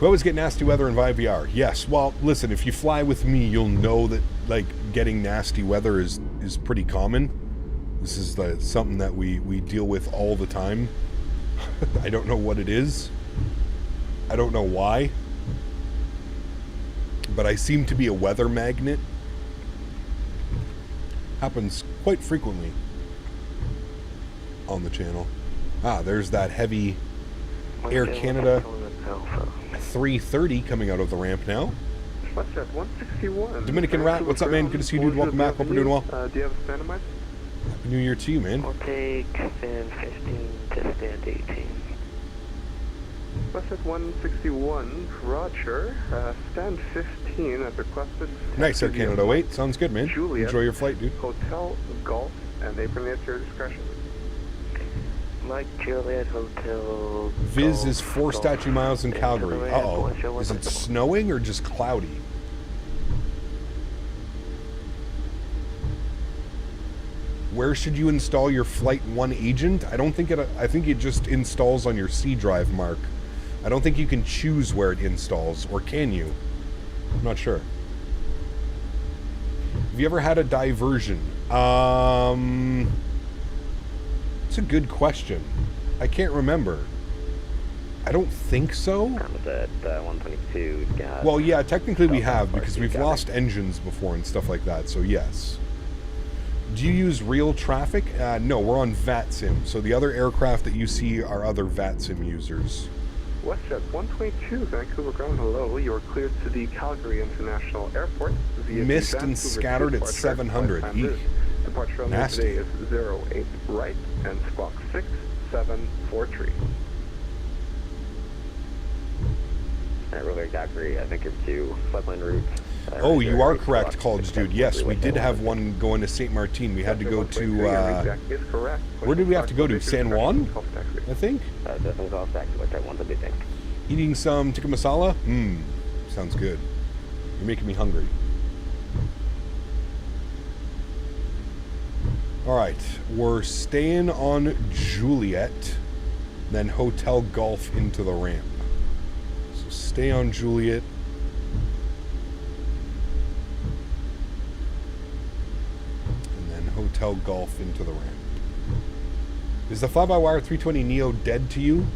We always get nasty weather in VIVR. Yes, well, listen, if you fly with me, you'll know that, like, getting nasty weather is pretty common. This is something that we deal with all the time. I don't know what it is. I don't know why. But I seem to be a weather magnet. Happens quite frequently on the channel. Ah, there's that heavy Air Canada 330 coming out of the ramp now. WestJet 161. Dominican Rat, what's up, man? Good to see you, dude. Welcome back. Hope you're doing well. Do you have a stand-by? Happy New Year to you, man. We'll take stand 15 to stand 18. WestJet 161, Roger. Stand 15 as requested. Nice, Air Canada 08. Sounds good, man. Juliet, enjoy your flight, dude. Hotel, Golf, and apron at your discretion. Mike, Juliet, Hotel. Viz Golf, is 4 Golf, statue miles in Calgary. Uh-oh. Is it snowing or just cloudy? Where should you install your Flight 1 agent? I think it just installs on your C drive, Mark. I don't think you can choose where it installs, or can you? I'm not sure. Have you ever had a diversion? It's a good question. I can't remember. I don't think so. That 122 got. Well, yeah, technically we have, because we've lost engines before and stuff like that, so yes. Do you use real traffic? No, we're on VATSIM. So the other aircraft that you see are other VATSIM users. WestJet 122, Vancouver ground, hello. You are cleared to the Calgary International Airport. via Missed the and Vancouver scattered at departure. 700. Flight time is- Departure runway Nasty. today is 08 right and squawk 6743. Rover Calgary, I think it's to flightline route. Oh, you are correct, College Dude. Yes, we did have one going to St. Martin. We had to go to, where did we have to go to? San Juan? I think? Definitely call taxi, which I want to be think. Eating some tikka masala? Sounds good. You're making me hungry. Alright, we're staying on Juliet, then Hotel Golf into the ramp. So stay on Juliet. And then Hotel Golf into the ramp. Is the fly-by-wire 320 Neo dead to you?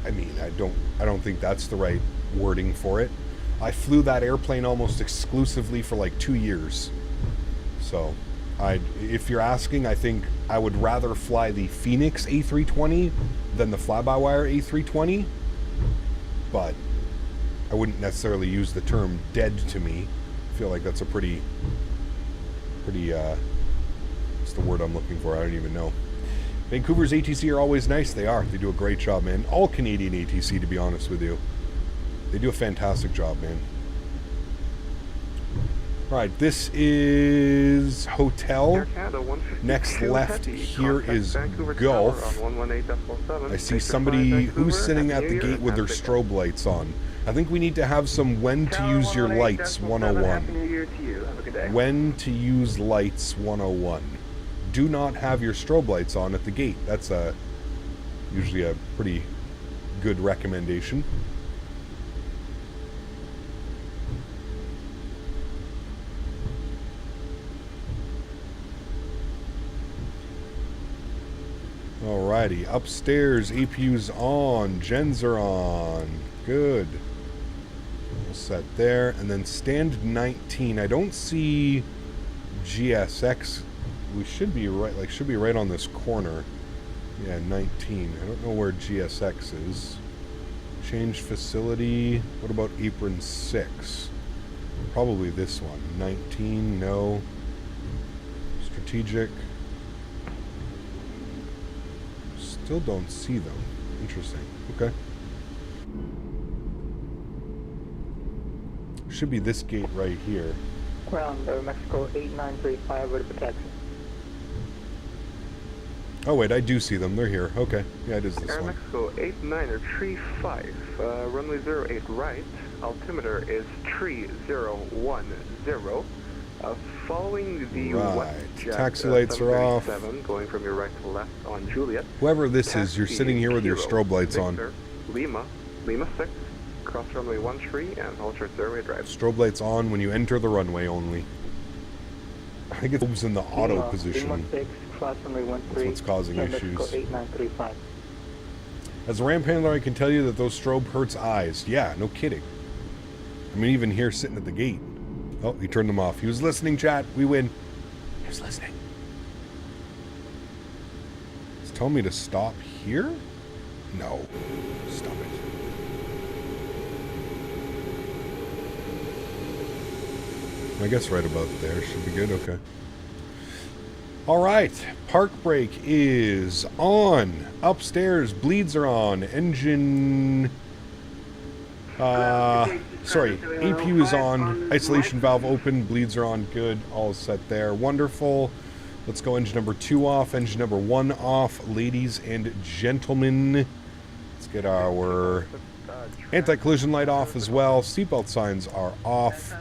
I mean, I don't think that's the right wording for it. I flew that airplane almost exclusively for like 2 years. So, if you're asking, I think I would rather fly the Phoenix A320 than the fly-by-wire A320. But I wouldn't necessarily use the term dead to me. I feel like that's a pretty, what's the word I'm looking for? I don't even know. Vancouver's ATC are always nice. They are. They do a great job, man. All Canadian ATC, to be honest with you. They do a fantastic job, man. Alright, this is Hotel. Next left here is Gulf. I see somebody who's sitting at the gate with their strobe lights on. I think we need to have some when to use your lights 101. When to use lights 101. Do not have your strobe lights on at the gate. That's usually a pretty good recommendation. Alrighty, upstairs, APU's on, gens are on, good. We'll set there, and then stand 19. I don't see GSX. We should be right, should be right on this corner. Yeah, 19. I don't know where GSX is. Change facility. What about apron 6? Probably this one. 19, no. Strategic. Still don't see them. Interesting. Okay. Should be this gate right here. Ground, Mexico 8935, ready for taxi. Oh wait, I do see them. They're here. Okay. Yeah, it is this Air one. Mexico 8935, runway 08 right, altimeter is 3010. Following the WestJet, taxi lights are off. Going from your right to left on Juliet. Whoever this is, you're sitting here with your strobe lights Victor, on. Lima 6, cross runway 13 and hold short airway drive. Strobe lights on when you enter the runway only. I think it's in the auto position. Lima 6, cross runway 13. That's what's causing issues. Mexico 8935. As a ramp handler, I can tell you that those strobe hurts eyes. Yeah, no kidding. I mean, even here sitting at the gate. Oh, he turned them off. He was listening, chat. We win. He was listening. He's telling me to stop here? No. Stop it. I guess right about there. Should be good. Okay. All right. Park brake is on. Upstairs, bleeds are on. Engine... sorry, APU is on, isolation valve open, bleeds are on, good, all set there, wonderful. Let's go engine number 2 off, engine number 1 off, ladies and gentlemen. Let's get our anti-collision light off as well, seatbelt signs are off,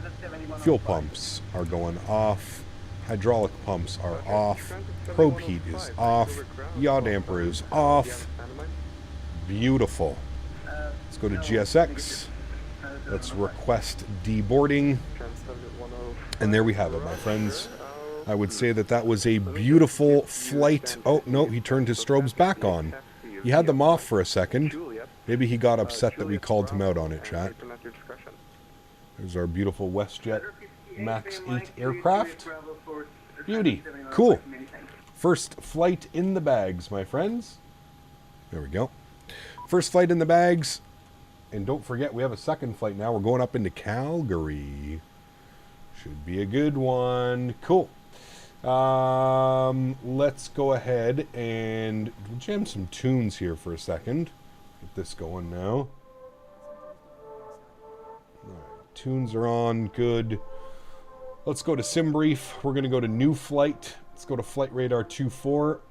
fuel pumps are going off, hydraulic pumps are off, probe heat is off, yaw damper is off, beautiful. Let's go to GSX. Let's request deboarding. And there we have it, my friends. I would say that that was a beautiful flight. Oh, no, he turned his strobes back on. He had them off for a second. Maybe he got upset that we called him out on it, chat. There's our beautiful WestJet MAX8 aircraft. Beauty. Cool. First flight in the bags, my friends. There we go. First flight in the bags. And don't forget, we have a second flight now. We're going up into Calgary. Should be a good one. Cool. Let's go ahead and jam some tunes here for a second. Get this going now. Alright, tunes are on. Good. Let's go to sim brief. We're going to go to new flight. Let's go to flight radar 24.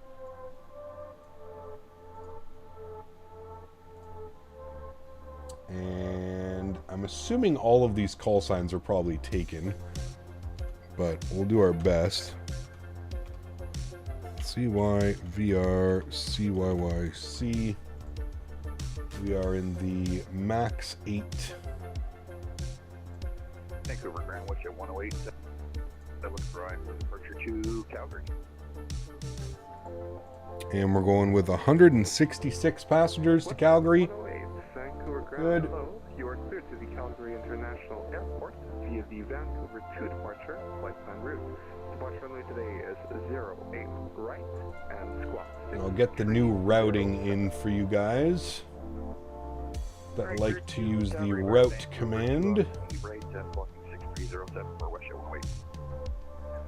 And I'm assuming all of these call signs are probably taken, but we'll do our best. CYVR CYYC. We are in the MAX8. Vancouver Grand WestJet 108. That looks right for departure to Calgary. And we're going with 166 passengers to Calgary. Vancouver Grand, Good. hello. You are cleared to the Calgary International Airport via the Vancouver to departure flight plan route. Departure runway today is 08 right and squawk. I'll get the new routing in for you guys that like to use the route command.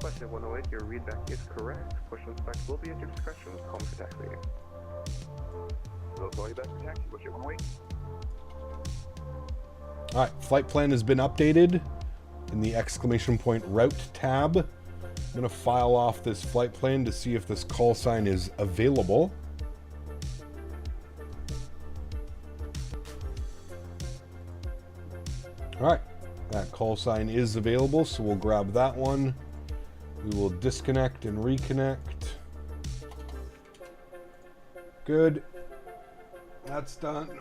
WestJet 108, your readback is correct. Push and spec will be at your discretion. Call me for taxi. We'll call you back for taxi. WestJet 108. Alright, flight plan has been updated in the exclamation point route tab. I'm going to file off this flight plan to see if this call sign is available. Alright, that call sign is available, so we'll grab that one. We will disconnect and reconnect. Good. That's done.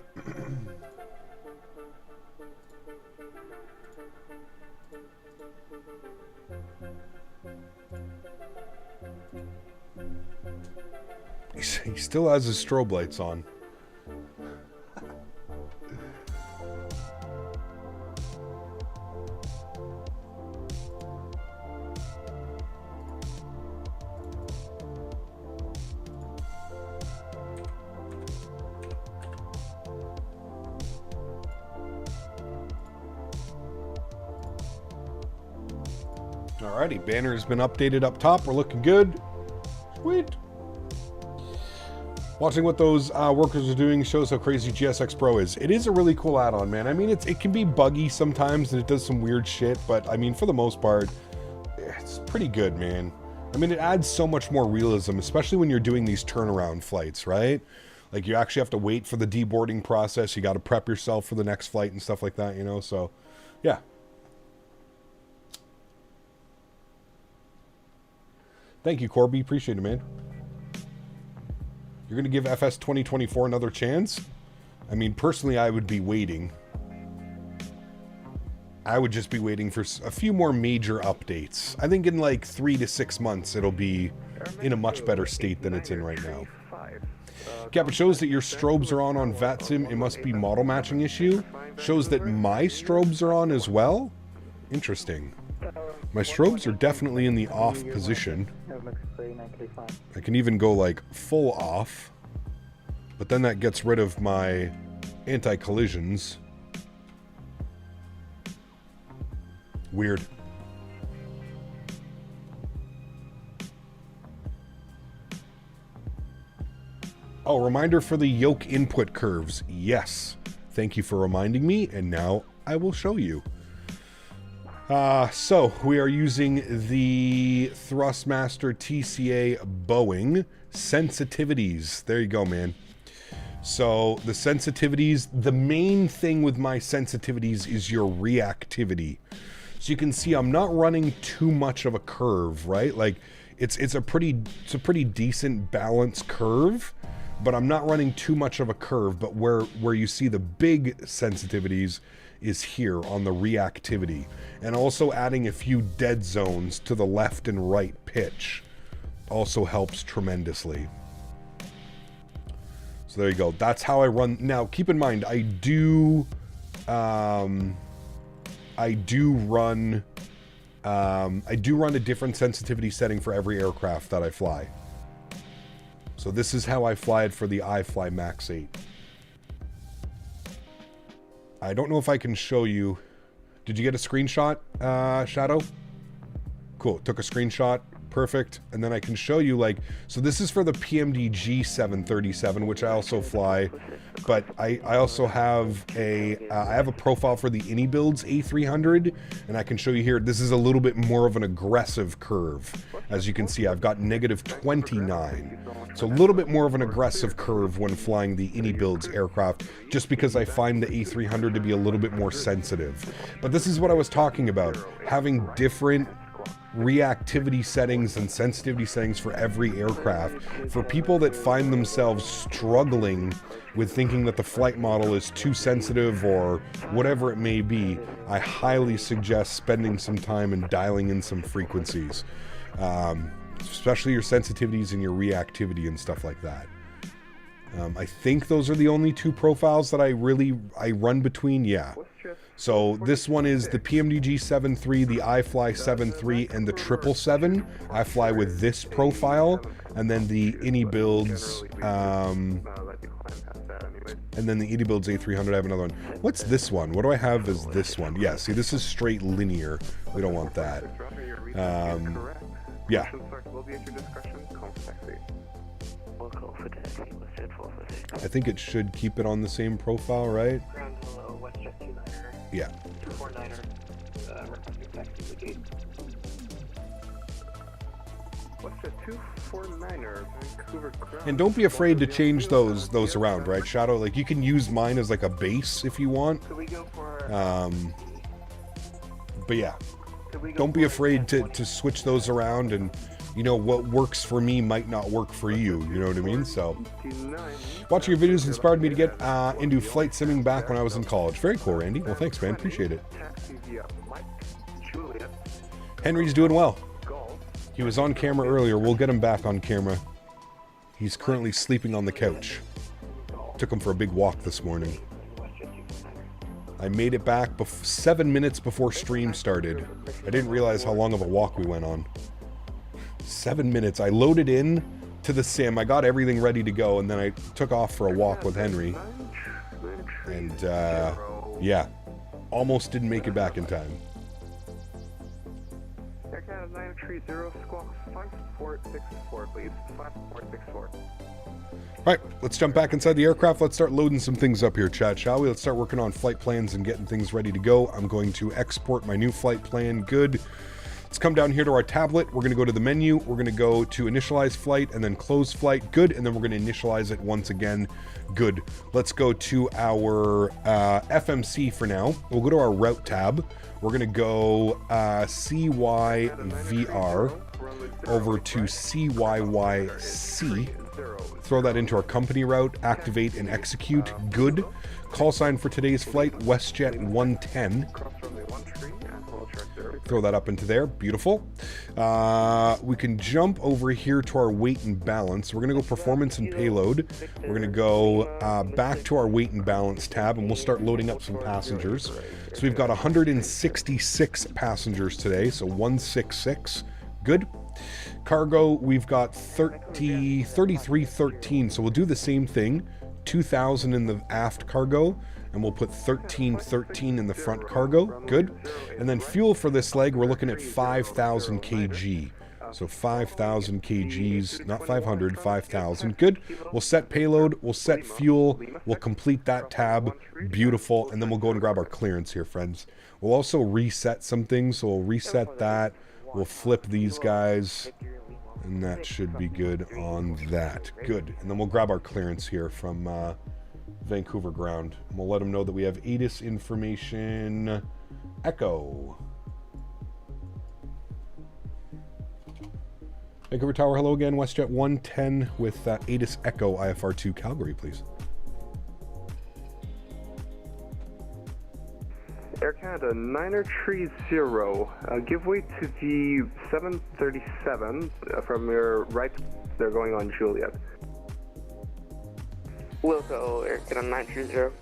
He still has his strobe lights on. Alrighty, banner has been updated up top. We're looking good. Sweet. Watching what those workers are doing shows how crazy GSX Pro is. It is a really cool add-on, man. I mean, it can be buggy sometimes, and it does some weird shit, but I mean, for the most part, it's pretty good, man. I mean, it adds so much more realism, especially when you're doing these turnaround flights, right? Like, you actually have to wait for the deboarding process. You got to prep yourself for the next flight and stuff like that, you know? So, yeah. Thank you, Corby. Appreciate it, man. You're going to give FS 2024 another chance? I mean, personally, I would be waiting. I would just be waiting for a few more major updates. I think in like 3 to 6 months, it'll be in a much better state than it's in right now. Cap, it shows that your strobes are on VATSIM. It must be model matching issue. Shows that my strobes are on as well. Interesting. My strobes are definitely in the off position. I can even go like full off, but then that gets rid of my anti-collisions. Weird. Oh, reminder for the yoke input curves. Yes. Thank you for reminding me, and now I will show you. So we are using the Thrustmaster TCA Boeing sensitivities. There you go, man. So the sensitivities, the main thing with my sensitivities is your reactivity. So you can see I'm not running too much of a curve, right? Like it's a pretty decent balanced curve, but I'm not running too much of a curve. But where you see the big sensitivities is here on the reactivity, and also adding a few dead zones to the left and right pitch also helps tremendously. So there you go. That's how I run. Now keep in mind, I do run I do run a different sensitivity setting for every aircraft that I fly. So this is how I fly it for the iFly MAX8. I don't know if I can show you. Did you get a screenshot, Shadow? Cool, took a screenshot. Perfect. And then I can show you, like, so this is for the PMDG 737, which I also fly, but I also have I have a profile for the AnyBuilds A300, and I can show you here, this is a little bit more of an aggressive curve. As you can see, I've got -29. So a little bit more of an aggressive curve when flying the AnyBuilds aircraft, just because I find the A300 to be a little bit more sensitive. But this is what I was talking about, having different reactivity settings and sensitivity settings for every aircraft. For people that find themselves struggling with thinking that the flight model is too sensitive or whatever it may be, I highly suggest spending some time and dialing in some frequencies, especially your sensitivities and your reactivity and stuff like that. I think those are the only two profiles that I run between. Yeah. So this one is the PMDG 7.3, the iFly 7.3, and the 777. I fly with this profile, and then the AnyBuilds, and then the AnyBuilds A300. I have another one. What's this one? What do I have as this one? Yeah, see, this is straight linear. We don't want that. Yeah. I think it should keep it on the same profile, right? WestJet 29er. Yeah. 249er. Requesting taxi to the gate. WestJet 249er, Vancouver ground. And don't be afraid to change those around, right, Shadow? Like, you can use mine as like a base if you want. Could we go for, but yeah, don't be afraid to switch those around, and you know, what works for me might not work for you, you know what I mean? So, watching your videos inspired me to get into flight simming back when I was in college. Very cool, Randy. Well, thanks, man. Appreciate it. Henry's doing well. He was on camera earlier. We'll get him back on camera. He's currently sleeping on the couch. Took him for a big walk this morning. I made it back 7 minutes before stream started. I didn't realize how long of a walk we went on. 7 minutes. I loaded in to the sim. I got everything ready to go, and then I took off for a walk with Henry. And, yeah. Almost didn't make it back in time. Air Canada 930, squawk 5464, please. 5464. Alright, let's jump back inside the aircraft. Let's start loading some things up here, chat, shall we? Let's start working on flight plans and getting things ready to go. I'm going to export my new flight plan. Good. Let's come down here to our tablet. We're going to go to the menu. We're going to go to initialize flight and then close flight. Good. And then we're going to initialize it once again. Good. Let's go to our FMC for now. We'll go to our route tab. We're going to go CYVR over to CYYC. Throw that into our company route. Activate and execute. Good. Call sign for today's flight, WestJet 110. Throw that up into there. Beautiful. We can jump over here to our weight and balance. We're going to go performance and payload. We're going to go back to our weight and balance tab, and we'll start loading up some passengers. So we've got 166 passengers today, so 166. Good. Cargo, we've got 3313, so we'll do the same thing. 2,000 in the aft cargo, and we'll put 1313 in the front cargo. Good. And then fuel for this leg, we're looking at 5,000 kg. So 5,000 kgs, not 500, 5,000. Good. We'll set payload, we'll set fuel, we'll complete that tab. Beautiful. And then we'll go and grab our clearance here, friends. We'll also reset some things, so we'll reset that. We'll flip these guys, and that should be good on that. Good. And then we'll grab our clearance here from Vancouver ground. And we'll let them know that we have ATIS information. Echo. Vancouver Tower, hello again. WestJet 110 with ATIS Echo IFR2 Calgary, please. Air Canada 930, give way to the 737 from your right. They're going on Juliet. Wilco, Air Canada 930.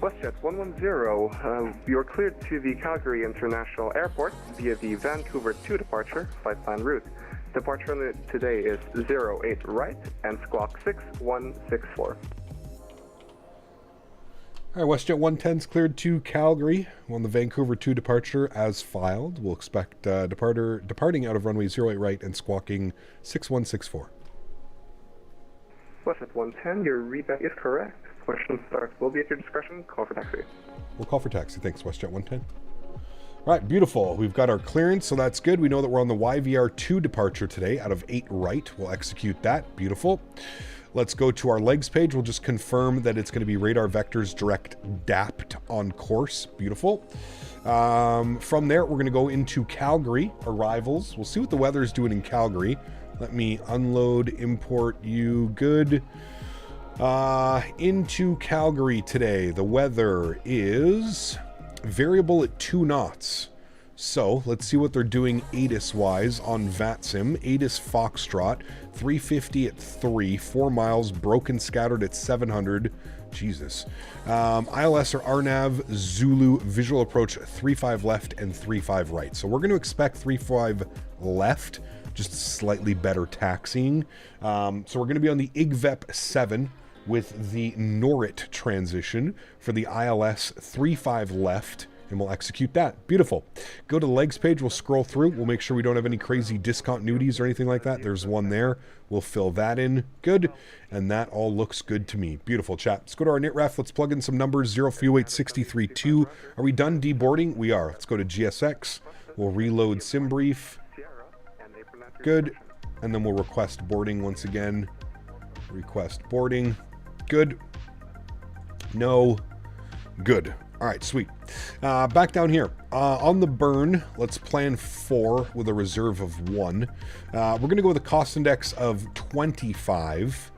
WestJet 110, you're cleared to the Calgary International Airport via the Vancouver 2 departure flight plan route. Departure limit today is 08 right and squawk 6164. All right, WestJet 110's cleared to Calgary on the Vancouver 2 departure as filed. We'll expect departing out of runway 08 right and squawking 6164. WestJet 110, your readback is correct. Question start will be at your discretion. Call for taxi. We'll call for taxi. Thanks, WestJet 110. All right, beautiful. We've got our clearance, so that's good. We know that we're on the YVR 2 departure today out of 8 right. We'll execute that. Beautiful. Let's go to our legs page. We'll just confirm that it's going to be radar vectors direct DAPT on course. Beautiful. From there, we're going to go into Calgary arrivals. We'll see what the weather is doing in Calgary. Let me unload, import you. Good. Into Calgary today. The weather is variable at 2 knots. So let's see what they're doing ATIS-wise on VATSIM. ATIS Foxtrot, 350 at 3, 4 miles, broken scattered at 700. Jesus. ILS or RNAV, Zulu, visual approach 35 left and 35 right. So we're going to expect 35 left, just slightly better taxiing. So we're going to be on the IGVEP 7 with the NORIT transition for the ILS 35 left. And we'll execute that. Beautiful. Go to the legs page. We'll scroll through. We'll make sure we don't have any crazy discontinuities or anything like that. There's one there. We'll fill that in. Good. And that all looks good to me. Beautiful, chat. Let's go to our NITREF. Let's plug in some numbers. 0 fuel weight 63.2. Are we done deboarding? We are. Let's go to GSX. We'll reload sim brief. Good. And then we'll request boarding once again. Request boarding. Good. No. Good. All right, sweet. Back down here. On the burn, let's plan 4 with a reserve of 1. We're going to go with a cost index of 25.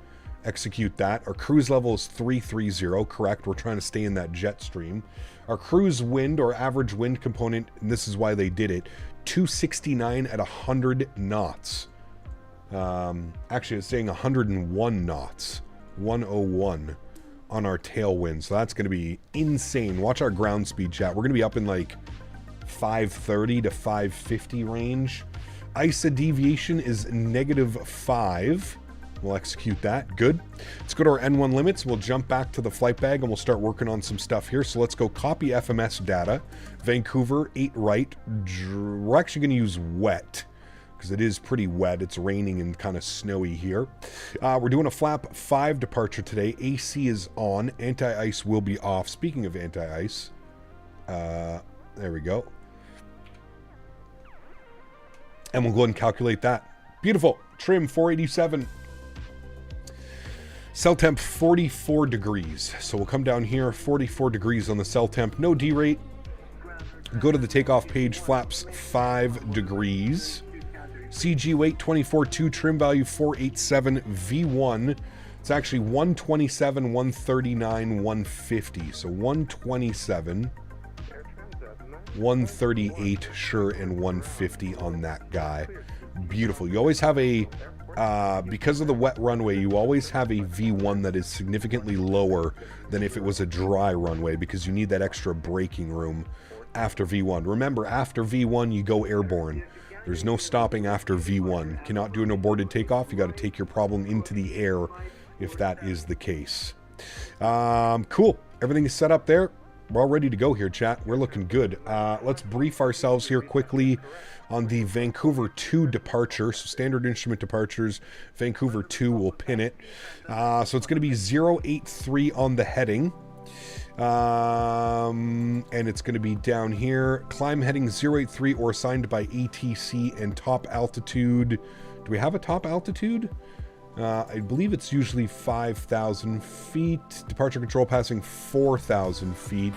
Execute that. Our cruise level is 330, correct? We're trying to stay in that jet stream. Our cruise wind or average wind component, and this is why they did it, 269 at 100 knots. Actually, it's saying 101 knots. 101. On our tailwind, so that's going to be insane. Watch our ground speed, chat. We're going to be up in like 530 to 550 range. ISA deviation is -5. We'll execute that. Good. Let's go to our N1 limits. We'll jump back to the flight bag and we'll start working on some stuff here. So let's go copy FMS data. Vancouver 8 right. We're actually going to use wet, because it is pretty wet. It's raining and kind of snowy here. We're doing a flap 5 departure today. AC is on. Anti-ice will be off. Speaking of anti-ice, there we go. And we'll go ahead and calculate that. Beautiful. Trim 487. Cell temp 44 degrees. So we'll come down here, 44 degrees on the cell temp. No D-rate. Go to the takeoff page, flaps 5 degrees. CG weight 24.2, trim value 487, V1. It's actually 127, 139, 150. So 127, 138, sure, and 150 on that guy. Beautiful. You always have a, because of the wet runway, you always have a V1 that is significantly lower than if it was a dry runway, because you need that extra braking room after V1. Remember, after V1, you go airborne. There's no stopping after V1. Cannot do an aborted takeoff. You got to take your problem into the air if that is the case. Cool. Everything is set up there. We're all ready to go here, chat. We're looking good. Let's brief ourselves here quickly on the Vancouver 2 departure. So standard instrument departures, Vancouver 2, we'll pin it. So it's going to be 083 on the heading. And it's going to be down here. Climb heading 083 or assigned by ATC, and top altitude. Do we have a top altitude? I believe it's usually 5,000 feet. Departure control passing 4,000 feet.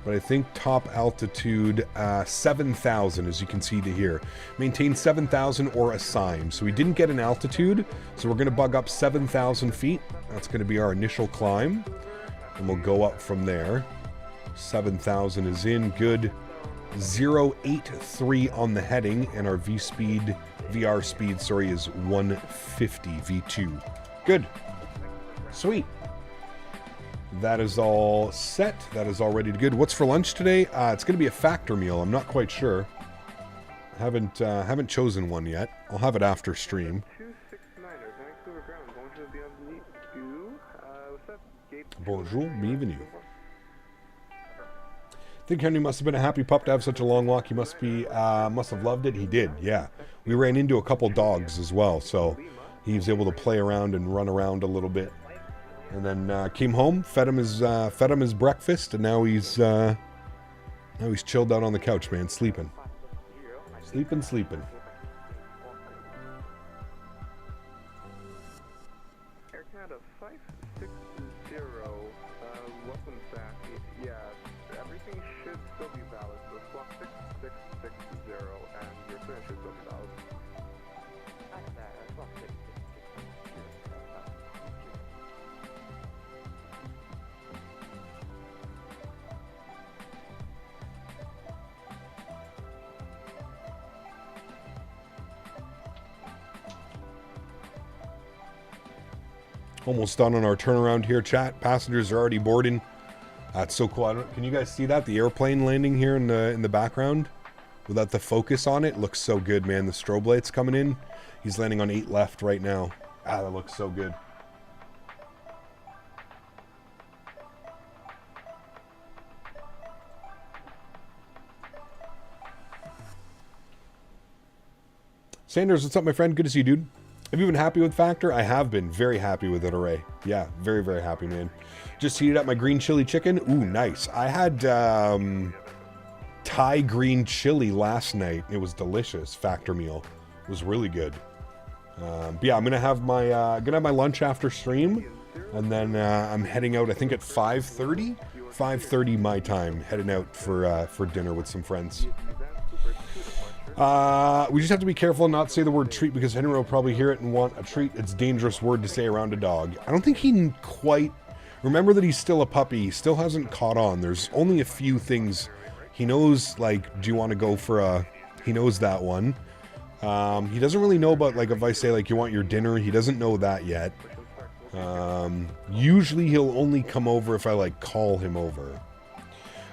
But I think top altitude 7,000, as you can see to here. Maintain 7,000 or assign. So we didn't get an altitude, so we're going to bug up 7,000 feet. That's going to be our initial climb. And we'll go up from there. 7,000 is in. Good. 083 on the heading, and our VR speed, sorry, is 150 V2. Good. Sweet. That is all set. That is all ready to go. What's for lunch today? It's going to be a factor meal. I'm not quite sure. Haven't chosen one yet. I'll have it after stream. Bonjour, bienvenue. I think Henry must have been a happy pup to have such a long walk. He must have loved it. He did, yeah. We ran into a couple dogs as well, so he was able to play around and run around a little bit. And then came home, fed him his breakfast, and now he's chilled out on the couch, man, sleeping. Sleeping. Air Canada 560, welcome back. Yeah, everything should still be valid. So squawk 6660 and your clearance should still be valid. Almost done on our turnaround here, chat. Passengers are already boarding. That's so cool. Can you guys see that? The airplane landing here in the background? Without the focus on it, looks so good, man. The strobe lights coming in. He's landing on 8 left right now. That looks so good. Sanders, what's up, my friend? Good to see you, dude. Have you been happy with Factor? I have been very happy with it, Array. Yeah, very, very happy, man. Just heated up my green chili chicken. Ooh, nice. I had Thai green chili last night. It was delicious. Factor meal. It was really good. But yeah, I'm gonna have my lunch after stream, and then I'm heading out. I think at 5:30. 5:30 my time. Heading out for dinner with some friends. We just have to be careful and not say the word treat because Henry will probably hear it and want a treat. It's a dangerous word to say around a dog. I don't think he quite... Remember that he's still a puppy. He still hasn't caught on. There's only a few things he knows, like, do you want to go for a... He knows that one. He doesn't really know about, like, if I say, like, you want your dinner, he doesn't know that yet. Usually he'll only come over if I, like, call him over.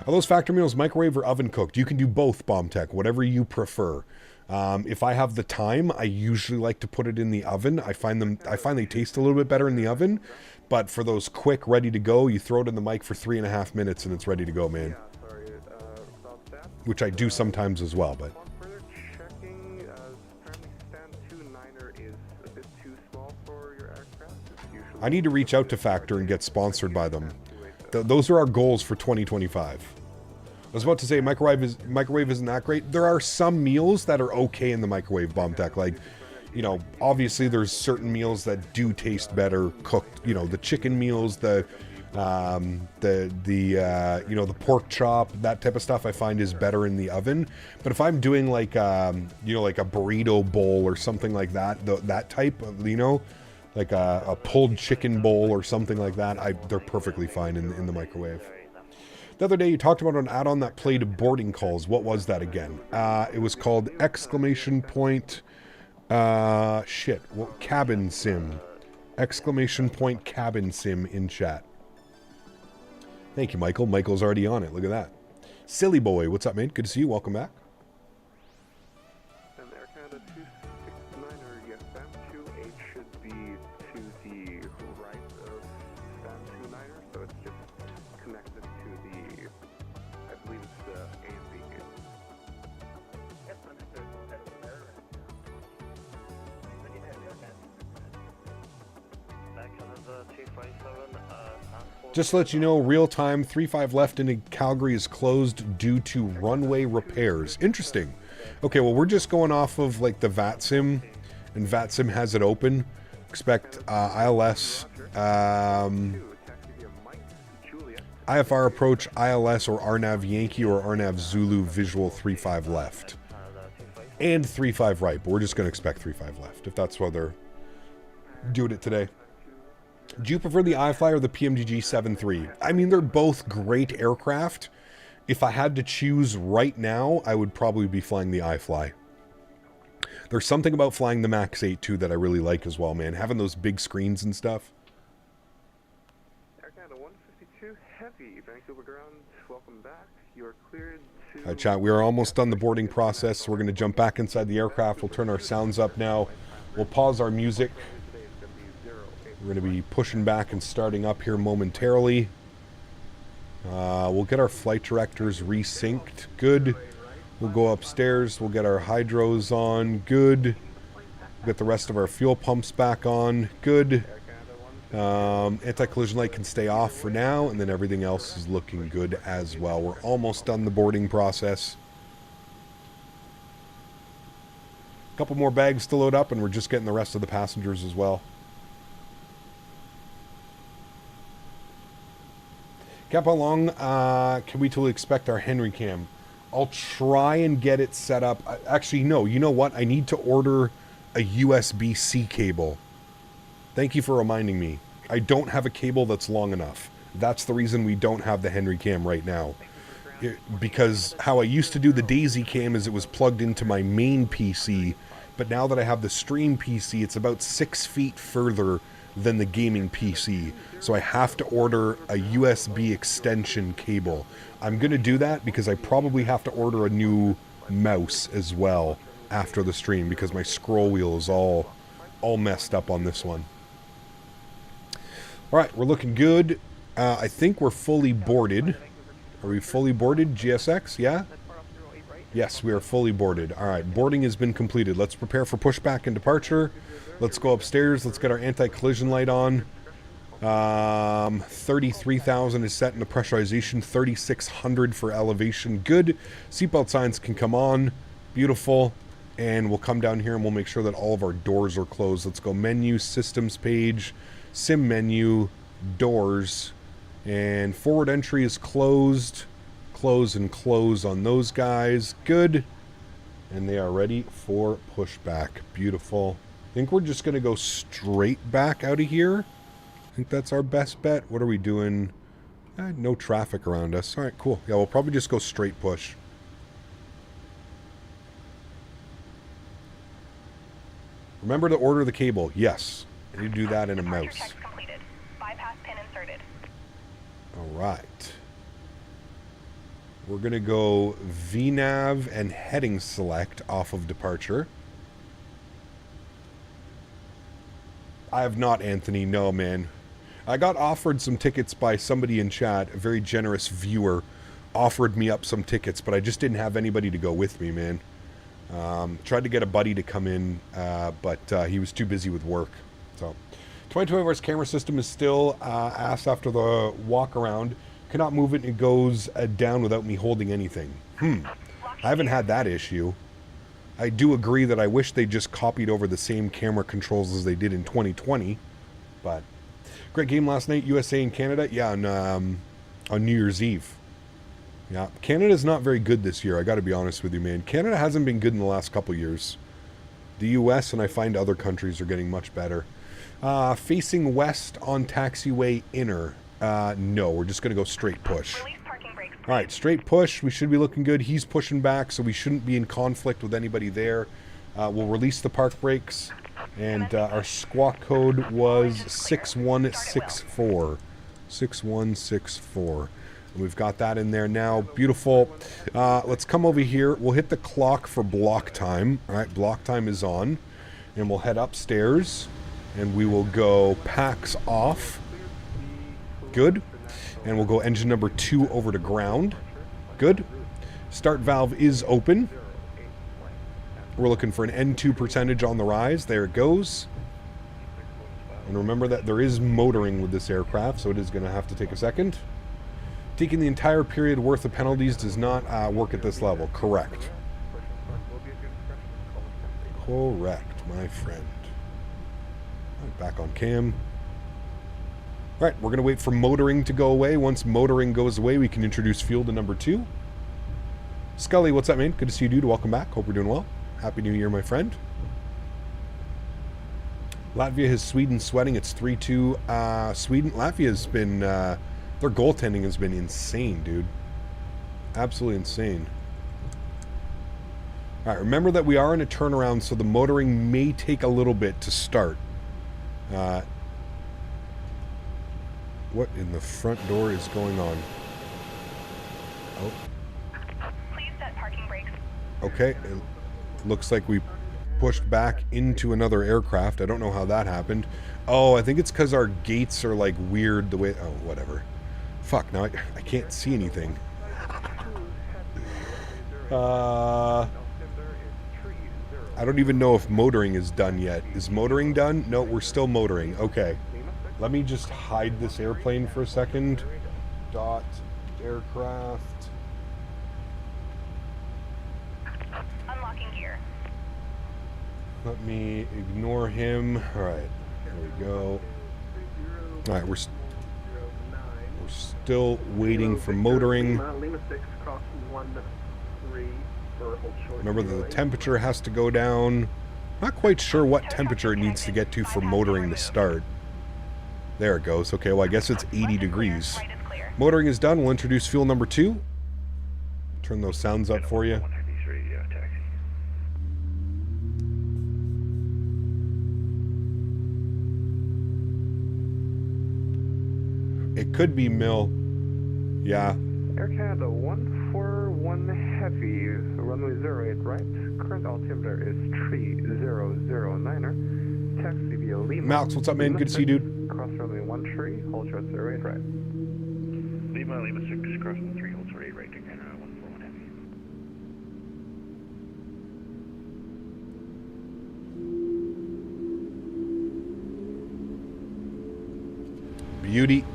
Are those factor meals microwave or oven cooked? You can do both, Bomb Tech, whatever you prefer. If I have the time, I usually like to put it in the oven. I find they taste a little bit better in the oven. But for those quick, ready to go, you throw it in the mic for 3.5 minutes and it's ready to go, man. Which I do sometimes as well, but... I need to reach out to Factor and get sponsored by them. Those are our goals for 2025. I was about to say microwave isn't that great. There are some meals that are okay in the microwave, Bomb Tech. Like, you know, obviously there's certain meals that do taste better cooked. You know, the chicken meals, the pork chop, that type of stuff I find is better in the oven. But if I'm doing like, like a burrito bowl or something like that, that type of, like a pulled chicken bowl or something like that, they're perfectly fine in the microwave. The other day you talked about an add-on that played boarding calls. What was that again? It was called exclamation point cabin sim. Exclamation point cabin sim in chat. Thank you, Michael. Michael's already on it. Look at that. Silly boy, what's up, man? Good to see you. Welcome back. And Air Canada 269er, yes, SAM 28 should be to the right of SAM 29er, so it's just connected to the, I believe it's the A and B gate. Yes, understood. We'll head over there. When you head there, Back on the 257, Just to let you know, real time 35 left into Calgary is closed due to runway repairs. Interesting. Okay, well, we're just going off of like the VATSIM, and VATSIM has it open. Expect ILS, IFR approach, ILS or RNAV Yankee or RNAV Zulu visual 35 left. And 35 right, but we're just going to expect 35 left if that's why they're doing it today. Do you prefer the iFly or the PMGG 7.3? I mean, they're both great aircraft. If I had to choose right now, I would probably be flying the iFly. There's something about flying the MAX8 too that I really like as well, man. Having those big screens and stuff. Air Canada 152 Heavy, Vancouver ground, welcome back. You're cleared to... All right, chat, we are almost done the boarding process. So we're going to jump back inside the aircraft. We'll turn our sounds up now. We'll pause our music. We're going to be pushing back and starting up here momentarily. We'll get our flight directors resynced. Good. We'll go upstairs. We'll get our hydros on. Good. We'll get the rest of our fuel pumps back on. Good. Anti-collision light can stay off for now, and then everything else is looking good as well. We're almost done the boarding process. A couple more bags to load up, and we're just getting the rest of the passengers as well. Cap, how long can we totally expect our Henry cam? I'll try and get it set up. Actually, no, you know what? I need to order a USB-C cable. Thank you for reminding me. I don't have a cable that's long enough. That's the reason we don't have the Henry cam right now. Because how I used to do the Daisy cam is it was plugged into my main PC, but now that I have the stream PC, it's about 6 feet further than the gaming PC. So I have to order a USB extension cable. I'm going to do that because I probably have to order a new mouse as well after the stream because my scroll wheel is all messed up on this one. All right, we're looking good. I think we're fully boarded. Are we fully boarded, GSX? Yeah? Yes, we are fully boarded. All right, boarding has been completed. Let's prepare for pushback and departure. Let's go upstairs. Let's get our anti-collision light on. 33,000 is set into pressurization. 3,600 for elevation. Good. Seatbelt signs can come on. Beautiful. And we'll come down here and we'll make sure that all of our doors are closed. Let's go menu, systems page, sim menu, doors, and forward entry is closed. Close and close on those guys. Good. And they are ready for pushback. Beautiful. I think we're just going to go straight back out of here. I think that's our best bet. What are we doing? No traffic around us. All right, cool. Yeah, we'll probably just go straight push. Remember to order the cable. Yes. I need to do that in a mouse. Bypass pin inserted. All right. We're going to go VNAV and heading select off of departure. I have not, Anthony. No, man. I got offered some tickets by somebody in chat. A very generous viewer offered me up some tickets, but I just didn't have anybody to go with me, man. Tried to get a buddy to come in, but he was too busy with work. So, 22 hours camera system is still ass after the walk around. Cannot move it and it goes down without me holding anything. I haven't had that issue. I do agree that I wish they just copied over the same camera controls as they did in 2020. But great game last night, USA and Canada. Yeah, on New Year's Eve. Yeah, Canada's not very good this year. I got to be honest with you, man. Canada hasn't been good in the last couple years. The US and I find other countries are getting much better. Facing west on taxiway inner. No, we're just going to go straight push. All right, straight push. We should be looking good. He's pushing back, so we shouldn't be in conflict with anybody there. We'll release the park brakes, and our squawk code was 6164. 6164. And we've got that in there now. Beautiful. Let's come over here. We'll hit the clock for block time. All right, block time is on. And we'll head upstairs, and we will go packs off. Good. And we'll go engine number 2 over to ground. Good. Start valve is open. We're looking for an N2 percentage on the rise. There it goes. And remember that there is motoring with this aircraft, so it is going to have to take a second. Taking the entire period worth of penalties does not work at this level. Correct. Correct, my friend. Right, back on cam. All right, we're going to wait for motoring to go away. Once motoring goes away, we can introduce fuel to number 2. Scully, what's up, man? Good to see you, dude. Welcome back. Hope we're doing well. Happy New Year, my friend. Latvia has Sweden sweating. It's 3-2. Sweden, Latvia's been, their goaltending has been insane, dude. Absolutely insane. All right, remember that we are in a turnaround, so the motoring may take a little bit to start. What in the front door is going on? Oh. Please set parking brakes. Okay, it looks like we pushed back into another aircraft. I don't know how that happened. Oh, I think it's because our gates are like weird the way... Oh, whatever. Fuck, now I can't see anything. I don't even know if motoring is done yet. Is motoring done? No, we're still motoring. Okay. Let me just hide this airplane for a second. Dot aircraft. Unlocking gear. Let me ignore him. Alright, there we go. Alright, we're still waiting for motoring. Remember that the temperature has to go down. Not quite sure what temperature it needs to get to for motoring to start. There it goes. Okay, well I guess it's 80 degrees. Motoring is done. We'll introduce fuel number 2. Turn those sounds up for you. It could be Mill. Yeah. Air Canada 141 Heavy, runway 08 right. Current altimeter is 3009er. Taxi via Lima. Malx, what's up, man? Good to see you, dude. Cross runway 13, hold short 08 right. Lima 6, cross runway 3, hold short 8 right, Air Canada 141 Heavy. Beauty.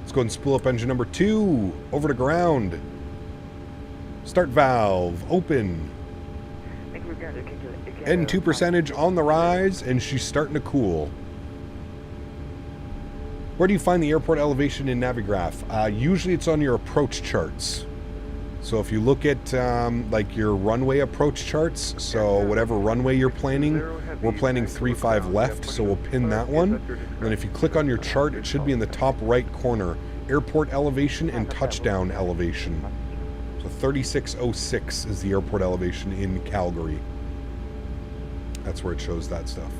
Let's go and spool up engine number 2. Over to ground. Start valve. Open. N2 percentage on the rise, and she's starting to cool. Where do you find the airport elevation in Navigraph? Usually it's on your approach charts. So if you look at like your runway approach charts, so whatever runway you're planning, we're planning 35 left, so we'll pin that one. And then if you click on your chart, it should be in the top right corner. Airport elevation and touchdown elevation. So 3606 is the airport elevation in Calgary. That's where it shows that stuff.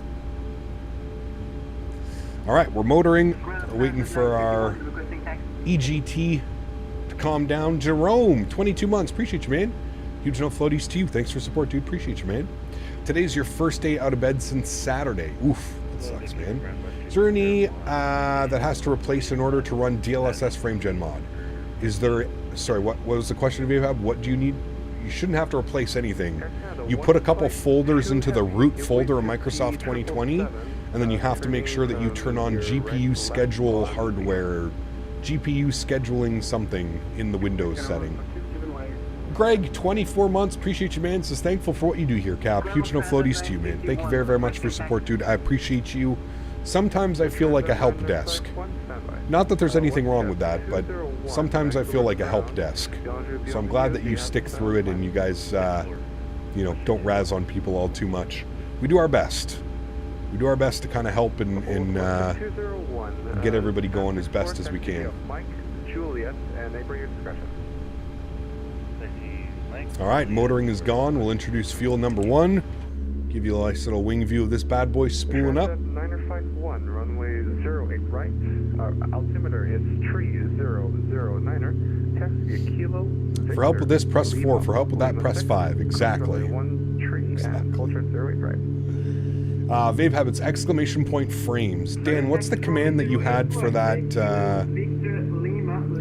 All right, we're motoring. We're waiting for our EGT to calm down. Jerome, 22 months. Appreciate you, man. Huge no floaties to you. Thanks for support, dude. Appreciate you, man. Today's your first day out of bed since Saturday. Oof, that sucks, man. Is there any that has to replace in order to run DLSS frame gen mod? Is there... Sorry, what was the question, Vahab? What do you need? You shouldn't have to replace anything. You put a couple folders into the root folder of Microsoft 2020, and then you have to make sure that you turn on GPU schedule hardware, GPU scheduling something in the Windows setting. Greg, 24 months, appreciate you, man. Says thankful for what you do here, Cap. Huge no floaties to you, man. Thank you very, very much for your support, dude. I appreciate you. Sometimes I feel like a help desk. Not that there's anything wrong with that, but sometimes I feel like a help desk. So I'm glad that you stick through it and you guys, you know, don't razz on people all too much. We do our best. We do our best to kind of help and get everybody going as best as we can. All right, motoring is gone. We'll introduce fuel number 1. Give you a nice little wing view of this bad boy spooling up. 951, runway 08 right. Altimeter is 3009er. Taxi a kilo. For help with this, press 4. For help with that, press 5. Exactly. Vape Habits, exclamation point frames. Dan, what's the command that you had for that?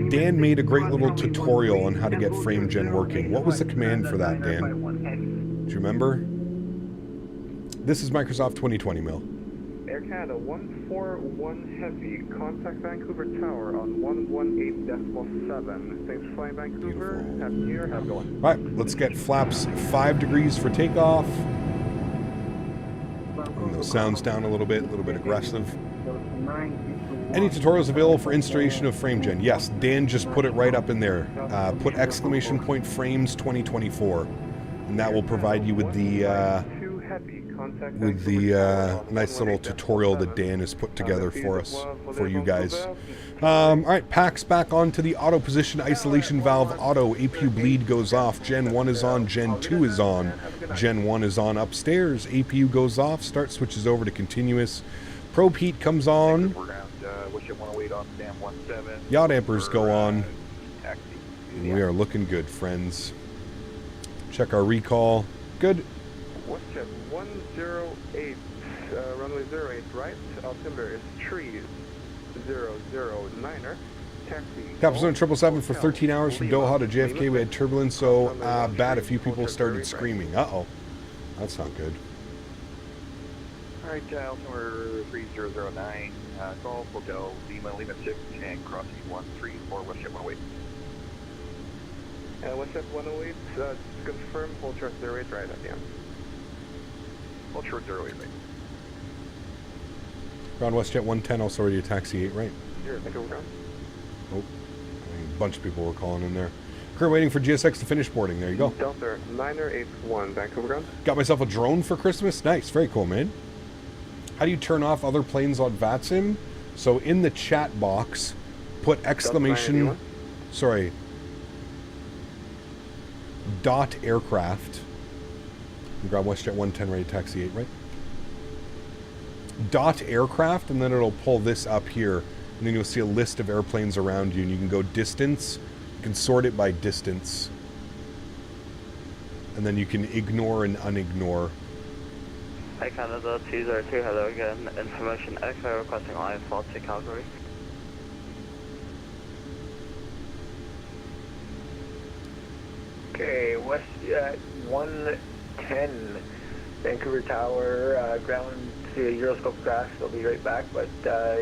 Dan made a great little tutorial on how to get frame gen working. What was the command for that, Dan? Do you remember? This is Microsoft 2020, Mill. Air Canada 141 Heavy, contact Vancouver Tower on 118.7. Thanks for flying Vancouver. Beautiful. Happy New Year. Have a good one. All right, let's get flaps 5 degrees for takeoff. Bring those sounds down a little bit aggressive. Any tutorials available for installation of frame gen? Yes, Dan just put it right up in there. Put exclamation point frames 2024, and that will provide you with the nice little tutorial that Dan has put together for us, for you guys. All right, packs back onto the auto position isolation valve auto. APU bleed goes off. Gen 1 is on. Gen 2 is on. Gen 1 is on upstairs. APU goes off. Start switches over to continuous. Probe heat comes on. WestJet 108 on Sam 17. Yacht Ampers go on. Taxi. And we are looking good, friends. Check our recall. Good. WestJet 108, runway 08 right. Altimeter is 3009er. Taxi. Capzone 777 for 13 hours from Doha to JFK. We had turbulence, so bad a few people started screaming. Uh-oh. That's not good. Alright, altimeter 3009, Golf Hotel, Lima 6, and crossing 134, WestJet 108. WestJet 108, confirm hold short 08 right at the end. Hold short 08 right. Ground WestJet 110, also ready to taxi 8 right. Here, Vancouver ground. Oh, a bunch of people were calling in there. Crew waiting for GSX to finish boarding. There you go. Delta 981, Vancouver ground. Got myself a drone for Christmas. Nice, very cool, man. How do you turn off other planes on VATSIM? So in the chat box, put exclamation, sorry, dot aircraft. Grab WestJet 110 ready to taxi 8 right. Dot aircraft, and then it'll pull this up here, and then you'll see a list of airplanes around you, and you can go distance. You can sort it by distance, and then you can ignore and unignore. Hi Canada 202, hello again. Information Echo requesting iFly to Calgary. Okay, WestJet 110, Vancouver Tower, ground to Euroscope crash. They'll be right back, but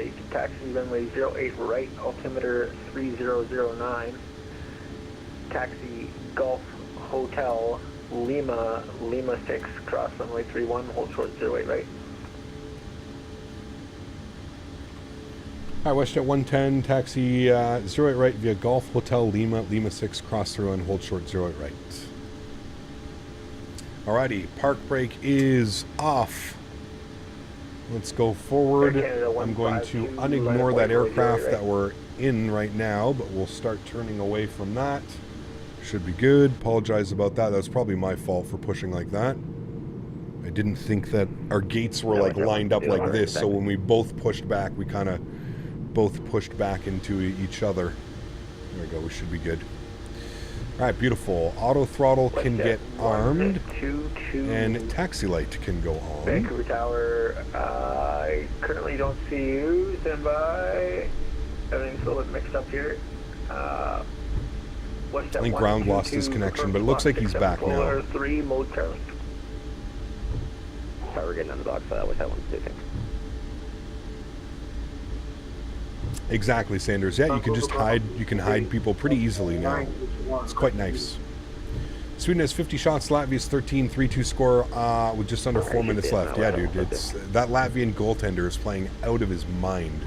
you can taxi runway 08 right, altimeter 3009. Taxi Golf Hotel Lima 6, cross runway 31, hold short 08 right. Alright, WestJet 110, taxi 08 right via Golf Hotel Lima 6, cross through and hold short 08 right. Alrighty, park brake is off. Let's go forward. I'm going to unignore that aircraft that we're in right now, but we'll start turning away from that. Should be good. Apologize about that. That was probably my fault for pushing like that. I didn't think that our gates were like lined up like this, so when we both pushed back, we kind of both pushed back into each other. There we go. We should be good. All right, beautiful. Auto throttle can get armed, and taxi light can go on. Vancouver Tower, I currently don't see you. Stand by. Everything's a little bit mixed up here. I think ground lost his connection, but it looks like he's back now. 3, mode Charlie. Sorry, we're getting on the box, so that was that one speaking. Exactly, Sanders. Yeah, you can just hide. You can hide people pretty easily now. It's quite nice. Sweden has 50 shots. Latvia's 13, 3-2 score with just under 4 minutes left. Yeah, dude, it's that Latvian goaltender is playing out of his mind.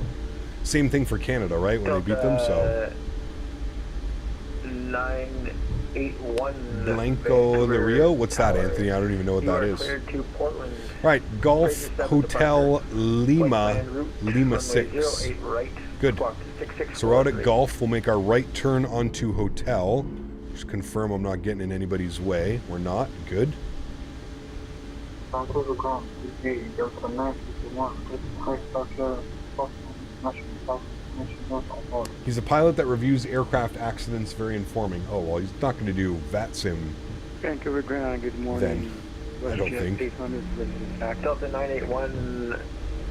Same thing for Canada, right? When they beat them, so. 981. Blanco de Rio. What's that, Anthony? I don't even know what that is. Right, Golf Hotel Lima 6. Good. So we're out at Golf. We'll make our right turn onto Hotel. Just confirm I'm not getting in anybody's way. We're not. Good. He's a pilot that reviews aircraft accidents, very informing. Oh, well, he's not going to do VATSIM. Vancouver ground, good morning. Then, I don't think. Delta 981,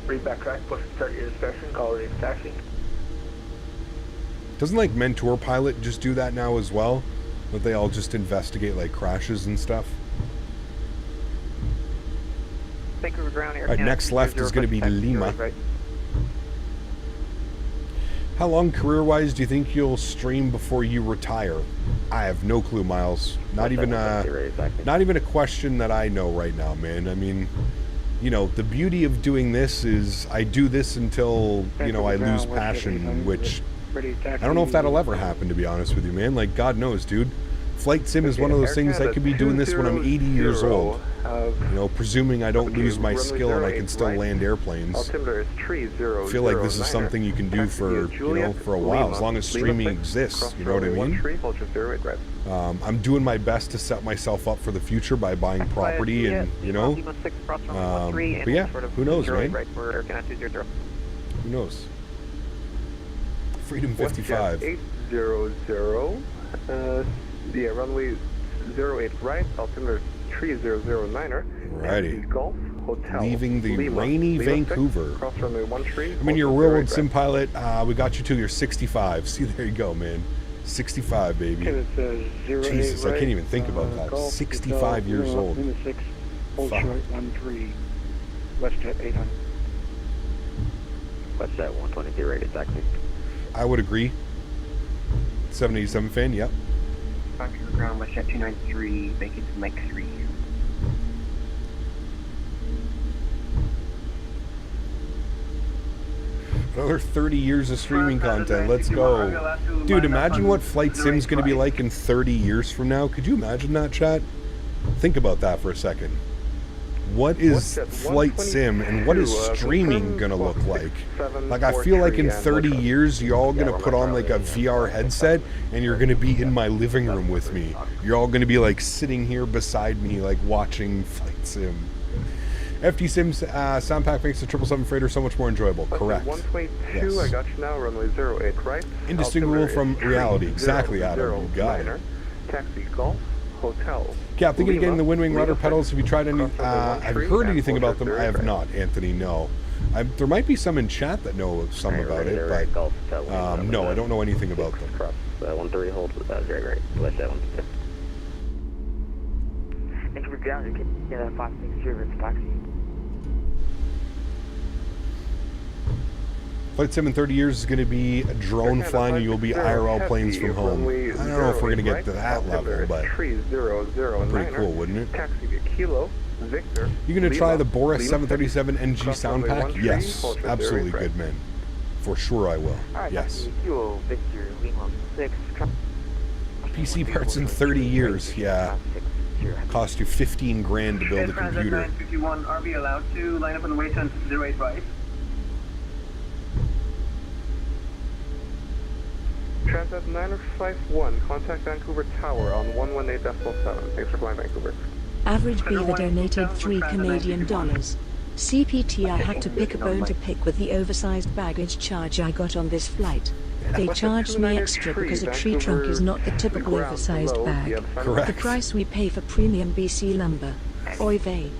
read back track, push to start your inspection, call it a taxi. Doesn't like Mentor Pilot just do that now as well? But they all just investigate like crashes and stuff. Vancouver ground here. All right, next left is going to be Lima. Right. How long career-wise do you think you'll stream before you retire? I have no clue, Miles. Not even a question that I know right now, man. I mean, you know, the beauty of doing this is I do this until, you know, I lose passion, which I don't know if that'll ever happen, to be honest with you, man. Like, God knows, dude. Flight sim is one of those things I could be doing this when I'm 80 years old. You know, presuming I don't lose my skill and I can still land airplanes. I feel like this is something you can do for, you know, for a while, as long as streaming exists, you know what I mean? I'm doing my best to set myself up for the future by buying property and, you know, but yeah, who knows, man? Who knows? Freedom 55. WestJet 800, yeah, runway 08 right, altimeter 3009er. Righty. Golf Hotel. Leaving the Lima, rainy Lima 6, Vancouver. cross runway 13. I'm in your real world sim pilot. We got you to your 65. See, there you go, man. 65, baby. Okay, it says 08 Jesus, I right, can't even think about that. Golf 65 years Hotel, old. Lima 6, hold Fuck. short 13, WestJet 800. WestJet 123 rated taxi. I would agree. 787 fan, yep. Vancouver ground, WestJet 293, vacant to MAX8. Another 30 years of streaming content. Let's go. Dude, imagine what Flight Sim's going to be like in 30 years from now. Could you imagine that, chat? Think about that for a second. What is Flight Sim and what is streaming going to look like? Like, I feel like in 30 years, you're all going to put on like a VR headset and you're going to be in my living room with me. You're all going to be like sitting here beside me, like watching Flight Sim. FD Sims sound pack makes the 777 freighter so much more enjoyable. Correct. 122, I got you now, runway 08 right. Indistinguishable from reality. Exactly, Adam. You got it. Taxi Golf Hotel. Cap, thinking of getting the Wind Wing rudder pedals. Have you tried any? Have you heard anything about them? I have not, Anthony. No. There might be some in chat that know some about it, but no, I don't know anything about them. Cross 13 hold very right. WestJet 122. Vancouver ground, you can get a 560 taxi. Flight Sim in 30 years is going to be a drone flying and you'll be IRL planes from home. I don't know if we're going to get to that level, but pretty cool, wouldn't it? Taxi to Kilo, Victor. You going to try the Boris 737 NG sound pack? Yes, absolutely good, man. For sure I will. Yes. Kilo, Victor, Lima 6. PC parts in 30 years, yeah. Cost you 15 grand to build a computer. 951, are we allowed to line up on the way to 08 right? Transat 951, contact Vancouver Tower on 118.7. Thanks for flying Vancouver. Average Beaver donated $3 Canadian. CPT, I had to pick a bone to pick with the oversized baggage charge I got on this flight. They charged me extra because a tree trunk is not the typical oversized bag. Correct. The price we pay for premium BC lumber. Oy vey.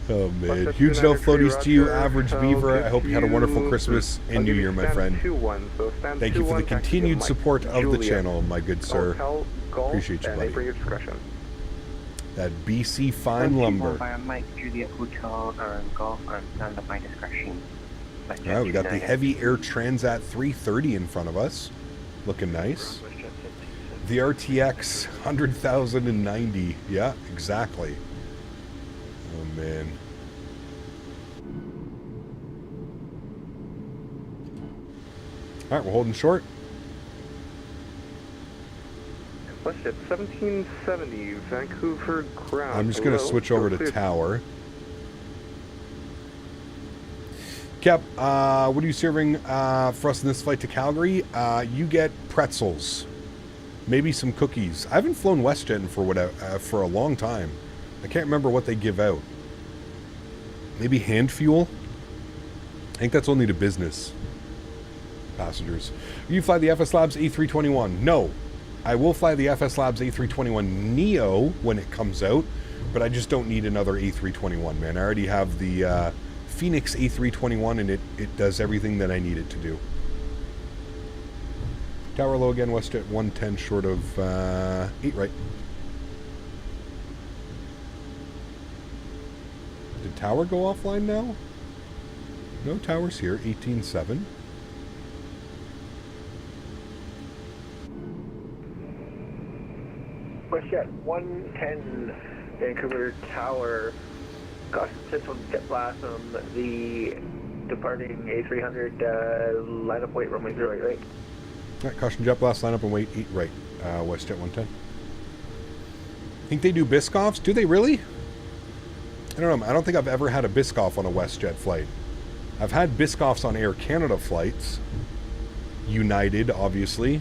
Oh man, huge no floaties to you, Average Beaver. I hope you had a wonderful Christmas and New Year, my friend. Thank you for the continued support of the channel, my good sir. Appreciate you, buddy. That BC fine lumber. Mike, Juliet Hotel, Golf, and stand at my discretion. Alright, we got the Heavy Air Transat 330 in front of us. Looking nice. The RTX 100,090. Yeah, exactly. Oh man. Alright, we're holding short. WestJet 1770, Vancouver ground. I'm just going to switch over to tower. Cap, what are you serving for us in this flight to Calgary? You get pretzels. Maybe some cookies. I haven't flown WestJet for a long time. I can't remember what they give out. Maybe hand fuel? I think that's only to business passengers. You fly the FS Labs A321? No. I will fly the FS Labs A321 Neo when it comes out, but I just don't need another A321, man. I already have the Phoenix A321 and it does everything that I need it to do. Tower low again, WestJet 110 short of 8 right. Did tower go offline now? No towers here, 18.7. WestJet 110, Vancouver Tower, caution central jet blast on the departing A300, line up weight runway 08 right. Alright, caution jet blast, line up and wait 8 right, WestJet 110. Think they do Biscoffs? Do they really? I don't know. I don't think I've ever had a Biscoff on a WestJet flight. I've had Biscoffs on Air Canada flights. United, obviously.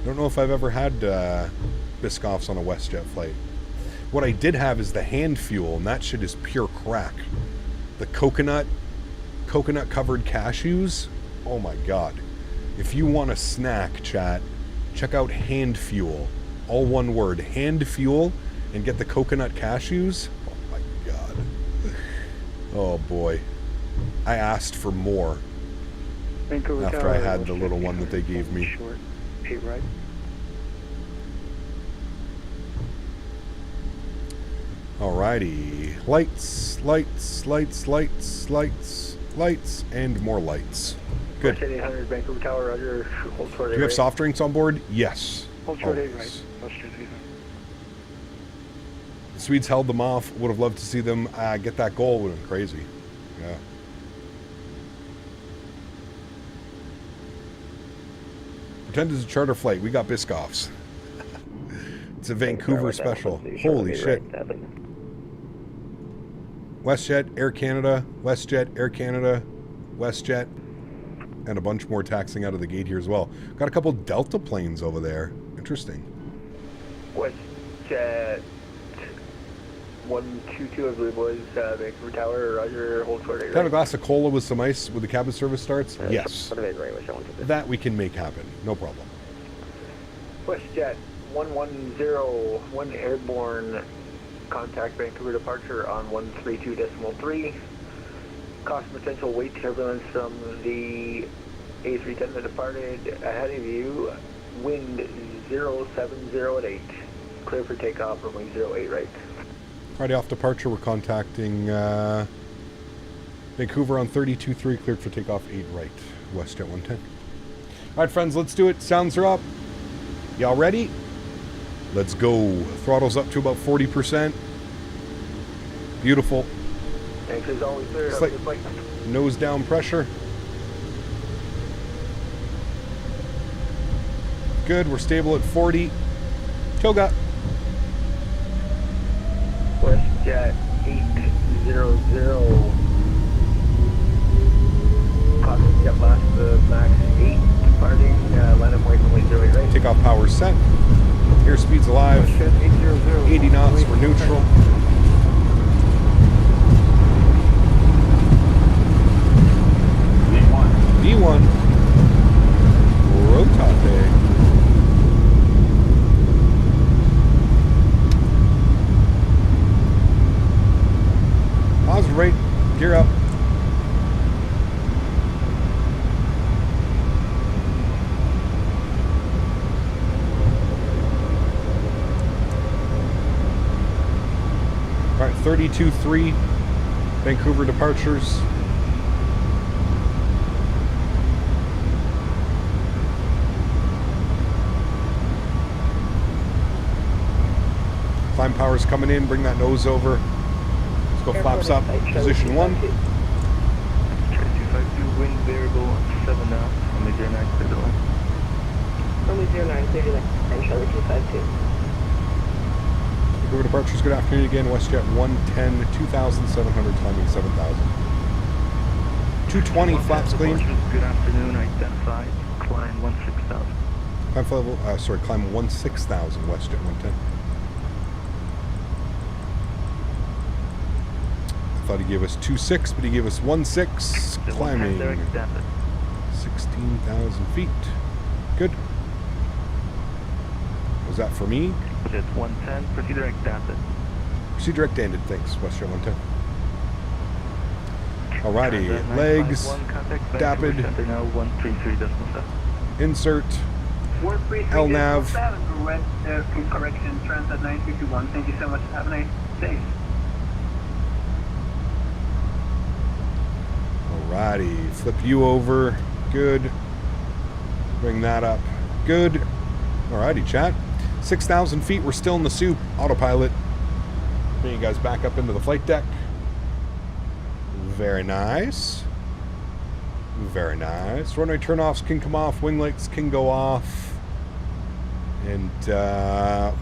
I don't know if I've ever had Biscoffs on a WestJet flight. What I did have is the hand fuel, and that shit is pure crack. The coconut covered cashews. Oh my god. If you want a snack, chat, check out Hand Fuel. All one word, Hand Fuel, and get the coconut cashews. Oh my god. Oh boy. I asked for more Vancouver after Tower, I had the WestJet little one that they gave me. Short, 8 right. Alrighty. Lights, lights, lights, lights, lights, lights, and more lights. Good. WestJet 800, Vancouver Tower, Roger. Hold short Do you have soft drinks on board? Yes. Hold short 8 Always. right. WestJet 800. The Swedes held them off. Would have loved to see them get that goal. Would have been crazy. Yeah. Pretend it's a charter flight. We got Biscoffs. It's a Vancouver special. Holy shit. WestJet, Air Canada, WestJet, Air Canada, WestJet, and a bunch more taxing out of the gate here as well. Got a couple Delta planes over there. Interesting. WestJet 122, I believe, was Vancouver Tower, Roger. Hold short 8 Have a right. glass of cola with some ice when the cabin service starts? Yes. That we can make happen. No problem. WestJet 110, 1 airborne, contact Vancouver departure on 132.3. Cost potential weight turbulence from the A310 that departed ahead of you. Wind 070 at 8. Clear for takeoff, runway 08 right. Friday off departure, we're contacting Vancouver on 32.3, cleared for takeoff 8 right, WestJet 110. All right, friends, let's do it. Sounds are up. Y'all ready? Let's go. Throttle's up to about 40%. Beautiful. Thanks as always, sir. Slight nose down pressure. Good, we're stable at 40. Toga. WestJet 800. Cosmic Jet Blast, the MAX8 departing, line up wait runway 08 right. Takeoff power set. Airspeed's alive. 80 knots, we're neutral. V1. Rotate. Positive rate. Gear up. All right, 32.3. Vancouver departures. Climb power's coming in. Bring that nose over. Let's go flaps up. Position 1. 252, wind variable 7 knots, runway 09 clear to land. Runway 09 clear to land, and Charlie 252. Vancouver departures, good afternoon again. WestJet 110, 2,700, climbing 7,000. 220, flaps clean. Good afternoon, identified, climb 16,000. Climb 16,000, WestJet 110. Thought he gave us 2.6, but he gave us 1.6, climbing 16,000 feet. Good. Was that for me? Jet 110, proceed direct dashed. Proceed direct ended, thanks, WestJet 110. Alrighty, legs, dapid, insert, LNAV. Correction, Transat 951. Thank you so much. Have a nice day. Alrighty, flip you over. Good. Bring that up. Good. Alrighty, chat. 6,000 feet, we're still in the soup. Autopilot. Bring you guys back up into the flight deck. Very nice. Very nice. Runway turnoffs can come off. Wing lights can go off. And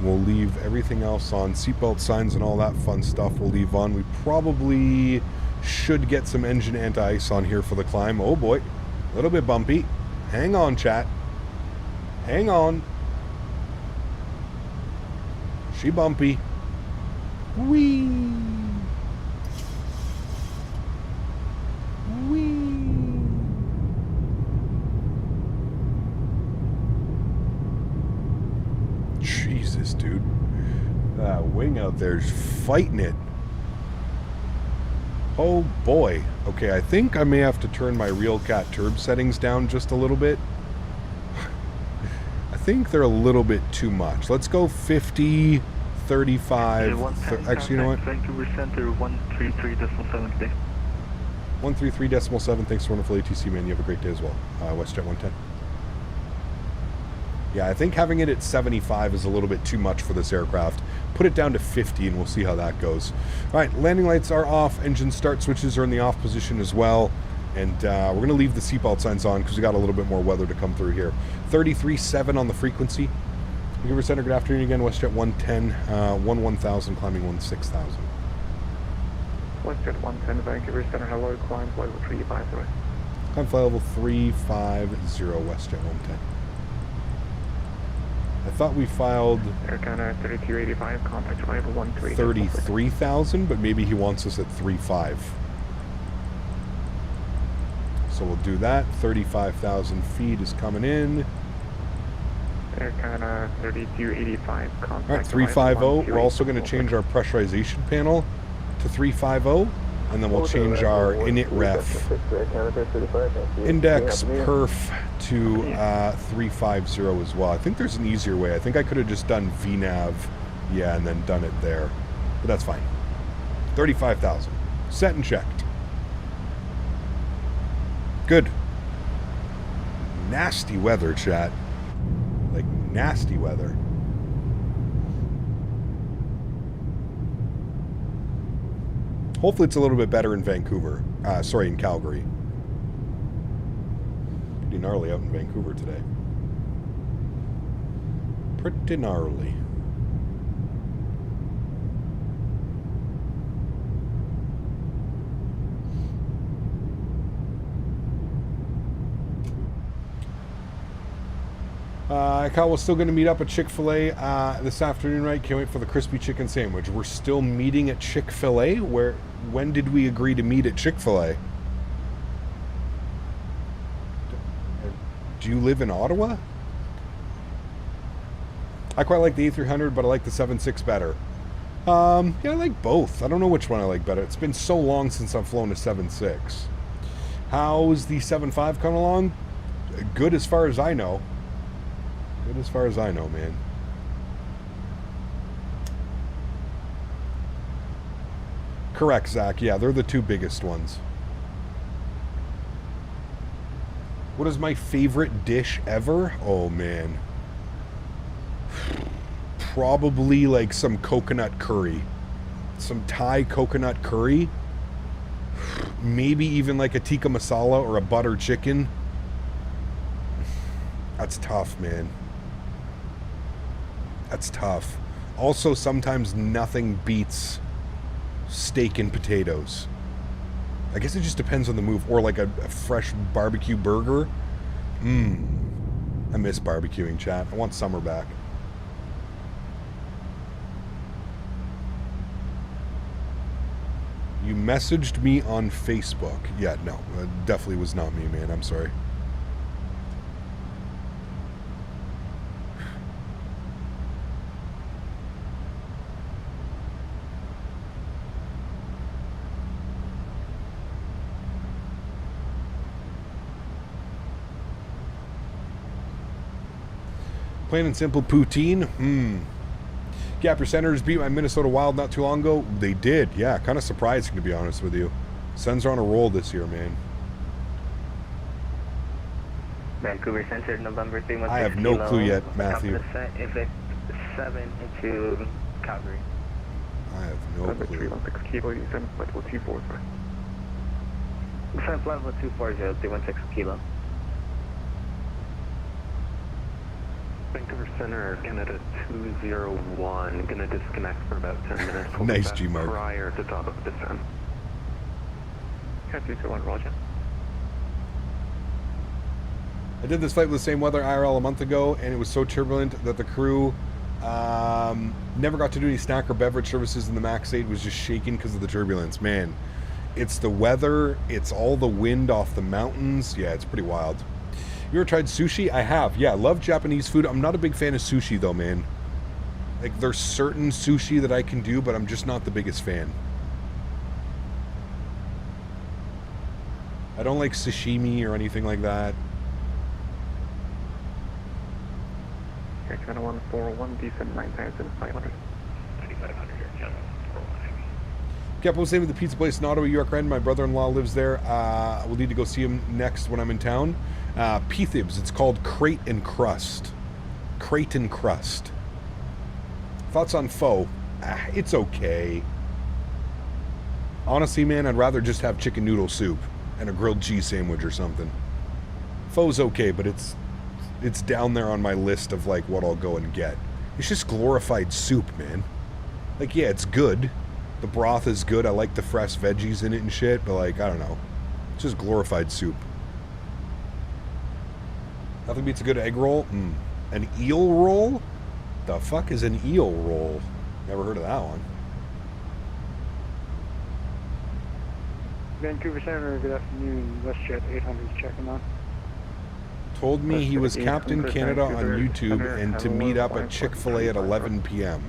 we'll leave everything else on. Seatbelt signs and all that fun stuff we'll leave on. We probably should get some engine anti-ice on here for the climb. Oh boy, a little bit bumpy. Hang on, chat. Hang on. She bumpy. Whee. Whee. there's fighting it. Oh boy. Okay, I think I may have to turn my RealCat turb settings down just a little bit. I think they're a little bit too much. Let's go 50, 35. Actually, you know what? Vancouver Center 133.7. 133.7. Thanks for wonderful ATC, man. You have a great day as well. WestJet 110. Yeah, I think having it at 75 is a little bit too much for this aircraft. Put it down to 50 and we'll see how that goes. All right, landing lights are off. Engine start switches are in the off position as well. And we're going to leave the seatbelt signs on because we got a little bit more weather to come through here. 33.7 on the frequency. Vancouver Center, good afternoon again. WestJet 110, 1000, climbing 16,000. WestJet 110, Vancouver Center, hello, climb level 350. Climb flight level 350, WestJet 110. I thought we filed Air Canada 3285, contact level 128. 33,000, but maybe he wants us at 35. So we'll do that. 35,000 feet is coming in. Air Canada 3285, contact. All right, 350. We're also going to change our pressurization panel to 350, and then we'll change our init ref index perf to 350 as well. I think there's an easier way. I think I could have just done VNAV, yeah, and then done it there, but that's fine. 35,000 set and checked. Good. Nasty weather, chat. Like nasty weather. Hopefully it's a little bit better in Vancouver. Sorry, in Calgary. Pretty gnarly out in Vancouver today. Pretty gnarly. Kyle, we're still going to meet up at Chick-fil-A this afternoon, right? Can't wait for the crispy chicken sandwich. We're still meeting at Chick-fil-A? When did we agree to meet at Chick-fil-A? Do you live in Ottawa? I quite like the A300, but I like the 7.6 better. Yeah, I like both. I don't know which one I like better. It's been so long since I've flown a 7.6. How's the 7.5 coming along? Good as far as I know. Good as far as I know, man. Correct, Zach. Yeah, they're the two biggest ones. What is my favorite dish ever? Oh, man. Probably like some coconut curry. Some Thai coconut curry. Maybe even like a tikka masala or a butter chicken. That's tough, man. That's tough. Also, sometimes nothing beats steak and potatoes. I guess it just depends on the move. Or like a fresh barbecue burger. I miss barbecuing, chat. I want summer back. You messaged me on Facebook. Yeah, no. It definitely was not me, man. I'm sorry. Plain and simple poutine. Gap, your Senators beat my Minnesota Wild not too long ago. They did, yeah. Kind of surprising, to be honest with you. Sens are on a roll this year, man. Vancouver Center, November 316. I have no clue yet, Matthew. If it's 7 into Calgary. I have no clue. 316 kilo, you send level 240. Send level 240, 316 kilo. Vancouver Center, Canada 201, gonna disconnect for about 10 minutes. We'll Nice, G-Mark. Prior to top of descent. Cat 221, roger. I did this flight with the same weather IRL a month ago, and it was so turbulent that the crew never got to do any snack or beverage services, and the MAX8 was just shaking because of the turbulence. Man, it's the weather, it's all the wind off the mountains. Yeah, it's pretty wild. You ever tried sushi? I have. Yeah, I love Japanese food. I'm not a big fan of sushi, though, man. Like, there's certain sushi that I can do, but I'm just not the biggest fan. I don't like sashimi or anything like that. Air Canada 141, descent 9,500. 9,500 Air Canada 141. Kept on saying with the pizza place in Ottawa, York Rand. My brother-in-law lives there. We'll need to go see him next when I'm in town. P-Thibs. It's called Crate and Crust. Crate and Crust. Thoughts on pho? It's okay. Honestly, man, I'd rather just have chicken noodle soup and a grilled cheese sandwich or something. Pho's okay, but it's down there on my list of like what I'll go and get. It's just glorified soup, man. Like, yeah, it's good. The broth is good. I like the fresh veggies in it and shit, but like, I don't know. It's just glorified soup. Nothing beats a good egg roll. An eel roll? The fuck is an eel roll? Never heard of that one. Vancouver Center, good afternoon. WestJet 800 checking on. Told me he was Captain Canada on YouTube and to meet up at Chick-fil-A at 11 p.m.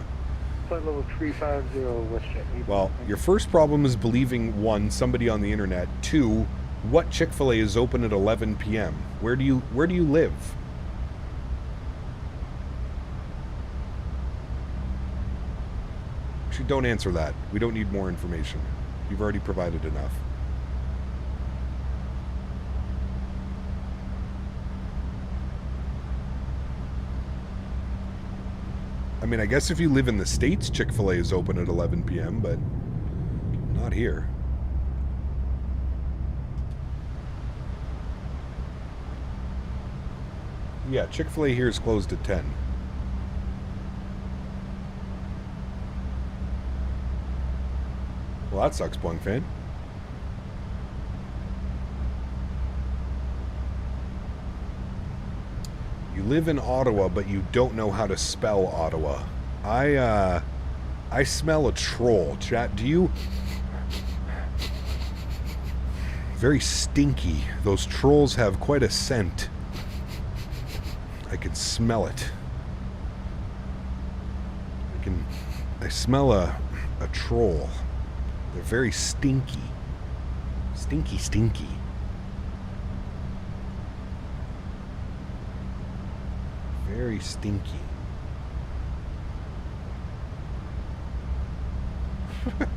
Flight level 350 WestJet. Well, your first problem is believing, one, somebody on the internet. Two, what Chick-fil-A is open at 11 p.m.? Where do you live? Actually, don't answer that. We don't need more information. You've already provided enough. I mean, I guess if you live in the States, Chick-fil-A is open at 11 p.m., but not here. Yeah, Chick-fil-A here is closed at 10. Well, that sucks, Boeing fan. You live in Ottawa, but you don't know how to spell Ottawa. I smell a troll. Chat, do you? Very stinky. Those trolls have quite a scent. I can smell it. I smell a troll. They're very stinky. Stinky, stinky. Very stinky.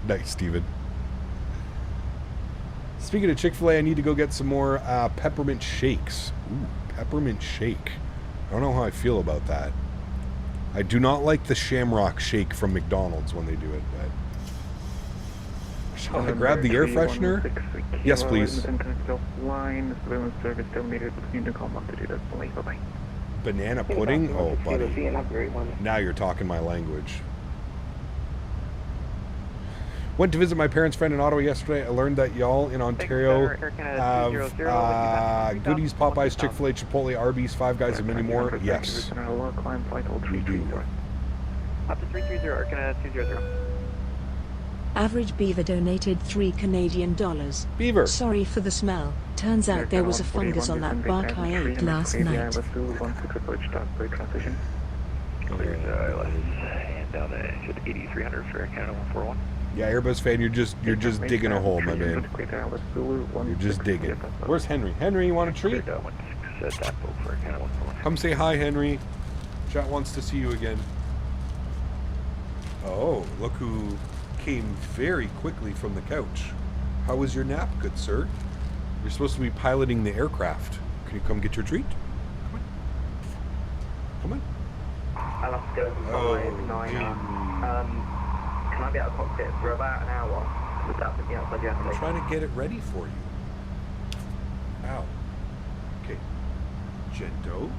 Nice, Steven. Speaking of Chick-fil-A, I need to go get some more peppermint shakes. Ooh, peppermint shake. I don't know how I feel about that. I do not like the shamrock shake from McDonald's when they do it, but... Shall I grab the air freshener? Yes, please. Banana pudding? Oh, buddy. Now you're talking my language. Went to visit my parents' friend in Ottawa yesterday. I learned that y'all in Ontario have Goodies, Popeyes, Chick-fil-A, Chipotle, Arby's, Five Guys, and many more. Yes. We do. Up to 330, Air Canada 200. Average Beaver donated $3 Beaver. Sorry for the smell. Turns out there was a fungus on that bark I ate last night. And down to 8,300 for Air Canada 141. Yeah, Airbus fan, you're just digging a hole, my man. You're just digging. Where's Henry? Henry, you want a treat? Come say hi, Henry. Chat wants to see you again. Oh, look who came very quickly from the couch. How was your nap, good sir? You're supposed to be piloting the aircraft. Can you come get your treat? Come on. I'll have to go to 9. Can I be out of cockpit for about an hour? Would that put me outside the I'm trying to get it ready for you. Ow. Okay. Gento.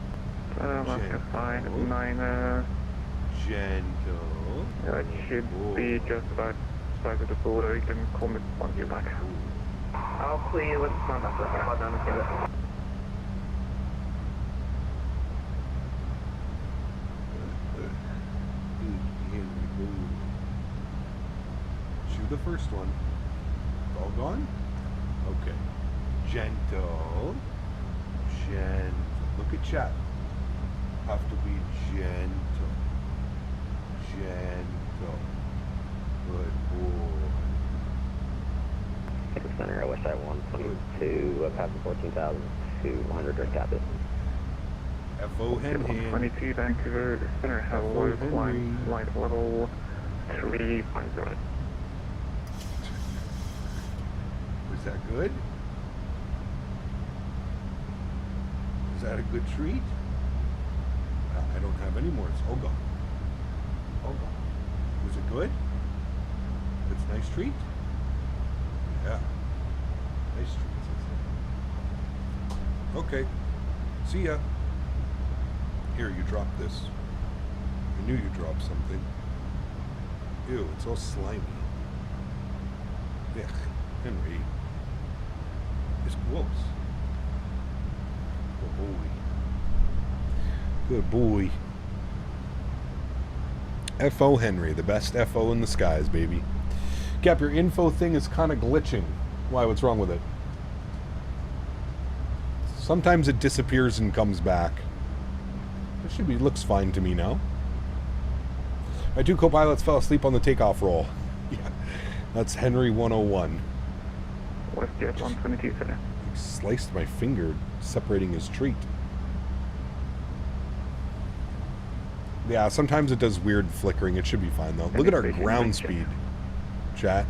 Gento. It should be just about side of the border. You can call me once you're back. I'll clear with the sun after I down and get it. The first one. All gone? Okay. Gentle. Look at chat. Have to be gentle. Gentle. Good boy. Center at West Side 122, passing 14,200 direct cap distance. FO Henry. 22 Vancouver Center, hello, flying flight level 350. Was that good? Is that a good treat? I don't have any more. Oh God. Oh God. Was it good? It's a nice treat? Yeah. Nice treats. Okay. See ya. Here, you dropped this. I knew you dropped something. Ew, it's all slimy. Ugh, Henry. It's gross. Good boy. Good boy. FO Henry, the best FO in the skies, baby. Cap, your info thing is kind of glitching. Why? What's wrong with it? Sometimes it disappears and comes back. It should be, looks fine to me now. My two co-pilots fell asleep on the takeoff roll. Yeah, that's Henry 101. WestJet 122, center. He sliced my finger, separating his treat. Yeah, sometimes it does weird flickering. It should be fine though. Look at our ground speed, chat.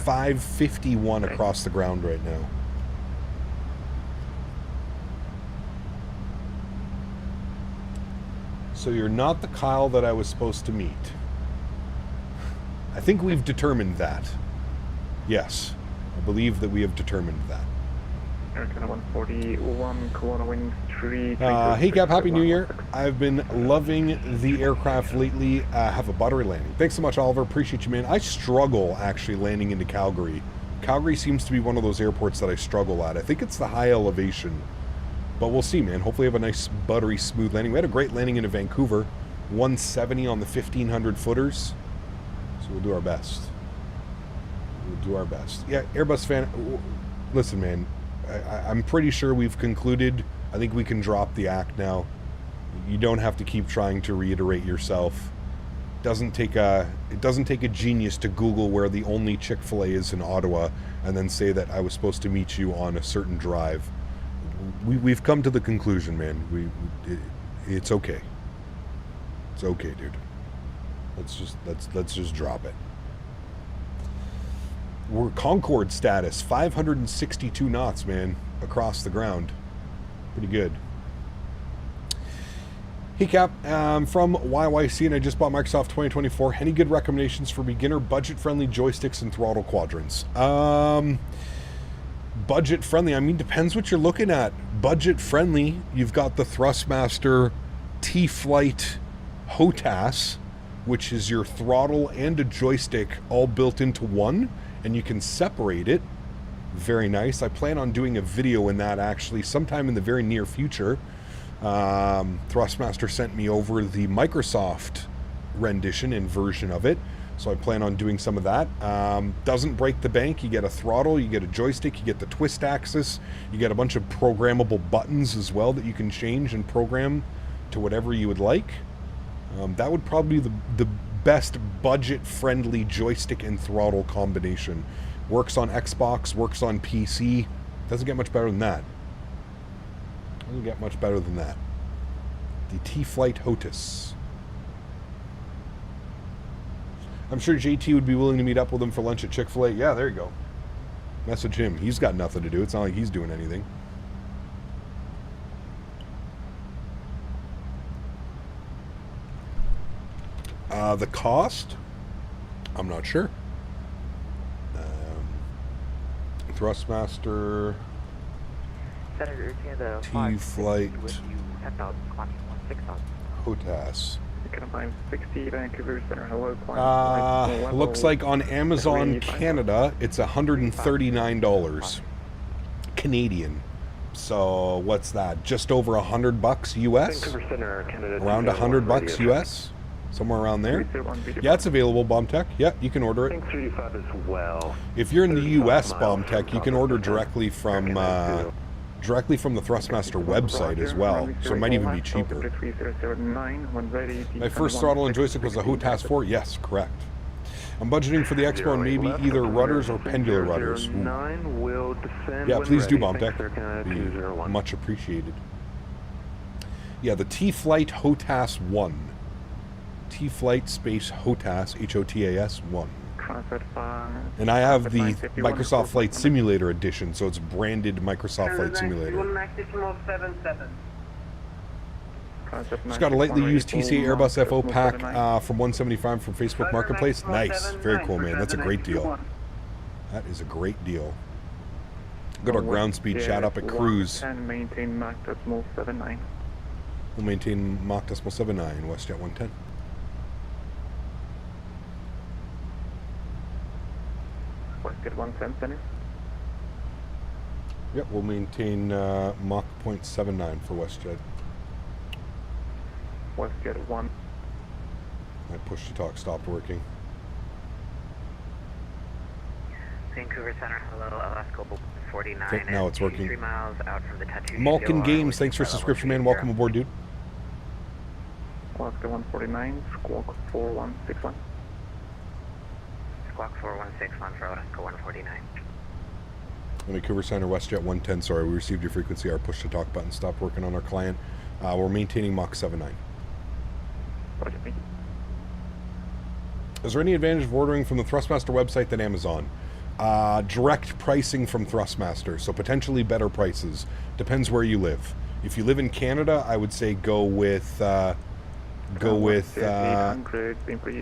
551 across the ground right now. So you're not the Kyle that I was supposed to meet. I think we've determined that. Yes, I believe that we have determined that. American 141, Kelowna wind 3. Hey Cap, Happy New Year. I've been loving the aircraft lately. Have a buttery landing. Thanks so much, Oliver. Appreciate you, man. I struggle actually landing into Calgary. Calgary seems to be one of those airports that I struggle at. I think it's the high elevation. But we'll see, man. Hopefully have a nice, buttery, smooth landing. We had a great landing into Vancouver. 170 on the 1,500 footers. So we'll do our best. We'll do our best. Yeah, Airbus fan. Listen, man. I'm pretty sure we've concluded. I think we can drop the act now. You don't have to keep trying to reiterate yourself. It doesn't take a genius to Google where the only Chick-fil-A is in Ottawa and then say that I was supposed to meet you on a certain drive. We've come to the conclusion, man. It's okay. It's okay, dude. Let's just drop it. We're Concorde status, 562 knots, man, across the ground. Pretty good. Hey Cap, from YYC, and I just bought Microsoft 2024. Any good recommendations for beginner budget-friendly joysticks and throttle quadrants? Budget friendly, I mean, depends what you're looking at. Budget friendly, you've got the Thrustmaster T-Flite HOTAS, which is your throttle and a joystick all built into one, and you can separate it. Very nice. I plan on doing a video in that actually sometime in the very near future. Thrustmaster sent me over the Microsoft rendition and version of it. So I plan on doing some of that. Doesn't break the bank. You get a throttle, you get a joystick, you get the twist axis, you get a bunch of programmable buttons as well that you can change and program to whatever you would like. That would probably be the best budget-friendly joystick and throttle combination. Works on Xbox, works on PC. Doesn't get much better than that. Doesn't get much better than that. The T-Flite HOTAS. I'm sure JT would be willing to meet up with him for lunch at Chick-fil-A. Yeah, there you go. Message him. He's got nothing to do. It's not like he's doing anything. The cost? I'm not sure. Thrustmaster T-Flight HOTAS. Looks like on Amazon Canada it's $139 Canadian. So what's that? Just over $100 US? Around $100 US? Somewhere around there. Yeah, it's available, BombTech. Yeah, you can order it. as well. If you're in the US, BombTech, you can order directly from directly from the Thrustmaster website as well, so it might even be cheaper. My first throttle and joystick was a HOTAS 4. Yes, correct. I'm budgeting for the Expo and maybe either rudders or pendular rudders. Yeah, please do, Bomb Tech. Be much appreciated. Yeah, the T-Flite HOTAS 1. T-Flite space HOTAS, H-O-T-A-S 1. And I have the Microsoft Flight Simulator edition, so it's branded Microsoft Flight Simulator. Just got a lightly used TCA Airbus FO pack from 175 from Facebook Marketplace. Nice. Very cool, man. That's a great deal. That is a great deal. Got our ground speed chat up at cruise. And maintain Mach 79. We'll maintain Mach 79, WestJet 110. WestJet 110 center. Yep, we'll maintain Mach 0.79 for WestJet. WestJet 1. My push to talk stopped working. Vancouver Center, hello, Alaska 49. Okay, now it's working. 3 miles out from the tattoo Malkin studio, Games, thanks for subscription, man. Welcome aboard, dude. Alaska 149, Squawk 4161. Squawk 4161 for Alaska 149. Vancouver Center, WestJet 110. Sorry, we received your frequency. Our push to talk button stopped working on our client. We're maintaining Mach 79. Is there any advantage of ordering from the Thrustmaster website than Amazon? Direct pricing from Thrustmaster, so potentially better prices. Depends where you live. If you live in Canada, I would say go with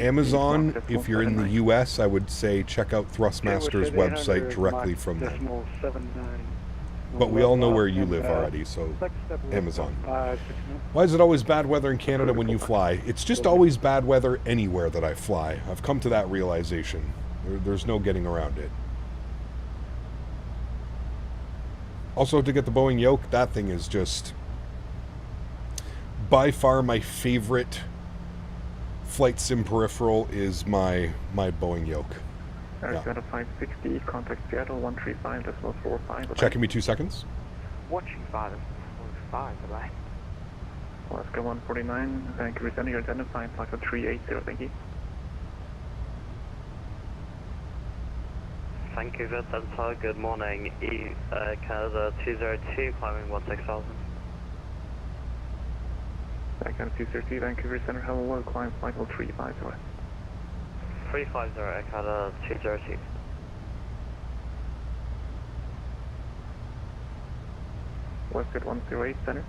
Amazon. If you're in the US, I would say check out Thrustmaster's website directly from them. But we all know where you live already, so Amazon. Why is it always bad weather in Canada when you fly? It's just always bad weather anywhere that I fly. I've come to that realization. There's no getting around it. Also, to get the Boeing yoke, that thing is just by far my favorite flight sim peripheral is my Boeing yoke. Yeah. 560, contact Seattle 135.45. Checking me 2 seconds. Watching 5.5, bye. Alaska 149, Vancouver Center, you're identified, flight 380, thank you. Vancouver Delta, good morning. Canada 202, climbing 16,000. Canada 230, Vancouver Center, hello, climb flight 350. 350, Canada 230. WestJet 108, center.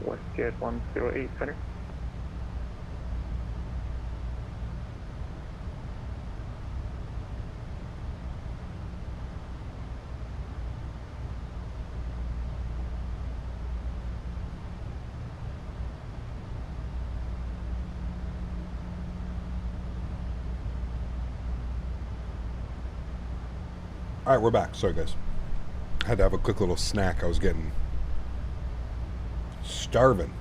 WestJet 108, center. All right, we're back. Sorry, guys. I had to have a quick little snack. I was getting starving.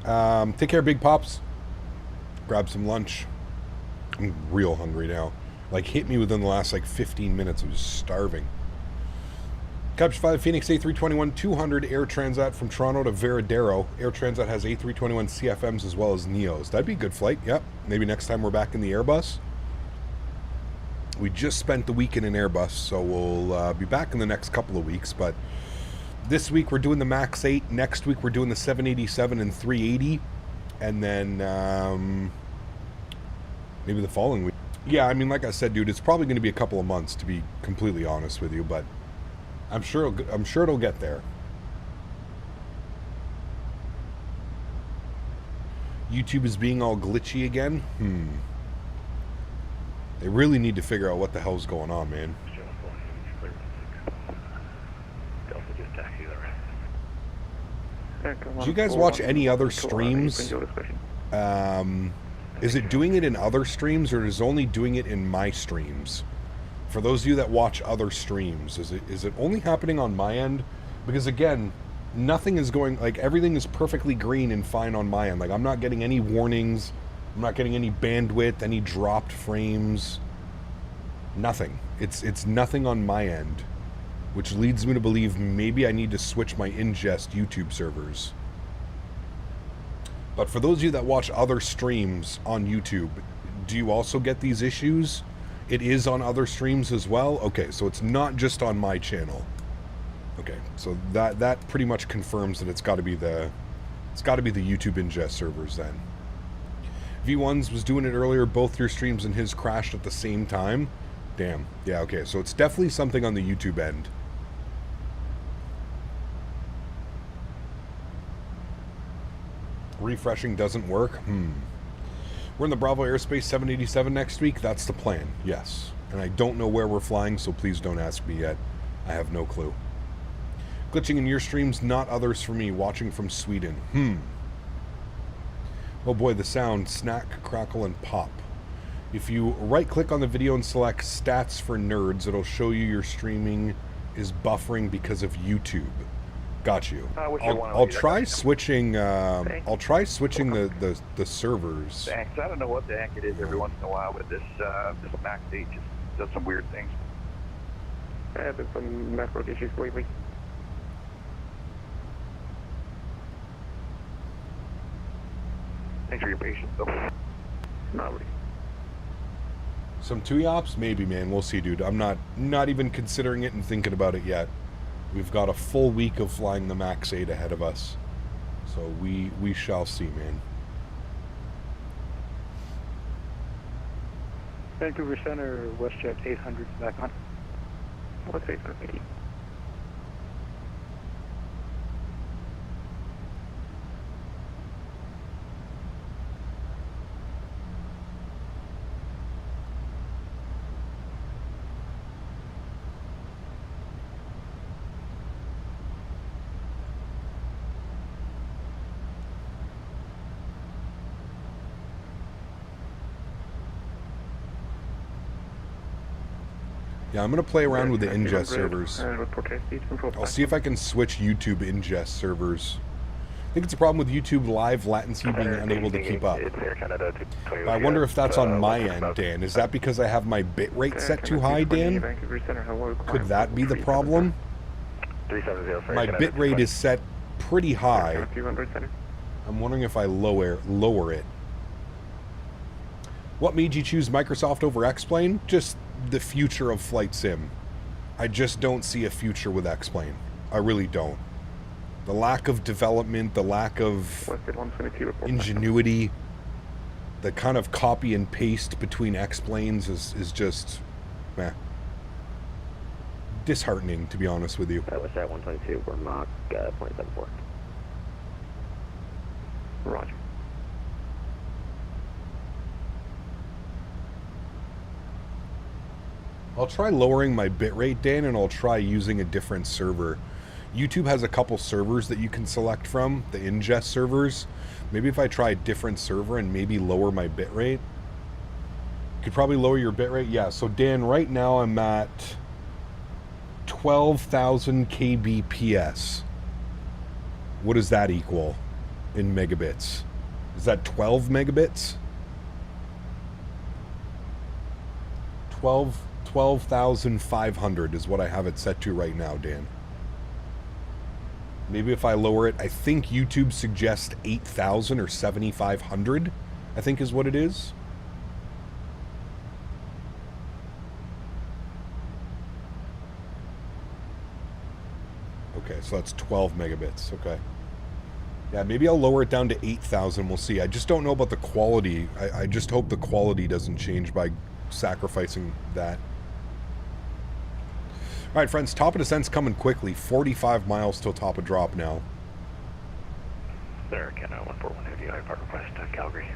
Take care, Big Pops. Grab some lunch. I'm real hungry now. Like, hit me within the last, 15 minutes. I was starving. Capture 5, Phoenix A321-200 Air Transat from Toronto to Veradero. Air Transat has A321 CFMs as well as Neos. That'd be a good flight. Yep. Maybe next time we're back in the Airbus. We just spent the week in an Airbus, so we'll be back in the next couple of weeks. But this week we're doing the MAX8. Next week we're doing the 787 and 380. And then maybe the following week. Yeah, I mean, like I said, dude, it's probably going to be a couple of months, to be completely honest with you. But I'm sure it'll get there. YouTube is being all glitchy again. They really need to figure out what the hell's going on, man. Do you guys watch any other streams? Is it doing it in other streams, or is it only doing it in my streams? For those of you that watch other streams, is it only happening on my end? Because again, nothing is going, like, everything is perfectly green and fine on my end. Like, I'm not getting any warnings, I'm not getting any bandwidth, any dropped frames, nothing. It's nothing on my end, which leads me to believe maybe I need to switch my ingest YouTube servers. But for those of you that watch other streams on YouTube, do you also get these issues? It is on other streams as well? Okay, so it's not just on my channel. Okay, so that pretty much confirms that it's got to be the YouTube ingest servers then. V1's was doing it earlier, both your streams and his crashed at the same time. Damn. Yeah, okay, so it's definitely something on the YouTube end. Refreshing doesn't work? We're in the Bravo Airspace 787 next week. That's the plan, yes. And I don't know where we're flying, so please don't ask me yet. I have no clue. Glitching in your streams, not others for me. Watching from Sweden. Oh boy, the sound. Snack, crackle, and pop. If you right-click on the video and select Stats for Nerds, it'll show you your streaming is buffering because of YouTube. Got you. I'll try switching. I'll try switching the servers. Thanks. I don't know what the heck it is every once in a while with this this MAX8 just does some weird things. There's some network issues lately. Thanks for your patience, though. Not really. Some TUYOPs? Maybe, man. We'll see, dude. I'm not even considering it and thinking about it yet. We've got a full week of flying the MAX8 ahead of us. So we shall see, man. Vancouver Center, WestJet 800 back on. What's 880? Yeah, I'm going to play around with the ingest servers. I'll see if I can switch YouTube ingest servers. I think it's a problem with YouTube live latency being unable to keep up. I wonder if that's on my end, Dan. Is that because I have my bitrate set too high, Dan? Could that be the problem? My bitrate is set pretty high. I'm wondering if I lower it. What made you choose Microsoft over X-Plane? Just the future of flight sim. I just don't see a future with X-Plane. I really don't. The lack of development, the lack of ingenuity, the kind of copy and paste between X-Planes is just disheartening, to be honest with you. WestJet 122, we're Mach 0.74. Roger. I'll try lowering my bitrate, Dan, and I'll try using a different server. YouTube has a couple servers that you can select from, the ingest servers. Maybe if I try a different server and maybe lower my bitrate. Could probably lower your bitrate. Yeah, so Dan, right now I'm at 12,000 kbps. What does that equal in megabits? Is that 12 megabits? 12,500 is what I have it set to right now, Dan. Maybe if I lower it, I think YouTube suggests 8,000 or 7,500, I think is what it is. Okay, so that's 12 megabits, okay. Yeah, maybe I'll lower it down to 8,000, we'll see. I just don't know about the quality. I just hope the quality doesn't change by sacrificing that. All right, friends, top of descent's coming quickly. 45 miles till top of drop now. There, Ken 141 Heavy Eye Park Request, Calgary.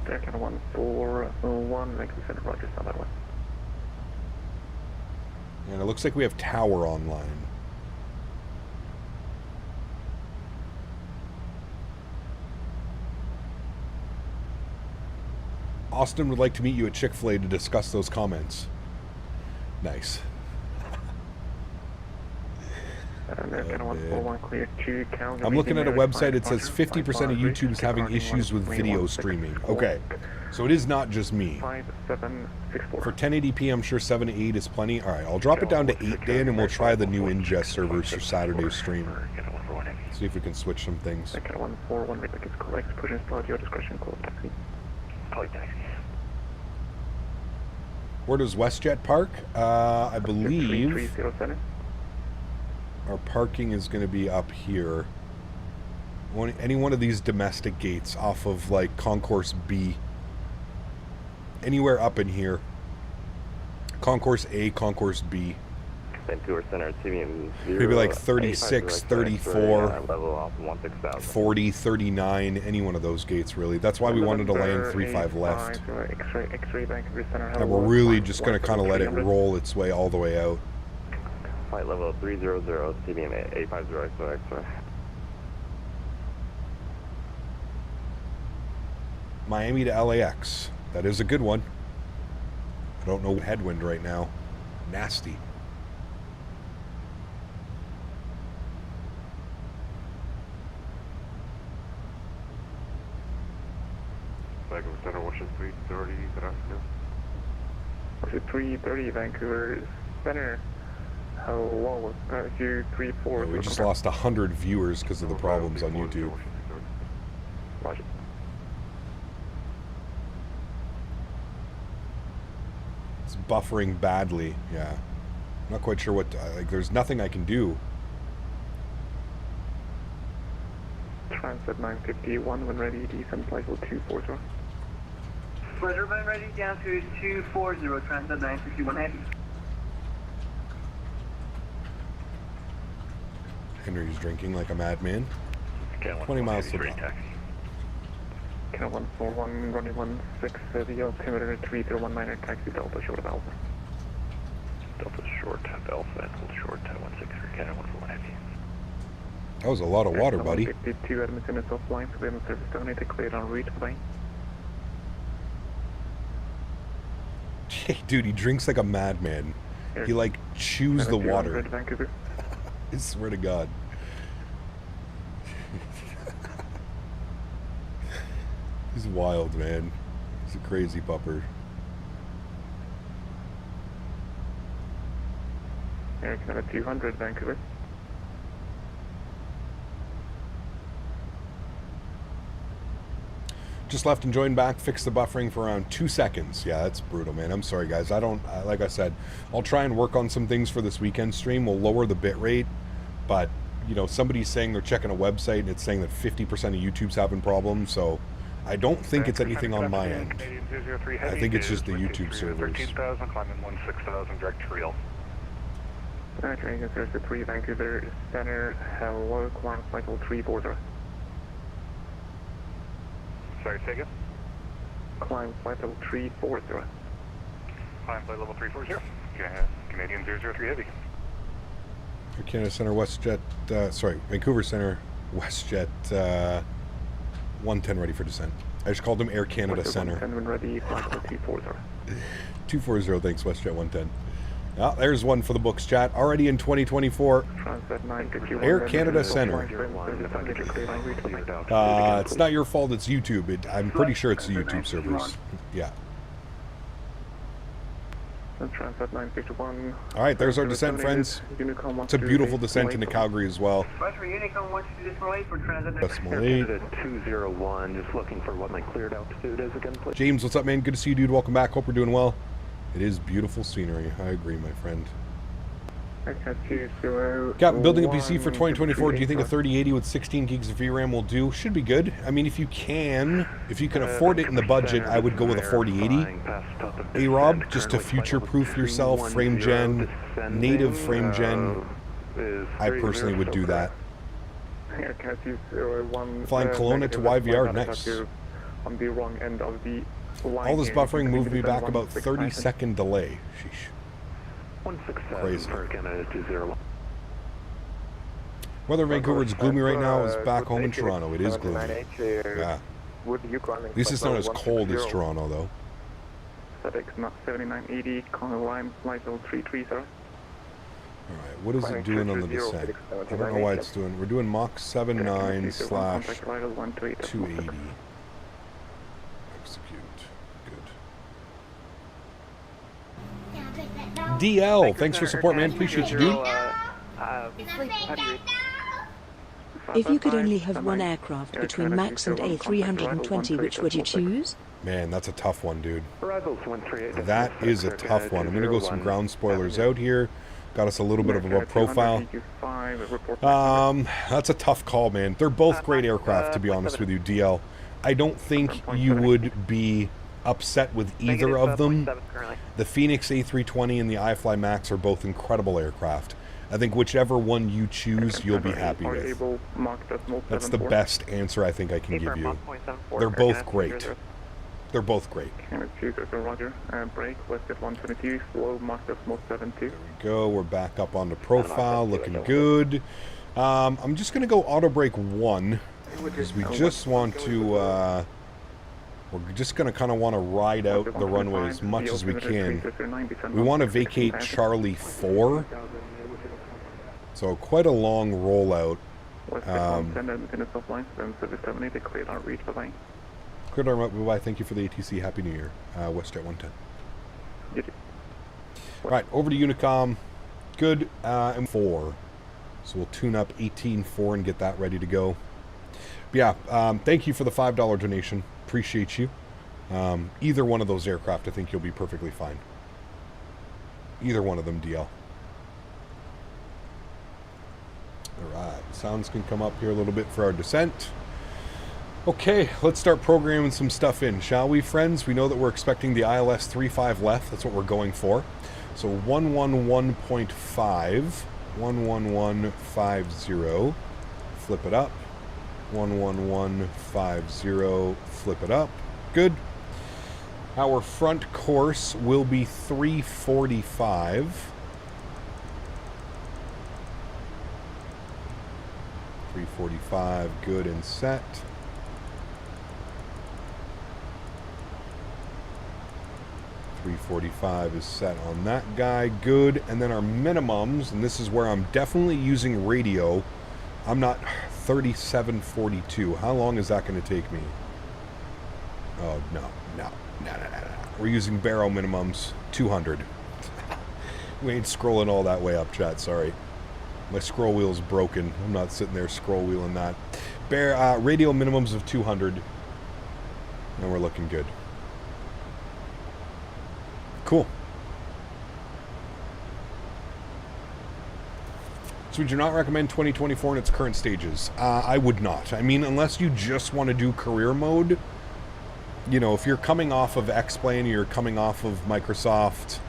There, Ken 141, Vancouver Center, Roger, on that one. And it looks like we have tower online. Austin would like to meet you at Chick-fil-A to discuss those comments. Nice. I'm looking at a website. It says 50% of YouTube is having issues with video streaming. Okay, so it is not just me. For 1080p, I'm sure 7 to 8 is plenty. All right, I'll drop it down to 8, Dan, and we'll try the new ingest servers for Saturday's stream. See if we can switch some things. Where does WestJet park? I believe our parking is going to be up here. Any one of these domestic gates off of like Concourse B. Anywhere up in here. Concourse A, Concourse B. Vancouver Center, CVM 0. Maybe like 36, 34, 40, 39, any one of those gates really. That's why we wanted to land 3-5 left. And we're really just going to kind of let it roll its way all the way out. Flight level 300, CVM 850, X-ray. Miami to LAX. That is a good one. I don't know headwind right now. Nasty. Vancouver Center, Washington 330, good afternoon. Washington 330, Vancouver Center. Hello, you 34. We just lost 100 viewers because of the problems on YouTube. Roger. It's buffering badly, yeah. Not quite sure what, like, there's nothing I can do. Transit 951, when ready, descent flight level 240. Pleasure, when ready, down to 240, transit 951 heavy. Henry's drinking like a madman. 20 miles to the top. Can 141, running 16, the altimeter 3019, taxi Delta short of Alpha. Delta short of Alpha, and hold short 163, Canada 141 heavy. That was a lot of water, buddy. 52 Edmonton is offline, so we have a service down, declared en route, flying. Hey, dude, he drinks like a madman. He like chews the water. Vancouver. I swear to God. He's wild, man. He's a crazy pupper. Air Canada 200, Vancouver. Just left and joined back, fixed the buffering for around 2 seconds. Yeah, that's brutal, man. I'm sorry, guys. I don't, like I said, I'll try and work on some things for this weekend stream. We'll lower the bit rate, but, you know, somebody's saying they're checking a website and it's saying that 50% of YouTube's having problems, so I don't think it's anything on my end. I think it's just the YouTube servers. 13,000, climbing 16,000, direct to Real. Dragon 03, Vancouver Center, hello, climb flight level 340. Sorry, say again? Climb flight level 340. Climb flight level 340. Canadian 003 Heavy. Canada Center, WestJet, Vancouver Center, WestJet, 110 ready for descent. I just called him Air Canada Center. 110 ready, flight level 240. 240, thanks, WestJet 110. Ah, there's one for the books, chat. Already in 2024. Air Canada Center. It's not your fault, it's YouTube. I'm pretty sure it's the YouTube servers. Yeah. Alright, there's our descent, friends. It's a beautiful descent into Calgary as well. Decimal 8. 201, just looking for what my cleared altitude is again, please. James, what's up, man? Good to see you, dude. Welcome back. Hope we're doing well. It is beautiful scenery. I agree, my friend. Captain, building a PC for 2024. Do you think a 3080 with 16 gigs of VRAM will do? Should be good. I mean, if you can afford it in the budget, I would go with a 4080. Hey, Rob, just to future-proof yourself, frame gen, native frame gen. I personally would do that. Flying Kelowna to YVR, nice. On the wrong end of the all this buffering moved me back about 30-second delay. Sheesh. Crazy. Weather in Vancouver is gloomy right now. It's back home in Toronto. It is gloomy. Yeah. At least it's not as cold as Toronto, though. FedEx 7980, Karl line, flight level 330. All right, what is it doing on the descent? I don't know why it's doing. We're doing Mach 79 slash 280. Execute. Good. DL, thanks for support, man. Appreciate you, dude. If you could only have one aircraft between MAX and A320, which would you choose? Man, that's a tough one, dude. That is a tough one. I'm going to go some ground spoilers out here. Got us a little bit of a profile. That's a tough call, man. They're both great aircraft, to be honest with you, DL. I don't think you would be upset with either of them. The Phoenix A320 and the iFly MAX are both incredible aircraft. I think whichever one you choose, you'll be happy with. That's the best answer I think I can give you. They're both great. They're both great. Roger. Break, WestJet 122, slow, Mach 72. There we go. We're back up on the profile, looking good. I'm just going to go auto brake 1, because we just want to, we're just going to kind of want to ride out the runway as much as we can. We want to vacate Charlie 4. So quite a long rollout. Cleared our bye. Thank you for the ATC. Happy New Year. WestJet 110. Alright, over to Unicom. Good, and 4. So we'll tune up 18.4 and get that ready to go. But yeah, thank you for the $5 donation. Appreciate you. Either one of those aircraft, I think you'll be perfectly fine. Either one of them, DL. Alright, sounds can come up here a little bit for our descent. Okay, let's start programming some stuff in, shall we, friends? We know that we're expecting the ILS 35 left. That's what we're going for. So 111.5, 11150, flip it up. 11150, flip it up. Good. Our front course will be 345. 345, good and set. 345 is set on that guy, good. And then our minimums, and this is where I'm definitely using radio. I'm not 3742. How long is that going to take me? Oh, no. We're using barrel minimums, 200. We ain't scrolling all that way up, chat, sorry. My scroll wheel's broken. I'm not sitting there scroll wheeling that. Radio minimums of 200. And we're looking good. Cool. So would you not recommend 2024 in its current stages? I would not. I mean, unless you just want to do career mode. You know, if you're coming off of X-Plane or you're coming off of Microsoft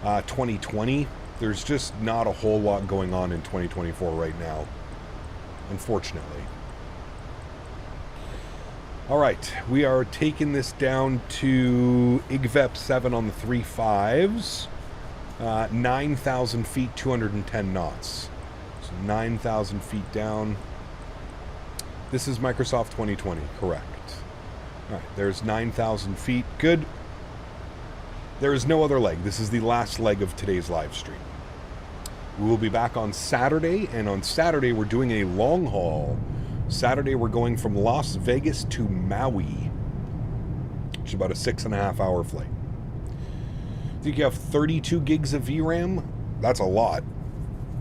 2020, there's just not a whole lot going on in 2024 right now, unfortunately. All right, we are taking this down to IGVEP 7 on the 3.5s, 9,000 feet, 210 knots. So 9,000 feet down. This is Microsoft 2020, correct. All right, there's 9,000 feet, good. There is no other leg. This is the last leg of today's live stream. We will be back on Saturday, and on Saturday we're doing a long haul. Saturday we're going from Las Vegas to Maui, which is about a 6.5 hour flight. I think you have 32 gigs of VRAM. That's a lot.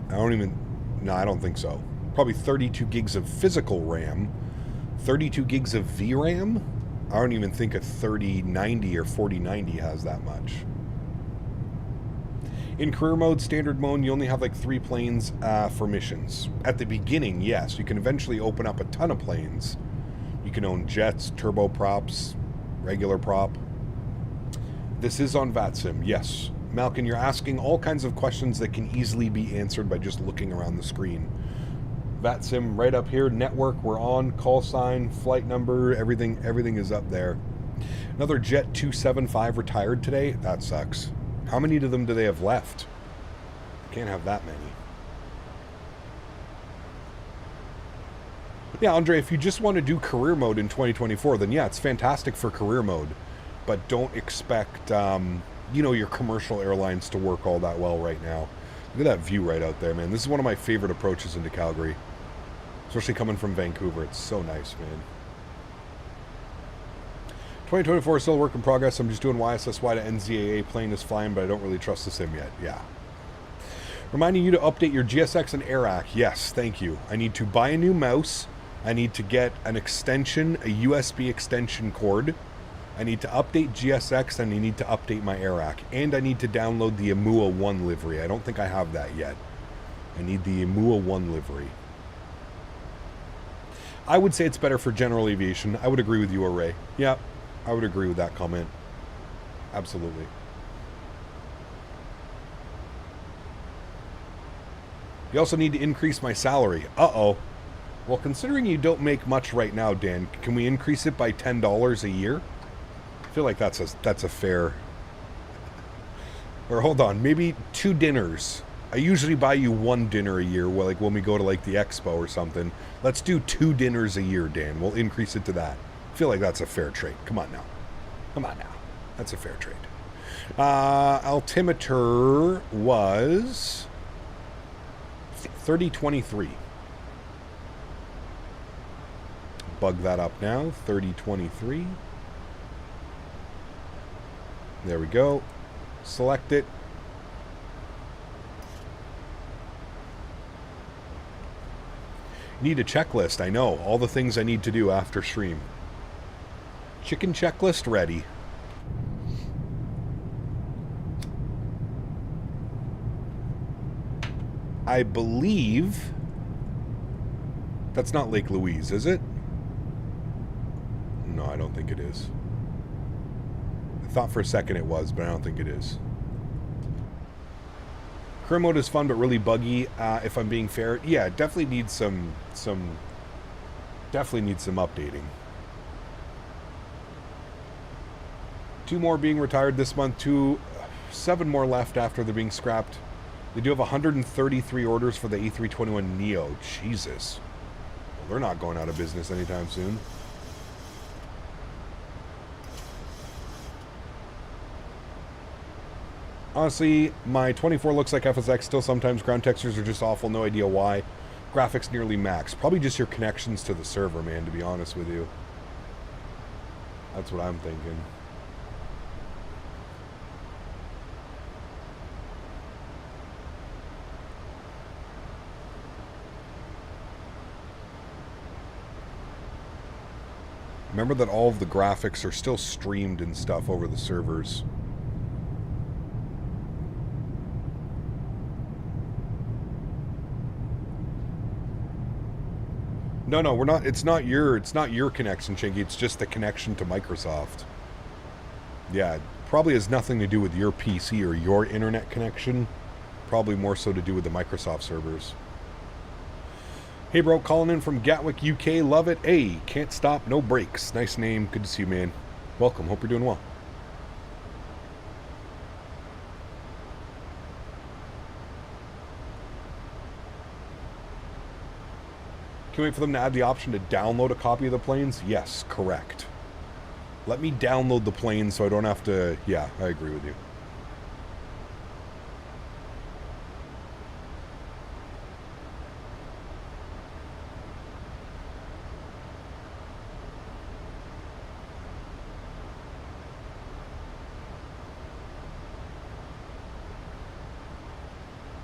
I don't think so. Probably 32 gigs of physical RAM. 32 gigs of VRAM? I don't even think a 3090 or 4090 has that much. In career mode, standard mode, you only have like 3 planes for missions. At the beginning, yes. You can eventually open up a ton of planes. You can own jets, turboprops, regular prop. This is on VATSIM, yes. Malkin, you're asking all kinds of questions that can easily be answered by just looking around the screen. VATSIM right up here, network, we're on, call sign, flight number, everything is up there. Another Jet 275 retired today. That sucks. How many of them do they have left? Can't have that many. Yeah, Andre, if you just want to do career mode in 2024, then yeah, it's fantastic for career mode. but don't expect, you know, your commercial airlines to work all that well right now. Look at that view right out there, man. This is one of my favorite approaches into Calgary. Especially coming from Vancouver. It's so nice, man. 2024 is still a work in progress. I'm just doing YSSY to NZAA. Plane is flying, but I don't really trust the sim yet. Yeah. Reminding you to update your GSX and AirAC. Yes, thank you. I need to buy a new mouse. I need to get an extension, a USB extension cord. I need to update GSX, and I need to update my AirAC. And I need to download the EMUA 1 livery. I don't think I have that yet. I need the EMUA 1 livery. I would say it's better for general aviation. I would agree with you, Array. Yeah, I would agree with that comment. Absolutely. You also need to increase my salary. Uh-oh. Well, considering you don't make much right now, Dan, can we increase it by $10 a year? I feel like that's a fair... Or hold on, maybe 2 dinners. I usually buy you 1 dinner a year, well, like when we go to like the expo or something. Let's do 2 dinners a year, Dan. We'll increase it to that. I feel like that's a fair trade. Come on now. Come on now. That's a fair trade. Altimeter was 3023. Bug that up now. 3023. There we go. Select it. Need a checklist. I know. All the things I need to do after stream. Chicken checklist ready. I believe that's not Lake Louise, is it? No, I don't think it is. I thought for a second it was, but I don't think it is. Career mode is fun, but really buggy, if I'm being fair. Yeah, it definitely needs some updating. 2 more being retired this month, 7 more left after they're being scrapped. They do have 133 orders for the A321neo. Jesus. Well, they're not going out of business anytime soon. Honestly, my 24 looks like FSX. Still, sometimes ground textures are just awful. No idea why. Graphics nearly max. Probably just your connections to the server, man, to be honest with you. That's what I'm thinking. Remember that all of the graphics are still streamed and stuff over the servers. No, we're not. It's not your connection, Chinky. It's just the connection to Microsoft. Yeah, it probably has nothing to do with your PC or your internet connection. Probably more so to do with the Microsoft servers. Hey, bro, calling in from Gatwick, UK. Love it. Hey, can't stop, no breaks. Nice name. Good to see you, man. Welcome. Hope you're doing well. Can we wait for them to add the option to download a copy of the planes? Yes, correct. Let me download the planes so I don't have to... Yeah, I agree with you.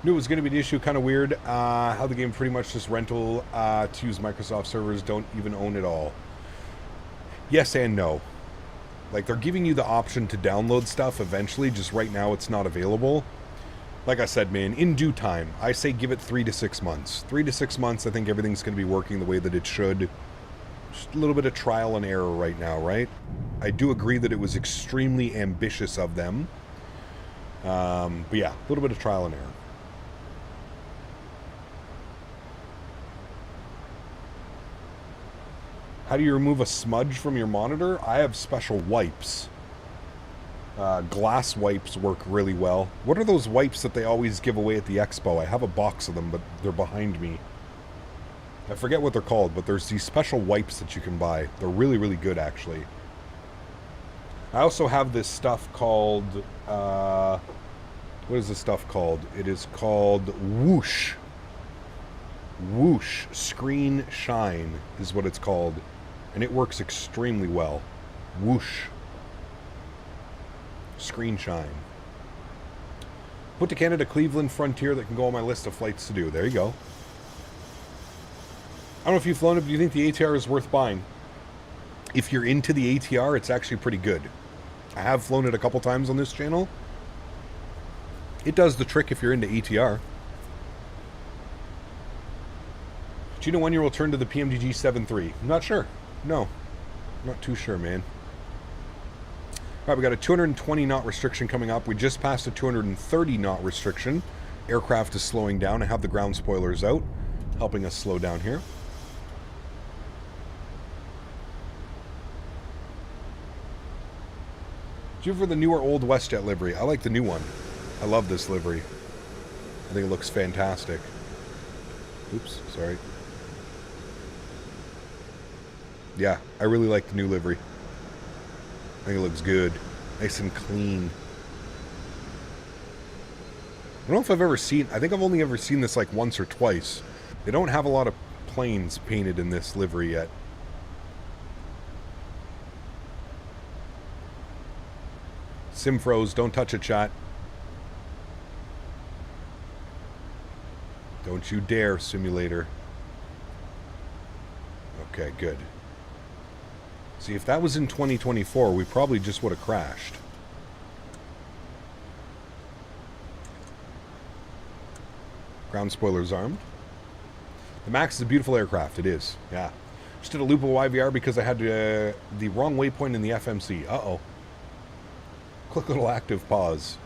Knew it was going to be the issue. Kind of weird how the game pretty much just rental to use Microsoft servers, don't even own it all. Yes and no. Like, they're giving you the option to download stuff eventually, just right now it's not available. Like I said, man, in due time. I say give it 3 to 6 months. 3 to 6 months, I think everything's going to be working the way that it should. Just a little bit of trial and error right now, right? I do agree that it was extremely ambitious of them. But yeah, a little bit of trial and error. How do you remove a smudge from your monitor? I have special wipes. Glass wipes work really well. What are those wipes that they always give away at the expo? I have a box of them, but they're behind me. I forget what they're called, but there's these special wipes that you can buy. They're really, really good, actually. I also have this stuff called, what is this stuff called? It is called Whoosh. Whoosh Screen Shine is what it's called. And it works extremely well. Whoosh Screen Shine. Put to Canada, Cleveland, Frontier, that can go on my list of flights to do. There you go. I don't know if you've flown it, but do you think the ATR is worth buying? If you're into the ATR, it's actually pretty good. I have flown it a couple times on this channel. It does the trick if you're into ATR. Do you know when you will return to the PMDG 7.3? I'm not sure. No. Not too sure, man. Alright, we got a 220 knot restriction coming up. We just passed a 230 knot restriction. Aircraft is slowing down. I have the ground spoilers out, helping us slow down here. Do you prefer the new or old WestJet livery? I like the new one. I love this livery. I think it looks fantastic. Oops, sorry. Yeah, I really like the new livery. I think it looks good. Nice and clean. I don't know if I've ever seen... I think I've only ever seen this like once or twice. They don't have a lot of planes painted in this livery yet. Sim froze. Don't touch it, chat. Don't you dare, simulator. Okay, good. See, if that was in 2024, we probably just would have crashed. Ground spoilers armed. The MAX is a beautiful aircraft. It is, yeah. Just did a loop of YVR because I had the wrong waypoint in the FMC. Uh-oh. Quick little active pause.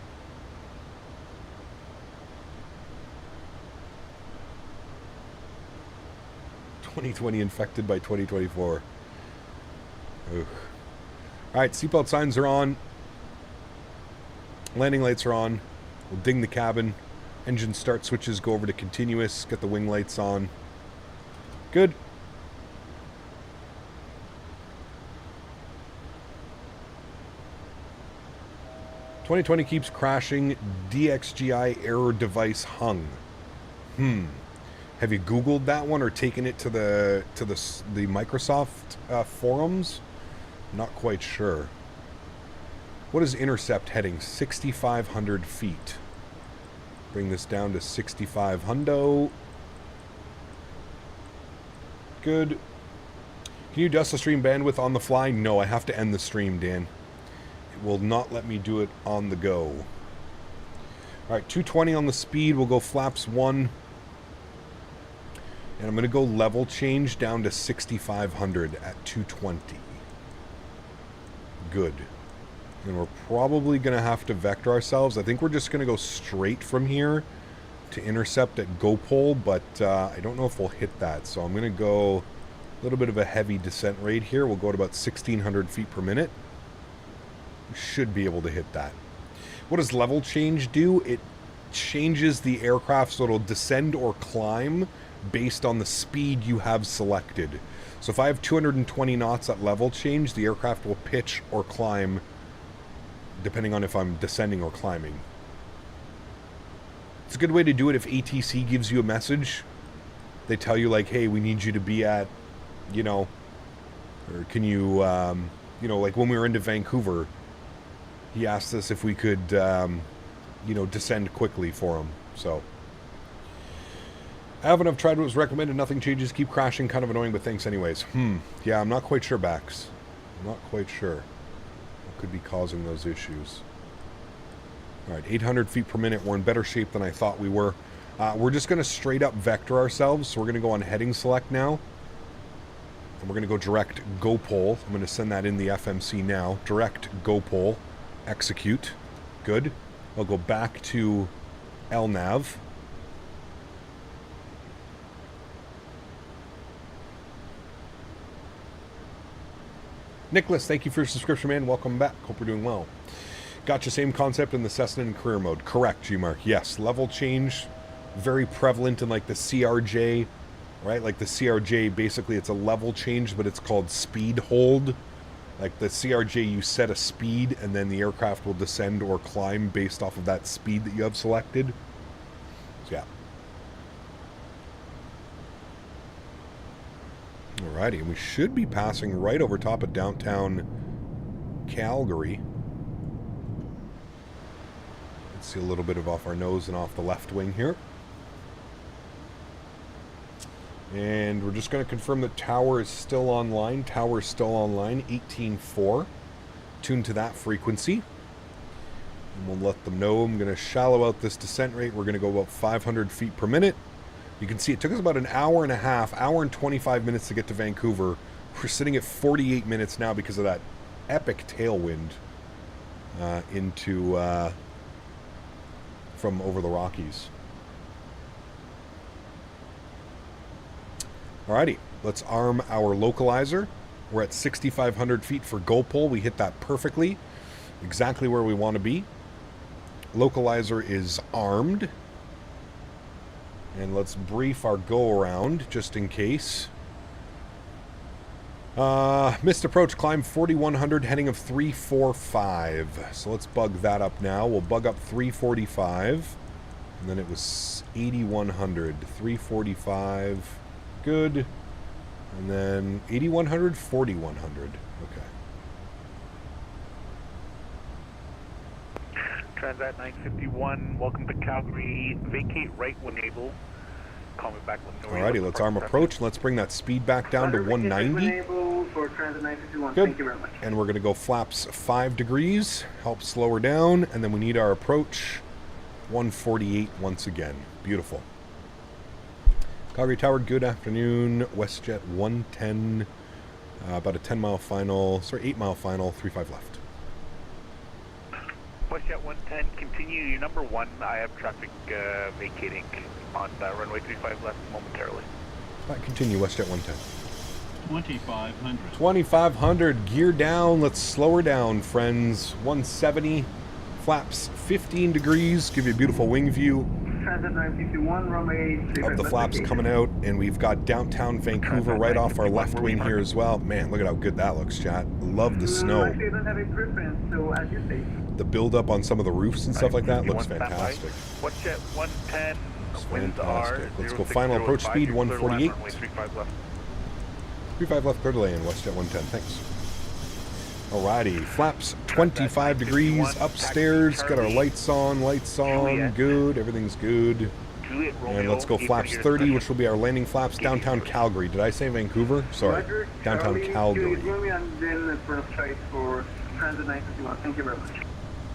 "2020 infected by 2024. Ugh. Alright, seatbelt signs are on. Landing lights are on. We'll ding the cabin. Engine start switches go over to continuous. Get the wing lights on. Good. "2020 keeps crashing. DXGI error device hung." Have you Googled that one or taken it to the Microsoft forums? Not quite sure. What is intercept heading? 6,500 feet. Bring this down to 6,500 hundo. Good. Can you adjust the stream bandwidth on the fly? No, I have to end the stream, Dan. It will not let me do it on the go. Alright, 220 on the speed. We'll go flaps 1. And I'm going to go level change down to 6,500 at 220. Good. And we're probably going to have to vector ourselves. I think we're just going to go straight from here to intercept at GoPole, but I don't know if we'll hit that. So I'm going to go a little bit of a heavy descent rate here. We'll go at about 1,600 feet per minute. We should be able to hit that. What does level change do? It changes the aircraft so it'll descend or climb based on the speed you have selected. So if I have 220 knots at level change, the aircraft will pitch or climb depending on if I'm descending or climbing. It's a good way to do it if ATC gives you a message. They tell you like, hey, we need you to be at, you know, or can you, you know, like when we were into Vancouver, he asked us if we could, you know, descend quickly for him. So I haven't tried what was recommended. Nothing changes. Keep crashing. Kind of annoying, but thanks anyways. Yeah, I'm not quite sure, Bax. I'm not quite sure what could be causing those issues. All right, 800 feet per minute. We're in better shape than I thought we were. We're just going to straight up vector ourselves. So we're going to go on heading select now. And we're going to go direct GoPole. I'm going to send that in the FMC now. Direct GoPole. Execute. Good. I'll go back to LNAV. Nicholas, thank you for your subscription, man. Welcome back. Hope you're doing well. Gotcha, same concept in the Cessna in career mode. Correct, G-Mark. Yes, level change, very prevalent in like the CRJ, right? Like the CRJ, basically it's a level change, but it's called speed hold. Like the CRJ, you set a speed and then the aircraft will descend or climb based off of that speed that you have selected. So yeah. Alrighty, and we should be passing right over top of downtown Calgary. Let's see a little bit of off our nose and off the left wing here. And we're just going to confirm that tower is still online. Tower is still online, 18.4. Tuned to that frequency. And we'll let them know. I'm going to shallow out this descent rate. We're going to go about 500 feet per minute. You can see it took us about an hour and a half, hour and 25 minutes to get to Vancouver. We're sitting at 48 minutes now because of that epic tailwind from over the Rockies. Alrighty, let's arm our localizer. We're at 6,500 feet for goal pole. We hit that perfectly, exactly where we want to be. Localizer is armed. And let's brief our go around just in case. Missed approach, climb 4,100, heading of 345. So let's bug that up now. We'll bug up 345. And then it was 8,100, 345. Good. And then 8,100, 4,100. Okay. Transat 951, welcome to Calgary. Vacate right when able. Call me back when you're Alrighty, let's arm approach. And let's bring that speed back down to 190. For Transat 951. Good. Thank you very much. And we're going to go flaps 5 degrees. Help slow her down. And then we need our approach 148 once again. Beautiful. Calgary Tower, good afternoon. WestJet 110, about a 10-mile final, sorry, 8-mile final, 35 left. WestJet 110, continue your number 1. I have traffic vacating on runway 35 left momentarily. Continue WestJet 110. 2,500. 2,500, gear down. Let's slow her down, friends. 170, flaps 15 degrees, give you a beautiful wing view. Transat 951, runway 35 of the flaps coming out, and we've got downtown Vancouver right off our left wing here as well. Man, look at how good that looks, chat. Love the snow. Actually, I don't have a preference, so as you say. The build up on some of the roofs and stuff like that looks fantastic. WestJet 110, it's fantastic. Let's go final approach speed 148. 35 left, clear to land, WestJet 110. Thanks. Alrighty, flaps 25 degrees upstairs. Got our lights on, good. Everything's good. And let's go flaps 30, which will be our landing flaps downtown Calgary. Did I say Vancouver? Sorry, downtown Calgary.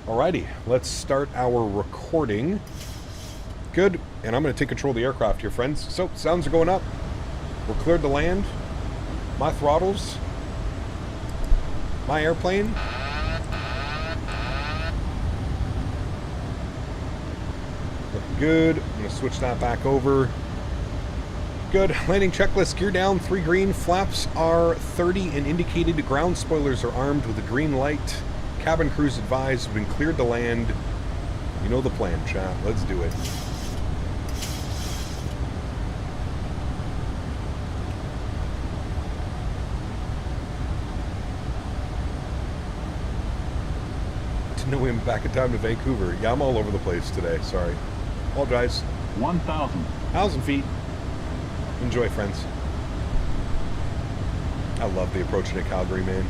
Alrighty, let's start our recording. Good, and I'm going to take control of the aircraft here, friends. So, sounds are going up. We're cleared to land. My throttles. My airplane. Looking good. I'm going to switch that back over. Good. Landing checklist. Gear down. 3 green. Flaps are 30 and indicated. Ground spoilers are armed with a green light. Cabin crews advised. We've been cleared to land. You know the plan, chat. Let's do it. No way I'm back in time to Vancouver. Yeah, I'm all over the place today. Sorry. Apologize. 1,000. 1,000 feet. Enjoy, friends. I love the approach to Calgary, man.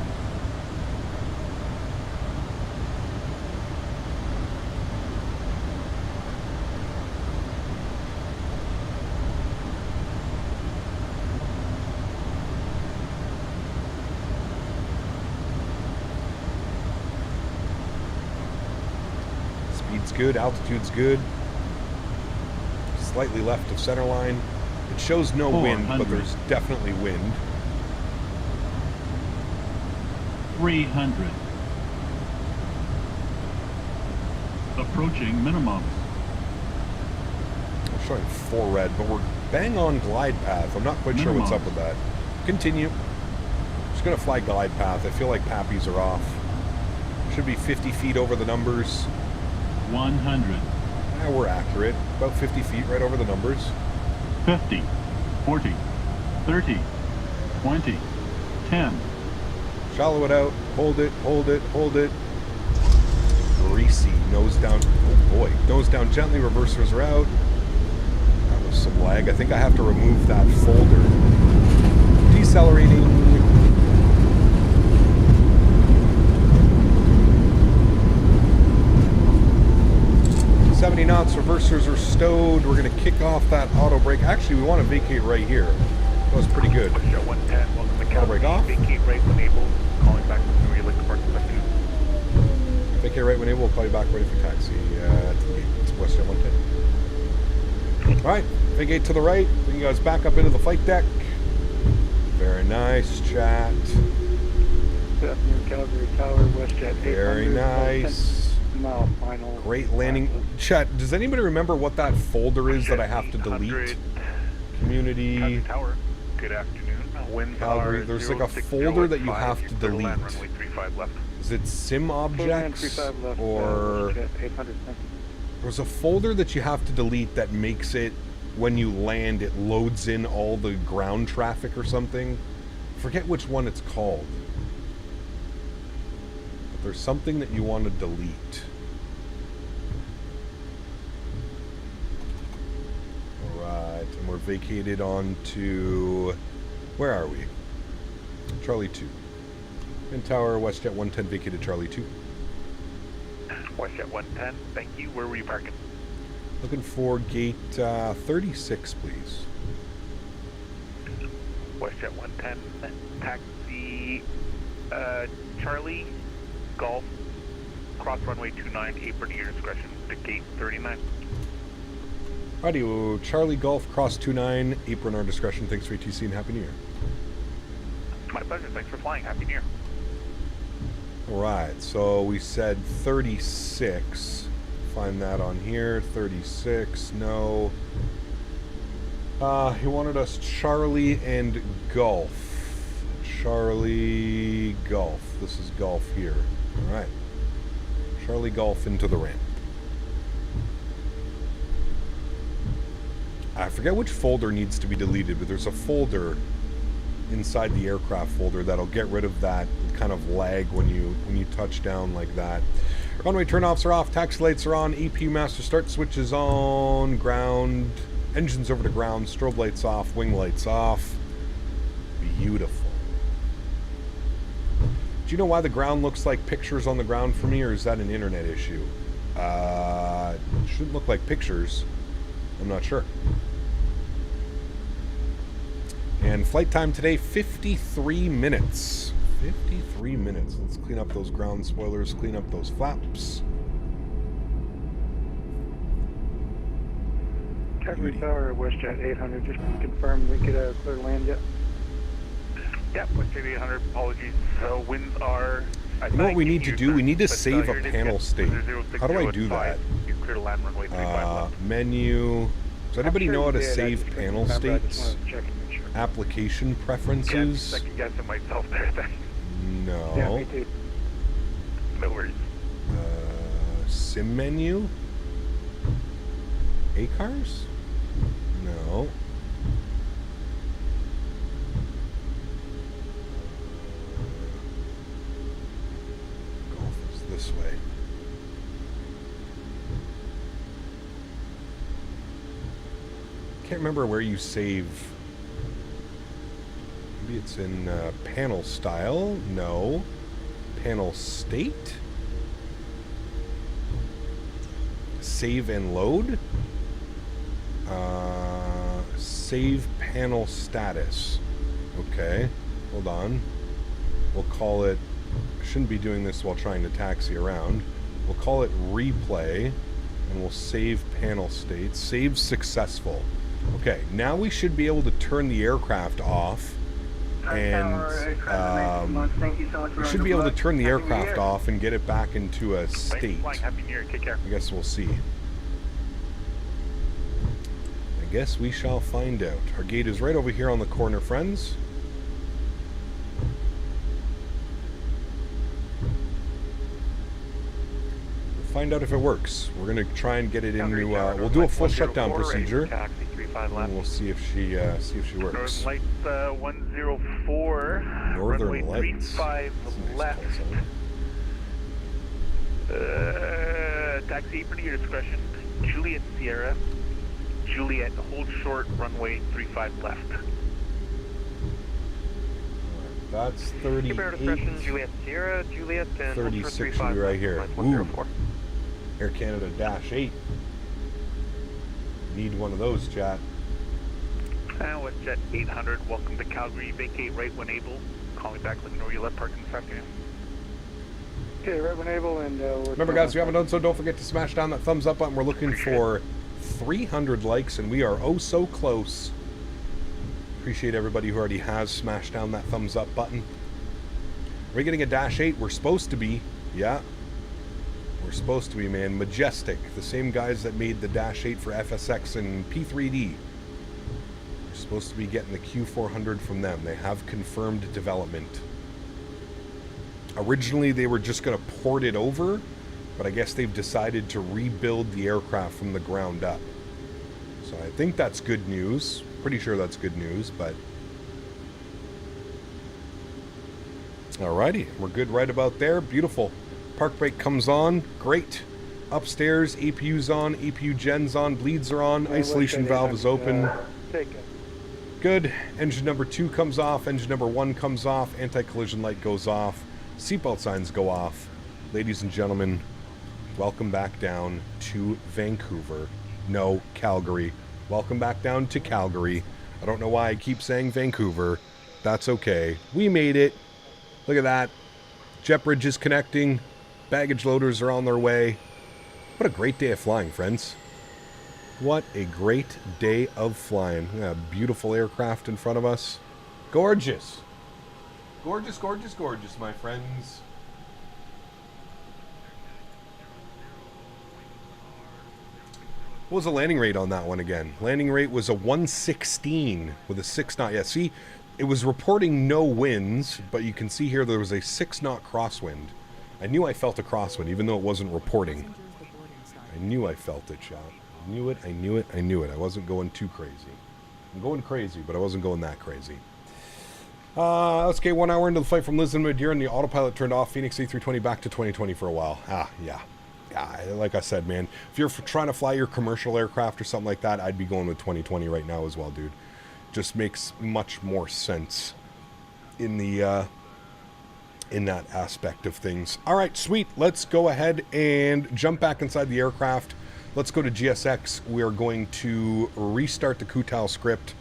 Good, altitude's good. Slightly left of center line. It shows no wind, but there's definitely wind. 300. Approaching minimum. I'm showing 4 red, but we're bang on glide path. I'm not quite sure what's up with that. Continue. Just gonna fly glide path. I feel like pappies are off. Should be 50 feet over the numbers. 100. Yeah, we're accurate. About 50 feet right over the numbers. 50, 40, 30, 20, 10, Shallow it out. Hold it, hold it, hold it. Greasy. Nose down. Oh boy. Nose down gently. Reversers are out. That was some lag. I think I have to remove that folder. Decelerating. 70 knots. Reversers are stowed. We're going to kick off that auto brake. Actually, we want to vacate right here. That was pretty good. WestJet 110, welcome to Auto brake off. Vacate right when able. Calling back from where you like to park the second. Vacate right when able. We'll call you back ready for taxi. To the gate. It's WestJet 110. Alright, vacate to the right. Bring you guys back up into the flight deck. Very nice chat. Good afternoon, Calgary Tower, WestJet 800. Very nice. Now final. Great landing. Chat, does anybody remember what that folder is that I have to delete? Community. Calgary Tower, good afternoon. Winds Calgary. are There's like a 060 folder at that you 5, have to delete. runway 35 left. Is it sim objects? 35 left, Or WestJet 800. there's a folder that you have to delete that makes it, when you land, it loads in all the ground traffic or something. Forget which one it's called. But there's something that you want to delete. Alright, and we're vacated on to... Where are we? Charlie 2. In Tower, WestJet 110 vacated Charlie 2. WestJet 110, thank you. Where were you parking? Looking for gate 36, please. WestJet 110, taxi Charlie, Golf, cross runway 29, apron to your discretion, to gate 39. Radio Charlie Golf, cross 29, apron our discretion. Thanks for ATC and Happy New Year. My pleasure, thanks for flying. Happy New Year. Alright, so we said 36. Find that on here. 36, no. He wanted us Charlie and Golf. Charlie Golf. This is Golf here. Alright. Charlie Golf into the ramp. I forget which folder needs to be deleted, but there's a folder inside the aircraft folder that'll get rid of that kind of lag when you touch down like that. Runway turnoffs are off, taxi lights are on, EP master start switch is on, ground, engines over to ground, strobe lights off, wing lights off. Beautiful. Do you know why the ground looks like pictures on the ground for me, or is that an internet issue? It shouldn't look like pictures. I'm not sure. And flight time today, 53 minutes. 53 minutes. Let's clean up those ground spoilers, clean up those flaps. Calgary Tower, WestJet 800. Just confirm we get a clear land yet. Yep, WestJet 800. Apologies. So winds are. You know what we need to do? We need to save a panel state. How do I do that? You clear to land runway 35 left. Menu. Does anybody know how to save panel states? Application preferences? Second guessing myself there. No. Yeah, me too. No worries. Sim menu? A-cars? No. Golf is this way. Can't remember where you save. Maybe it's in panel style. No. Panel state. Save and load. Save panel status. Okay. Hold on. We'll call it. I shouldn't be doing this while trying to taxi around. We'll call it replay. And we'll save panel state. Save successful. Okay. Now we should be able to turn the aircraft off. And we should be able to turn the aircraft off and get it back into a state. Happy New Year. Take care. I guess we'll see. I guess we shall find out. Our gate is right over here on the corner, friends. We'll find out if it works. We're going to try and get it into... we'll do a full shutdown procedure. left. And we'll see if she works. Northern Lights 104. Northern runway Lights. 35 That's a left. nice call sign. Taxi apron to your discretion. Juliet Sierra. Juliet, hold short, runway 35 left. That's 38. Keep our discretion, Juliet Sierra, Juliet, and 36 should be right here. Ooh. Air Canada -8. Need one of those, chat. And WestJet 800, welcome to Calgary. Vacate right when able. Call me back, let me know where you left parking this afternoon. Okay, right when able, and remember, guys, if you haven't done so, don't forget to smash down that thumbs up button. We're looking for 300 likes, and we are oh so close. Appreciate everybody who already has smashed down that thumbs up button. Are we getting a -8? We're supposed to be. Yeah. We're supposed to be, man. Majestic. The same guys that made the -8 for FSX and P3D. We're supposed to be getting the Q400 from them. They have confirmed development. Originally, they were just going to port it over, but I guess they've decided to rebuild the aircraft from the ground up. So I think that's good news. Pretty sure that's good news, but... Alrighty, we're good right about there. Beautiful. Park brake comes on. Great. Upstairs, APU's on, APU gen's on, bleeds are on, isolation valve is open. Take it. Good. Engine number 2 comes off, engine number 1 comes off, anti-collision light goes off, seatbelt signs go off. Ladies and gentlemen, welcome back down to Vancouver. No, Calgary. Welcome back down to Calgary. I don't know why I keep saying Vancouver. That's okay. We made it. Look at that. Jet bridge is connecting. Baggage loaders are on their way. What a great day of flying, friends. What a great day of flying. We got a beautiful aircraft in front of us. Gorgeous. Gorgeous, gorgeous, gorgeous, my friends. What was the landing rate on that one again? Landing rate was a 116 with a 6 knot. Yeah, see, it was reporting no winds, but you can see here there was a 6 knot crosswind. I knew I felt a crosswind, even though it wasn't reporting. I knew I felt it, Sean. I knew it, I knew it, I knew it. I wasn't going too crazy. I'm going crazy, but I wasn't going that crazy. Let's get 1 hour into the flight from Lisbon, Madeira, and the autopilot turned off. Phoenix A320 back to 2020 for a while. Yeah. Like I said, man, if you're trying to fly your commercial aircraft or something like that, I'd be going with 2020 right now as well, dude. Just makes much more sense in the in that aspect of things. All right, sweet. Let's go ahead and jump back inside the aircraft. Let's go to GSX. We are going to restart the Kutal script.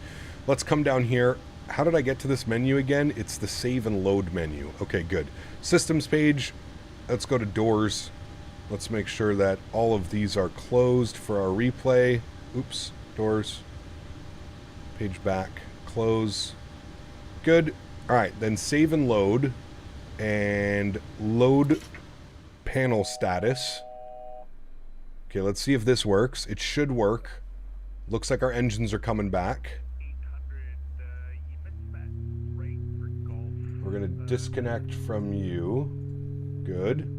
Let's come down here. How did I get to this menu again? It's the save and load menu. Okay, good. Systems page. Let's go to doors. Let's make sure that all of these are closed for our replay. Oops, doors. Page back, close. Good. All right, then save and load. And load panel status. Okay, let's see if this works. It should work. Looks like our engines are coming back. We're going to disconnect from you. Good.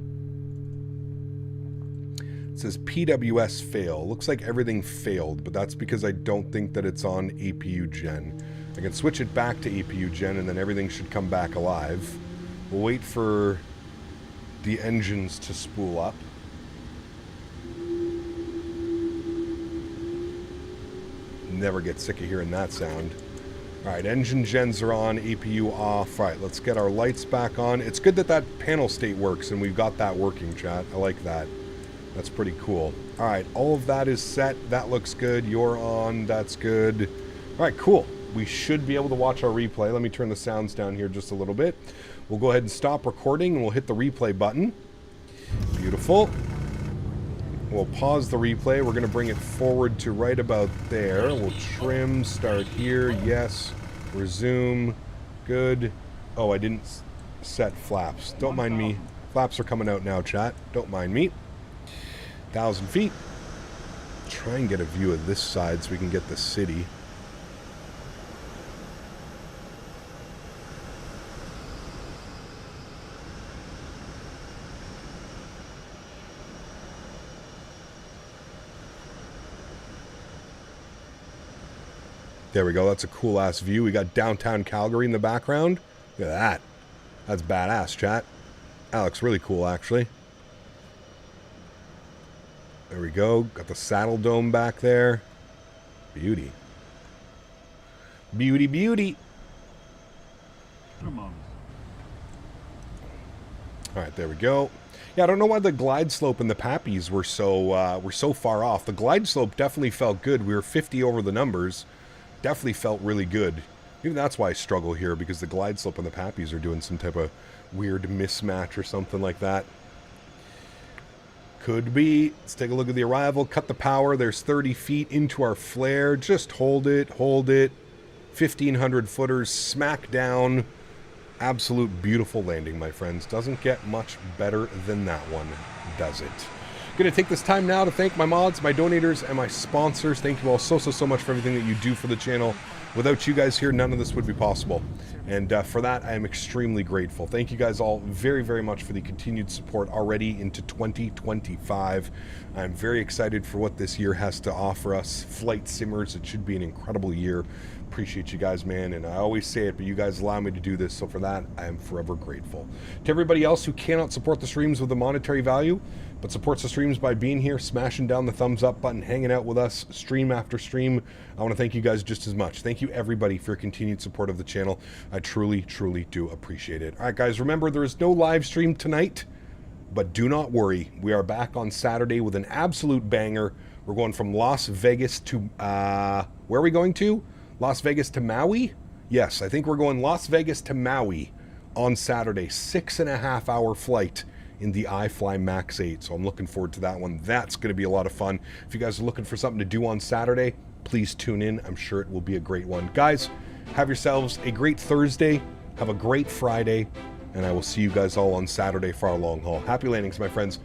It says PWS fail. Looks like everything failed, but that's because I don't think that it's on APU gen. I can switch it back to APU gen and then everything should come back alive. We'll wait for the engines to spool up. Never get sick of hearing that sound. Alright, engine gens are on, APU off. Alright, let's get our lights back on. It's good that that panel state works and we've got that working, chat. I like that. That's pretty cool. Alright, all of that is set. That looks good. You're on. That's good. Alright, cool. We should be able to watch our replay. Let me turn the sounds down here just a little bit. We'll go ahead and stop recording and we'll hit the replay button. Beautiful. We'll pause the replay. We're going to bring it forward to right about there. We'll trim, start here. Yes. Resume. Good. Oh, I didn't set flaps. Don't mind me. Flaps are coming out now, chat. Don't mind me. 1,000 feet. Try and get a view of this side so we can get the city. There we go. That's a cool ass view. We got downtown Calgary in the background. Look at that. That's badass, chat. Alex, really cool, actually. There we go. Got the Saddle Dome back there. Beauty. Beauty, beauty. All right, there we go. Yeah, I don't know why the glide slope and the Pappies were so far off. The glide slope definitely felt good. We were 50 over the numbers. Definitely felt really good. Maybe that's why I struggle here, because the glide slope and the Pappies are doing some type of weird mismatch or something like that. Could be. Let's take a look at the arrival. Cut the power. There's 30 feet into our flare. Just hold it. Hold it. 1,500 footers. Smack down. Absolute beautiful landing, my friends. Doesn't get much better than that one, does it? Going to take this time now to thank my mods, my donators, and my sponsors. Thank you all so much for everything that you do for the channel. Without you guys here, none of this would be possible. And for that, I am extremely grateful. Thank you guys all very much for the continued support already into 2025. I'm very excited for what this year has to offer us. Flight simmers, it should be an incredible year. Appreciate you guys, man. And I always say it, but you guys allow me to do this. So for that, I am forever grateful. To everybody else who cannot support the streams with a monetary value, but supports the streams by being here, smashing down the thumbs up button, hanging out with us stream after stream, I want to thank you guys just as much. Thank you everybody for your continued support of the channel. I truly do appreciate it. All right, guys, remember there is no live stream tonight, but do not worry. We are back on Saturday with an absolute banger. We're going from Las Vegas to, where are we going to? Las Vegas to Maui? Yes, I think we're going Las Vegas to Maui on Saturday. 6.5 hour flight in the iFly MAX8. So I'm looking forward to that one. That's going to be a lot of fun. If you guys are looking for something to do on Saturday, please tune in. I'm sure it will be a great one. Guys, have yourselves a great Thursday. Have a great Friday. And I will see you guys all on Saturday for our long haul. Happy landings, my friends.